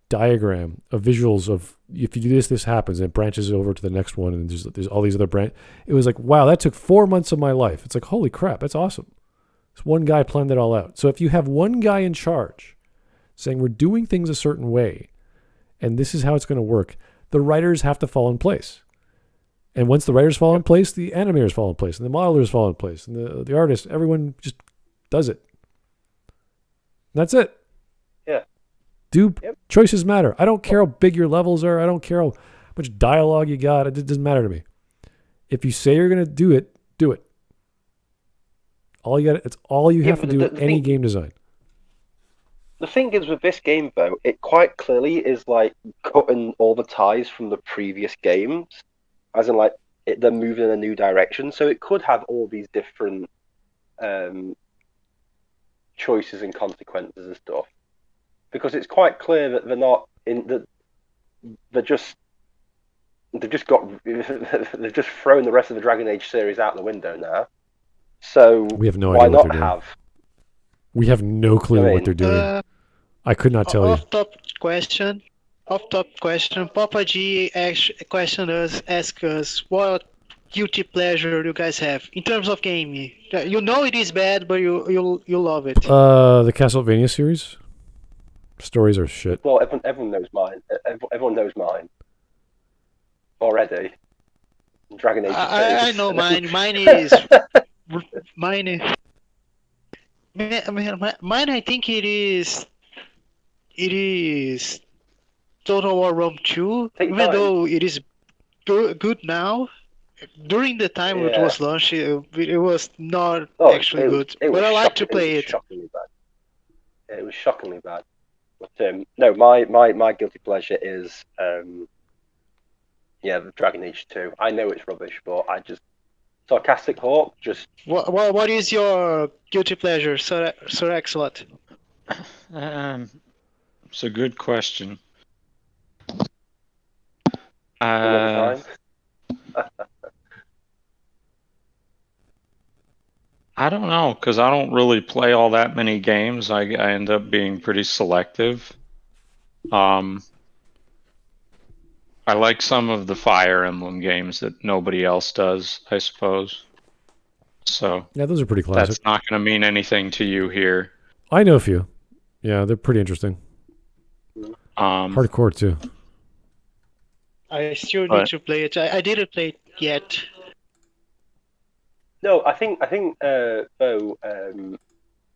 diagram of visuals of if you do this, this happens, and it branches over to the next one, and there's all these other It was like, wow, that took 4 months of my life. It's like, holy crap, that's awesome. This one guy planned it all out. So if you have one guy in charge saying we're doing things a certain way, and this is how it's going to work, the writers have to fall in place. And once the writers fall in place, the animators fall in place, and the modelers fall in place, and the artists, everyone just does it. And that's it. Yeah. Choices matter. I don't care how big your levels are. I don't care how much dialogue you got. It doesn't matter to me. If you say you're going to do it, do it. It's all you have to do in any game design. The thing is with this game, though, it quite clearly is like cutting all the ties from the previous games. As in, like, they're moving in a new direction, so it could have all these different choices and consequences and stuff. Because it's quite clear that they're not in the. They've just thrown the rest of the Dragon Age series out the window now. So we have no why idea what not they're have? doing. We have no clue what they're doing. I could not tell you. Off-top question. Papa G asked us what guilty pleasure you guys have in terms of gaming. You know it is bad, but you love it. The Castlevania series. Stories are shit. Well, everyone knows mine. Everyone knows mine already. Dragon Age. I know mine. Mine is. Mine. I think it is. It is Total War Rome 2, even though it is good now. During the time it was launched, it was not actually good. But I like to play it. It was shockingly bad. But no, my guilty pleasure is the Dragon Age 2. I know it's rubbish, but Sarcastic Hawk, just... What is your guilty pleasure, Sir Axelot? It's a good question. Time. I don't know, because I don't really play all that many games. I end up being pretty selective. I like some of the Fire Emblem games that nobody else does, I suppose. So yeah, those are pretty classic. That's not going to mean anything to you here. I know a few. Yeah, they're pretty interesting. Hardcore too. I still need to play it. I didn't play it yet. No, I think Bo,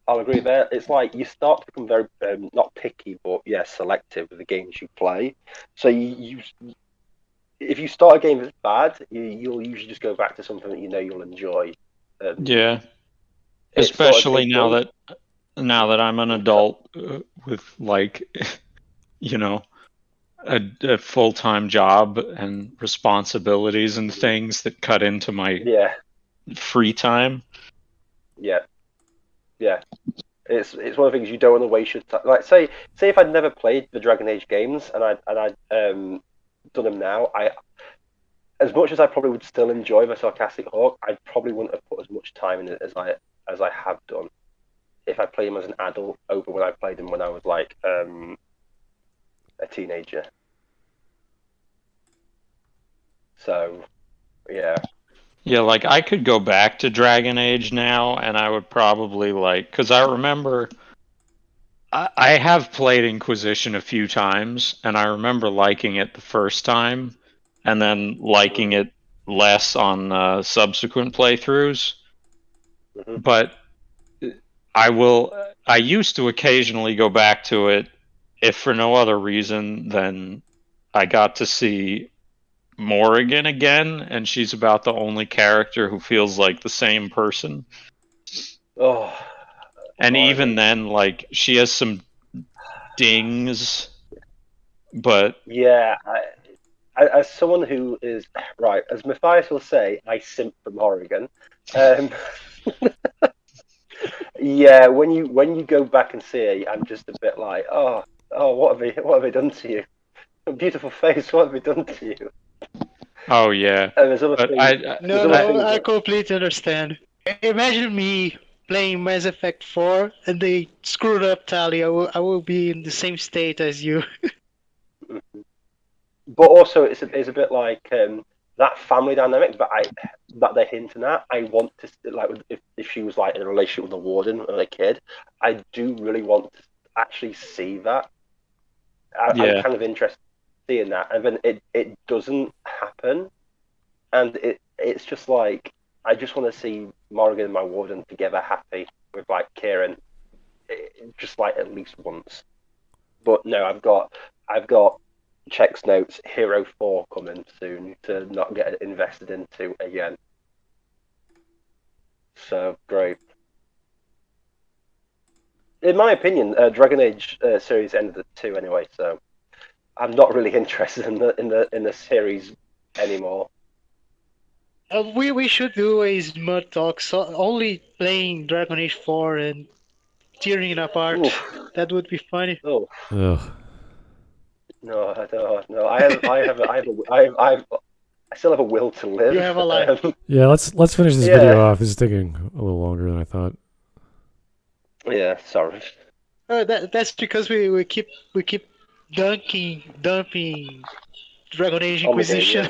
I'll agree there. It's like you start to become very not picky, but selective with the games you play. So you if you start a game that's bad, you'll usually just go back to something that you know you'll enjoy. Yeah, especially now that I'm an adult with like, you know, a full-time job and responsibilities and things that cut into my free time. Yeah. It's one of the things you don't want to waste your time. Like say if I'd never played the Dragon Age games and I'd done them now, as much as I probably would still enjoy the Sarcastic Hawk, I probably wouldn't have put as much time in it as I have done if I played them as an adult over when I played them when I was like a teenager. So yeah, like I could go back to Dragon Age now and I would probably like, because I remember I have played Inquisition a few times and I remember liking it the first time and then liking it less on subsequent playthroughs. But I used to occasionally go back to it if for no other reason than I got to see Morrigan again, and she's about the only character who feels like the same person. Oh. And even then, like, she has some dings, but... Yeah, as someone who is... Right, as Matthias will say, I simp for Morrigan. Yeah, when you go back and see it, I'm just a bit like, oh, what have they done to you? A beautiful face, what have they done to you? Oh yeah. And there's other things, I completely understand. Imagine me playing Mass Effect 4 and they screwed up Tali. I will be in the same state as you. But also, it's a bit like that family dynamic that they're hinting at. I want to, like, if she was like in a relationship with a warden and a kid, I do really want to actually see that. I'm kind of interested in seeing that, and then it doesn't happen, and it's just like I just want to see Morrigan and my warden together, happy with like Kieran, just like at least once. But no, I've got checks notes Hero 4 coming soon to not get invested into again. So great. In my opinion, Dragon Age series ended at 2 anyway, so I'm not really interested in the series anymore. We should do a smart talk, so only playing Dragon Age 4 and tearing it apart. Oof. That would be funny. Oh. Ugh. No, I don't. No, I still have a will to live. You have a life. Yeah, let's finish this video off. This is taking a little longer than I thought. Yeah, sorry. That's because we keep dumping Dragon Age Inquisition.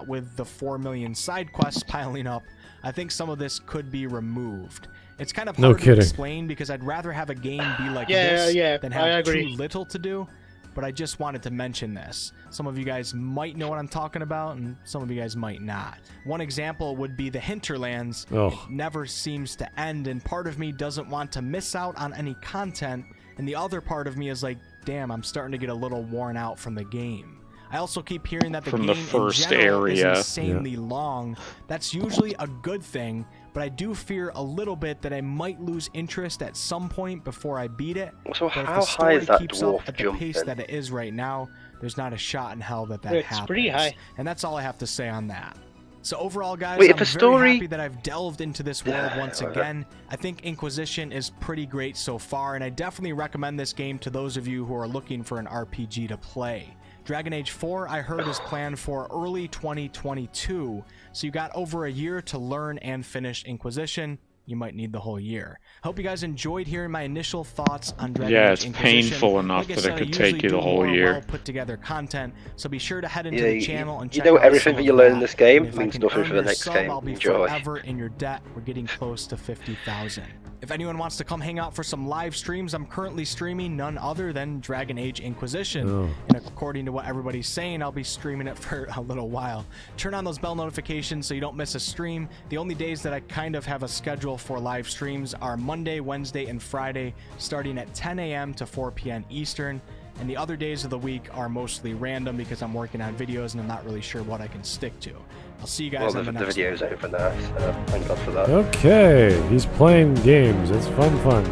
With the 4 million side quests piling up, I think some of this could be removed. It's kind of hard to explain because I'd rather have a game be like this than have too little to do. But I just wanted to mention this. Some of you guys might know what I'm talking about, and some of you guys might not. One example would be the Hinterlands. It never seems to end, and part of me doesn't want to miss out on any content, and the other part of me is like, damn, I'm starting to get a little worn out from the game. I also keep hearing that the game in general is insanely long. That's usually a good thing, but I do fear a little bit that I might lose interest at some point before I beat it. So But if how the high story is that keeps dwarf up at the jump pace then? that it is right now, there's not a shot in hell that It's happens. pretty high. And that's all I have to say on that. So overall, guys, Wait, if I'm the very story- happy that I've delved into this world once again. I think Inquisition is pretty great so far, and I definitely recommend this game to those of you who are looking for an RPG to play. Dragon Age 4, I heard, is planned for early 2022, so you got over a year to learn and finish Inquisition. You might need the whole year. Hope you guys enjoyed hearing my initial thoughts on Dragon Yeah, Age it's Inquisition. painful enough Like I that said, it I could usually take you the do whole more year. well put together content, so be sure to head into Yeah, the channel and you check know out everything some that you of learn in that. this game And if I means can nothing earn for the your next sub, game. I'll be Enjoy. forever in your debt. We're getting close to 50,000. If anyone wants to come hang out for some live streams, I'm currently streaming none other than Dragon Age Inquisition. Oh. And according to what everybody's saying, I'll be streaming it for a little while. Turn on those bell notifications so you don't miss a stream. The only days that I kind of have a schedule for live streams are Monday, Wednesday, and Friday, starting at 10 a.m. to 4 p.m. Eastern. And the other days of the week are mostly random because I'm working on videos and I'm not really sure what I can stick to. I'll see you guys Well, on the the next video's over now, so thank God for that. Okay, he's playing games. It's fun.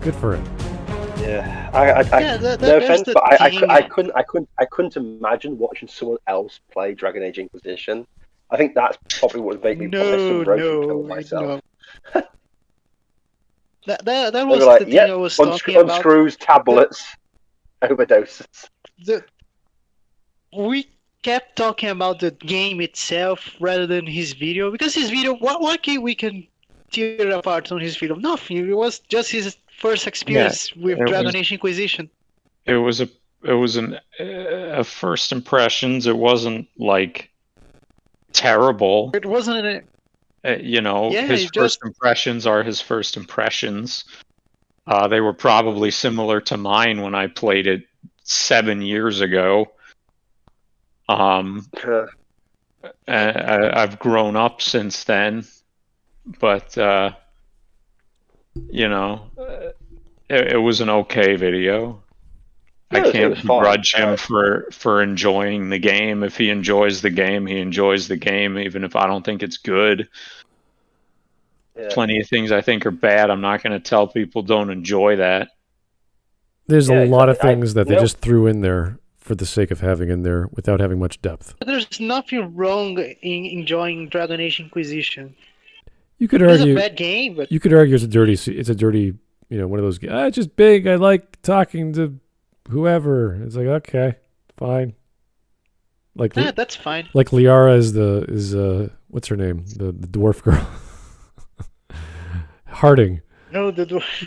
Good for him. Yeah, Yeah, no there's offense, the but thing. I couldn't imagine watching someone else play Dragon Age Inquisition. I think that's probably what would make me punish some rope and kill myself. no. That They was were like, the thing yep, I was talking about. unscrews, tablets, overdoses. We kept talking about the game itself rather than his video, because his video, what we can tear apart on his video? Nothing. It was just his first experience with it Dragon was- Age Inquisition. It was a first impressions. It wasn't like terrible. It wasn't Yeah, his it first impressions are his first impressions. They were probably similar to mine when I played it 7 years ago. I've grown up since then, but it was an okay video. No, I it can't was fine. begrudge him for enjoying the game. If he enjoys the game, he enjoys the game, even if I don't think it's good. Yeah. Plenty of things I think are bad. I'm not going to tell people don't enjoy that. There's Yeah, a lot of exactly. things that they just threw in there for the sake of having in there without having much depth. There's nothing wrong in enjoying Dragon Age Inquisition. You could It's a argue. bad game, but You could argue it's a dirty. One of those. It's just big. I like talking to whoever. It's like, okay, fine. Like yeah, that's fine. like Liara is what's her name? The dwarf girl. Harding. No,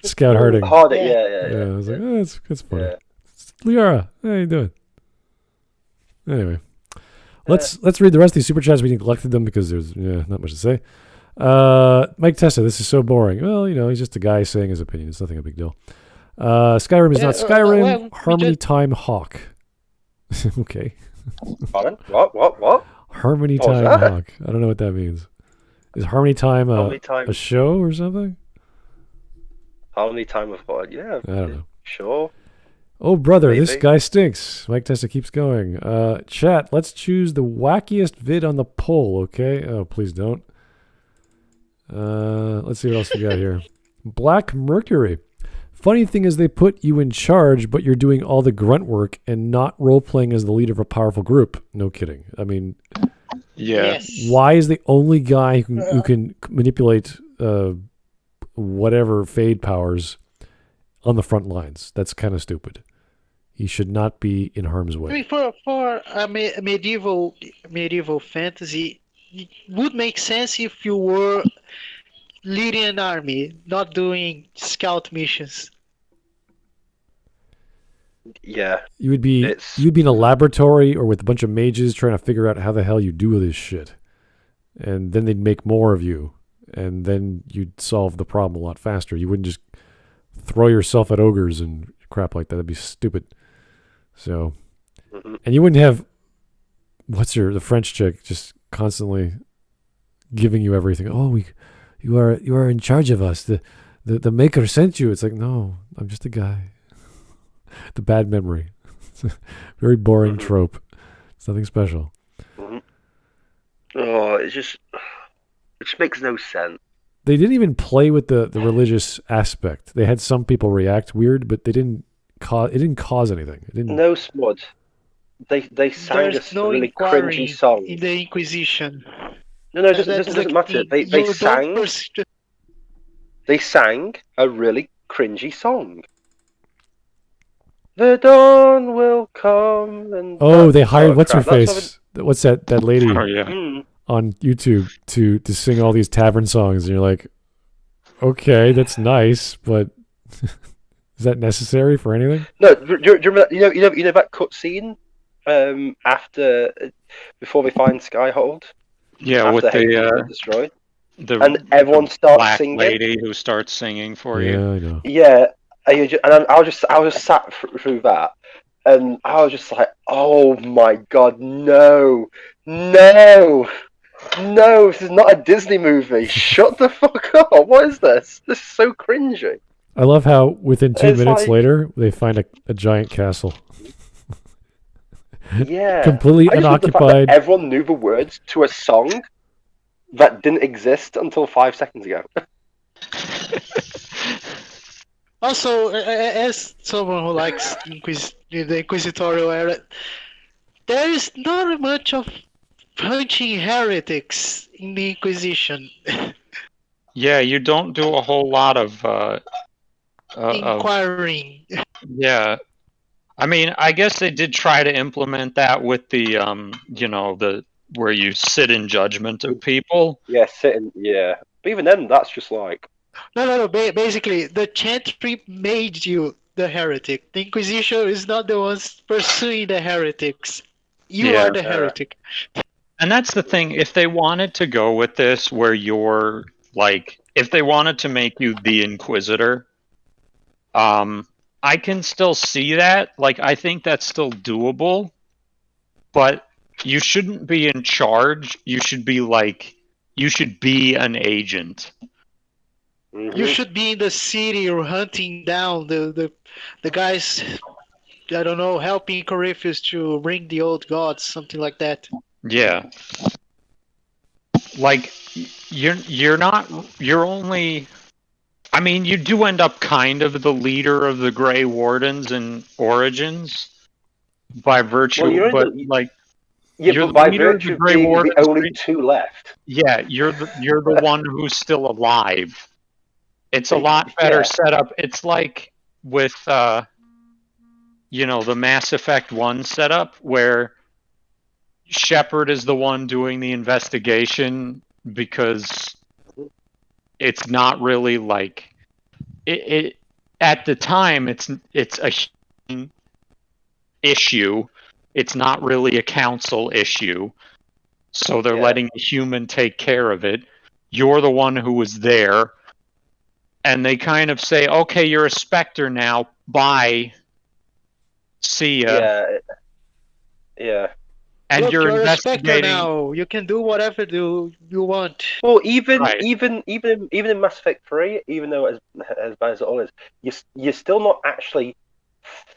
Scout Harding. Harding, Yeah. yeah. I was like, that's funny. Yeah. Liara, how you doing? Anyway, let's read the rest of these super chats. We neglected them because there's not much to say. Mike Tessa, this is so boring. Well, he's just a guy saying his opinion. It's nothing a big deal. Skyrim is not Skyrim. well, Harmony Time Hawk. Okay. Pardon? What? Harmony What was Time that? Hawk. I don't know what that means. Is Harmony Time Harmony Time. a show or something? Harmony Time of Horde, yeah. I don't know. Sure. Oh, brother, this Maybe. guy stinks. Mike Tessa keeps going. Chat, let's choose the wackiest vid on the poll, okay? Oh, please don't. Let's see what else we got here. Black Mercury. Funny thing is they put you in charge, but you're doing all the grunt work and not role-playing as the leader of a powerful group. No kidding. I mean, Yeah. yes. why is the only guy who can manipulate whatever fade powers on the front lines? That's kind of stupid. He should not be in harm's I way. mean, for a medieval fantasy, it would make sense if you were leading an army, not doing scout missions. Yeah. You would be It's- you'd be in a laboratory or with a bunch of mages trying to figure out how the hell you do this shit. And then they'd make more of you. And then you'd solve the problem a lot faster. You wouldn't just throw yourself at ogres and crap like that. That'd be stupid. So, Mhm. and you wouldn't have the French chick just constantly giving you everything. Oh, you are in charge of us. The maker sent you. It's like, no, I'm just a guy. The bad memory. It's a very boring trope. It's nothing special. Oh, it's which makes no sense. They didn't even play with the religious aspect. They had some people react weird, but it didn't cause anything. It didn't. No, Smud. They sang There's a no really inquiry cringy song. in the Inquisition. No, it doesn't matter. They sang a really cringy song. The dawn will come. And they hired what's her face? What's that lady on YouTube to sing all these tavern songs? And you're like, okay, that's nice, but is that necessary for anything? No, do you remember that, you know that cutscene before they find Skyhold? Yeah, with the destroyed. And everyone starts black singing. Lady who starts singing for you. Yeah, I know. Yeah, I was sat through that, and I was just like, oh my god, no, this is not a Disney movie. Shut the fuck up. What is this? This is so cringy. I love how within 2 minutes later they find a giant castle. Yeah, completely unoccupied. Everyone knew the words to a song that didn't exist until 5 seconds ago. Also, as someone who likes the Inquisitorial era, there is not much of punching heretics in the Inquisition. Yeah, you don't do a whole lot of inquiring. Yeah. I mean, I guess they did try to implement that with the the where you sit in judgment of people. Yeah, yeah. But even then, that's just like... No. Basically, the chantry made you the heretic. The Inquisition is not the ones pursuing the heretics. You are the heretic. And that's the thing. If they wanted to go with this, where you're like, if they wanted to make you the Inquisitor, I can still see that. Like, I think that's still doable. But you shouldn't be in charge. You should be an agent. Mm-hmm. You should be in the city or hunting down the guys, I don't know, helping Corypheus to bring the old gods, something like that. Yeah. Like, you're only... I mean, you do end up kind of the leader of the Grey Wardens in Origins by virtue, but by virtue of being the only two left. Yeah, you're the one who's still alive. It's a lot better setup. It's like with the Mass Effect 1 setup where Shepard is the one doing the investigation because it's not really like it at the time it's a human issue. It's not really a council issue. So they're letting a human take care of it. You're the one who was there. And they kind of say, okay, you're a Spectre now. Bye. See ya. Yeah. And you're investigating. A Spectre now. You can do whatever you want. Well, even in Mass Effect 3, even though as bad as it all is, you're still not actually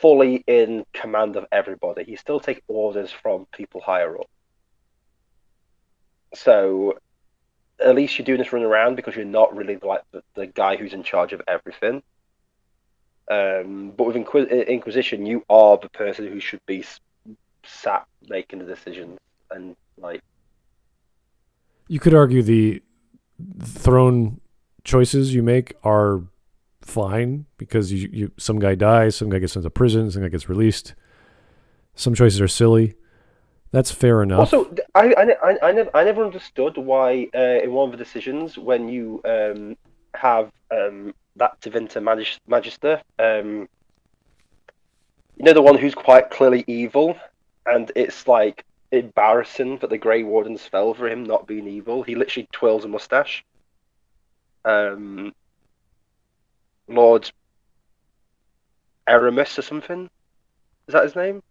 fully in command of everybody. You still take orders from people higher up. So at least you're doing this run around because you're not really like the guy who's in charge of everything. But with Inquisition, you are the person who should be sat making the decisions, and like you could argue the throne choices you make are fine because you some guy dies, some guy gets sent to prison, some guy gets released. Some choices are silly. That's fair enough. Also, I never understood why in one of the decisions when you have that Divinta Magister, the one who's quite clearly evil, and it's like embarrassing that the Grey Wardens fell for him not being evil. He literally twirls a mustache. Lord Aramis or something? Is that his name?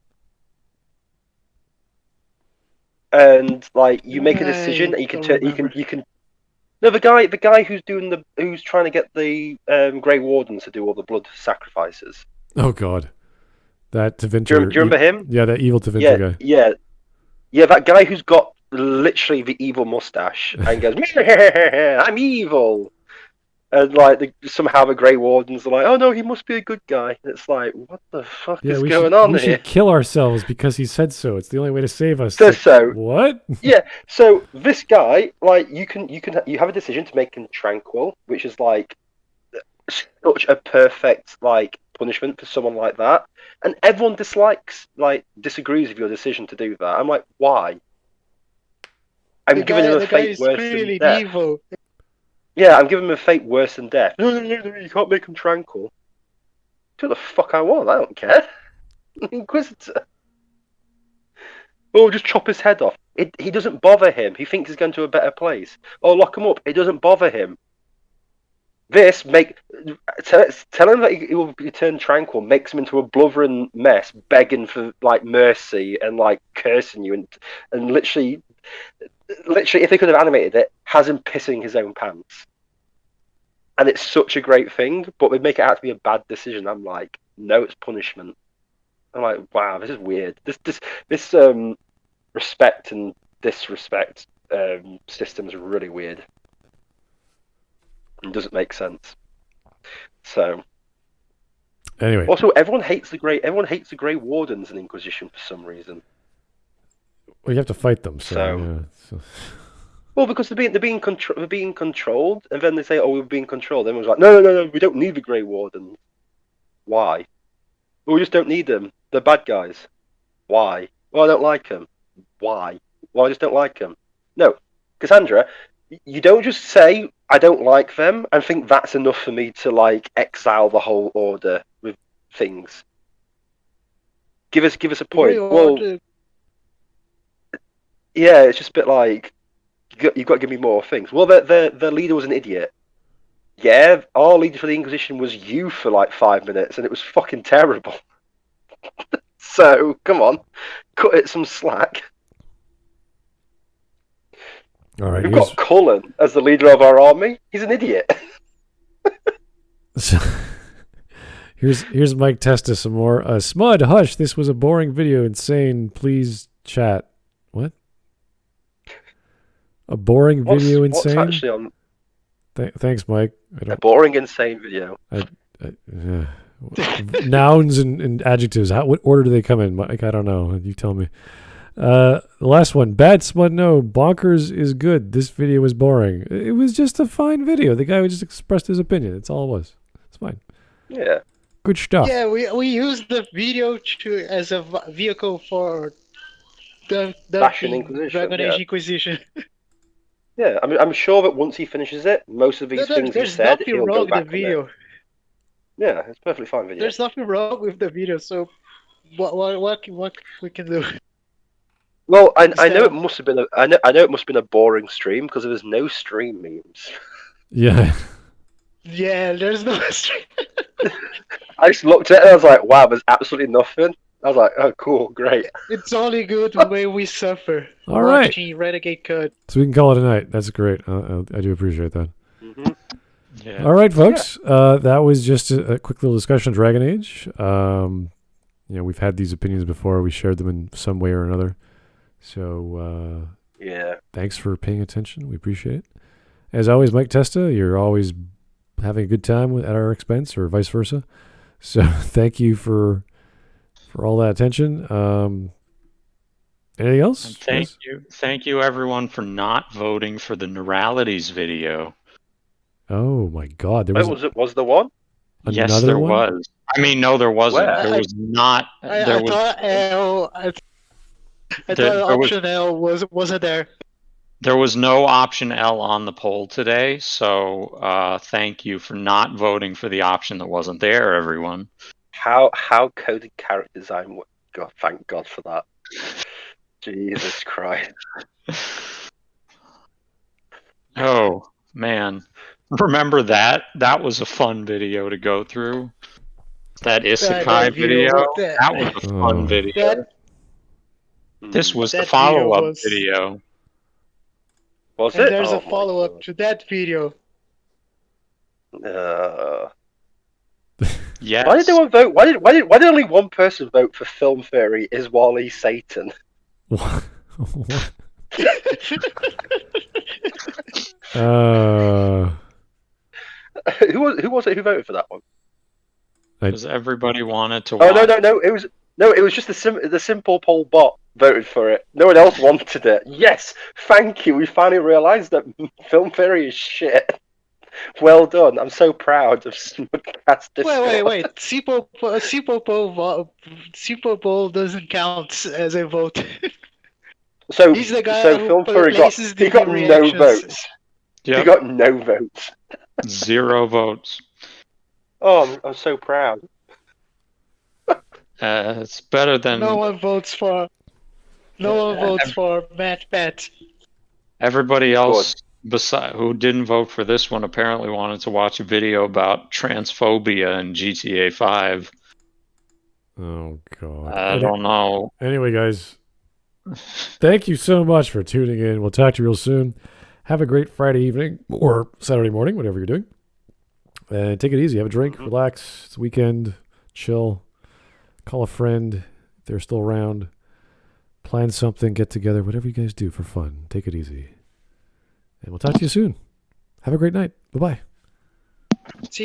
And like you make a decision, and you can. No, the guy who's who's trying to get the Grey Wardens to do all the blood sacrifices. Oh God, that Tevinter. Do you remember him? Yeah, that evil Tevinter guy. Yeah, that guy who's got literally the evil mustache and goes, "I'm evil," and like somehow the Grey Wardens are like, "Oh no, he must be a good guy." It's like, what the fuck is going on we here? should kill ourselves because he said so. It's the only way to save us. Says so. What? Yeah. So this guy, like, you have a decision to make him tranquil, which is like such a perfect like punishment for someone like that, and everyone disagrees with your decision to do that. I'm like, why? I'm giving him a fate worse than death. Evil. Yeah, I'm giving him a fate worse than death. No, you can't make him tranquil. Do the fuck I want. I don't care. Inquisitor. Oh, just chop his head off. He doesn't bother him. He thinks he's going to a better place. Oh, lock him up. It doesn't bother him. This tell him that he will be turned tranquil makes him into a blubbering mess, begging for like mercy and like cursing you and literally, if they could have animated it, has him pissing his own pants. And it's such a great thing, but they make it out to be a bad decision. I'm like, no, it's punishment. I'm like, wow, this is weird. This respect and disrespect system is really weird. It doesn't make sense. So anyway, also everyone hates the Grey Wardens in Inquisition for some reason. Well, you have to fight them. So. Well, because they're being controlled, and then they say, "Oh, we're being controlled." Everyone's like, "No, we don't need the Grey Wardens." Why? Well, we just don't need them. They're bad guys. Why? Well, I don't like them. Why? Well, I just don't like them. No, Cassandra, you don't just say I don't like them and think that's enough for me to like exile the whole order with things. Give us a point. Well, yeah, it's just a bit like you've got to give me more things. Well, their leader was an idiot. Yeah, our leader for the Inquisition was you for like 5 minutes, and it was fucking terrible. So come on, cut it some slack. All right, we've got Cullen as the leader of our army. He's an idiot. So, here's Mike Testa some more. Smud, hush! This was a boring video. Insane. Please chat. What? A boring video, insane. What's actually on? Thanks, Mike. A boring, insane video. Nouns and adjectives. What order do they come in, Mike? I don't know. You tell me. The last one. Bad Smud. No. Bonkers is good. This video was boring. It was just a fine video. The guy just expressed his opinion. That's all it was. It's fine. Yeah. Good stuff. Yeah, we used the video as a vehicle for the Inquisition. Dragon Age Inquisition. Yeah, I mean, I'm sure that once he finishes it, most of these things he said, he'll go back on it. Yeah, it's a perfectly fine video. There's nothing wrong with the video, so what we can do? Well, I know it must have been I know it must have been a boring stream because there was no stream memes. Yeah. Yeah, there's no stream. I just looked at it and I was like, wow, there's absolutely nothing. I was like, oh, cool, great. It's only good when we suffer. All right. Watching Renegade Code. So we can call it a night. That's great. I do appreciate that. Mm-hmm. Yeah. All right, folks. Yeah. That was just a quick little discussion on Dragon Age. We've had these opinions before. We shared them in some way or another. So yeah. Thanks for paying attention. We appreciate it. As always, Mike Testa, you're always having a good time at our expense, or vice versa. So thank you for all that attention. Anything else? And thank you everyone for not voting for the Neuralities video. Oh my God! Was there one? Yes, there was. I mean, no, there wasn't. Where? There was not. I thought option L wasn't there. There was no option L on the poll today, so thank you for not voting for the option that wasn't there, everyone. How coded character design? God, thank God for that. Jesus Christ. Oh man, remember that? That was a fun video to go through. That Isekai video. That was a fun video. This was the follow-up video. Was and it? There's a follow-up to that video. Yes. Why did no one vote? Why did only one person vote for Film Theory is Wally Satan? What? Who was it who voted for that one? Because everybody wanted to Oh watch. no! It was just the simple poll bot voted for it. No one else wanted it. Yes, thank you. We finally realised that Film Theory is shit. Well done. I'm so proud of Smudcast Discord. Wait. Super Bowl doesn't count as a vote. So he's the guy so who Film Theory got no reactions. votes. Yep. He got no votes. 0 votes. Oh, I'm so proud. It's better than No one votes for Matt. everybody else who didn't vote for this one. Apparently, wanted to watch a video about transphobia in GTA 5. Oh God. I don't know. Anyway, guys, thank you so much for tuning in. We'll talk to you real soon. Have a great Friday evening or Saturday morning, whatever you're doing. And take it easy. Have a drink, relax. It's the weekend. Chill. Call a friend if they're still around. Plan something, get together, whatever you guys do for fun. Take it easy. And we'll talk to you soon. Have a great night. Bye-bye.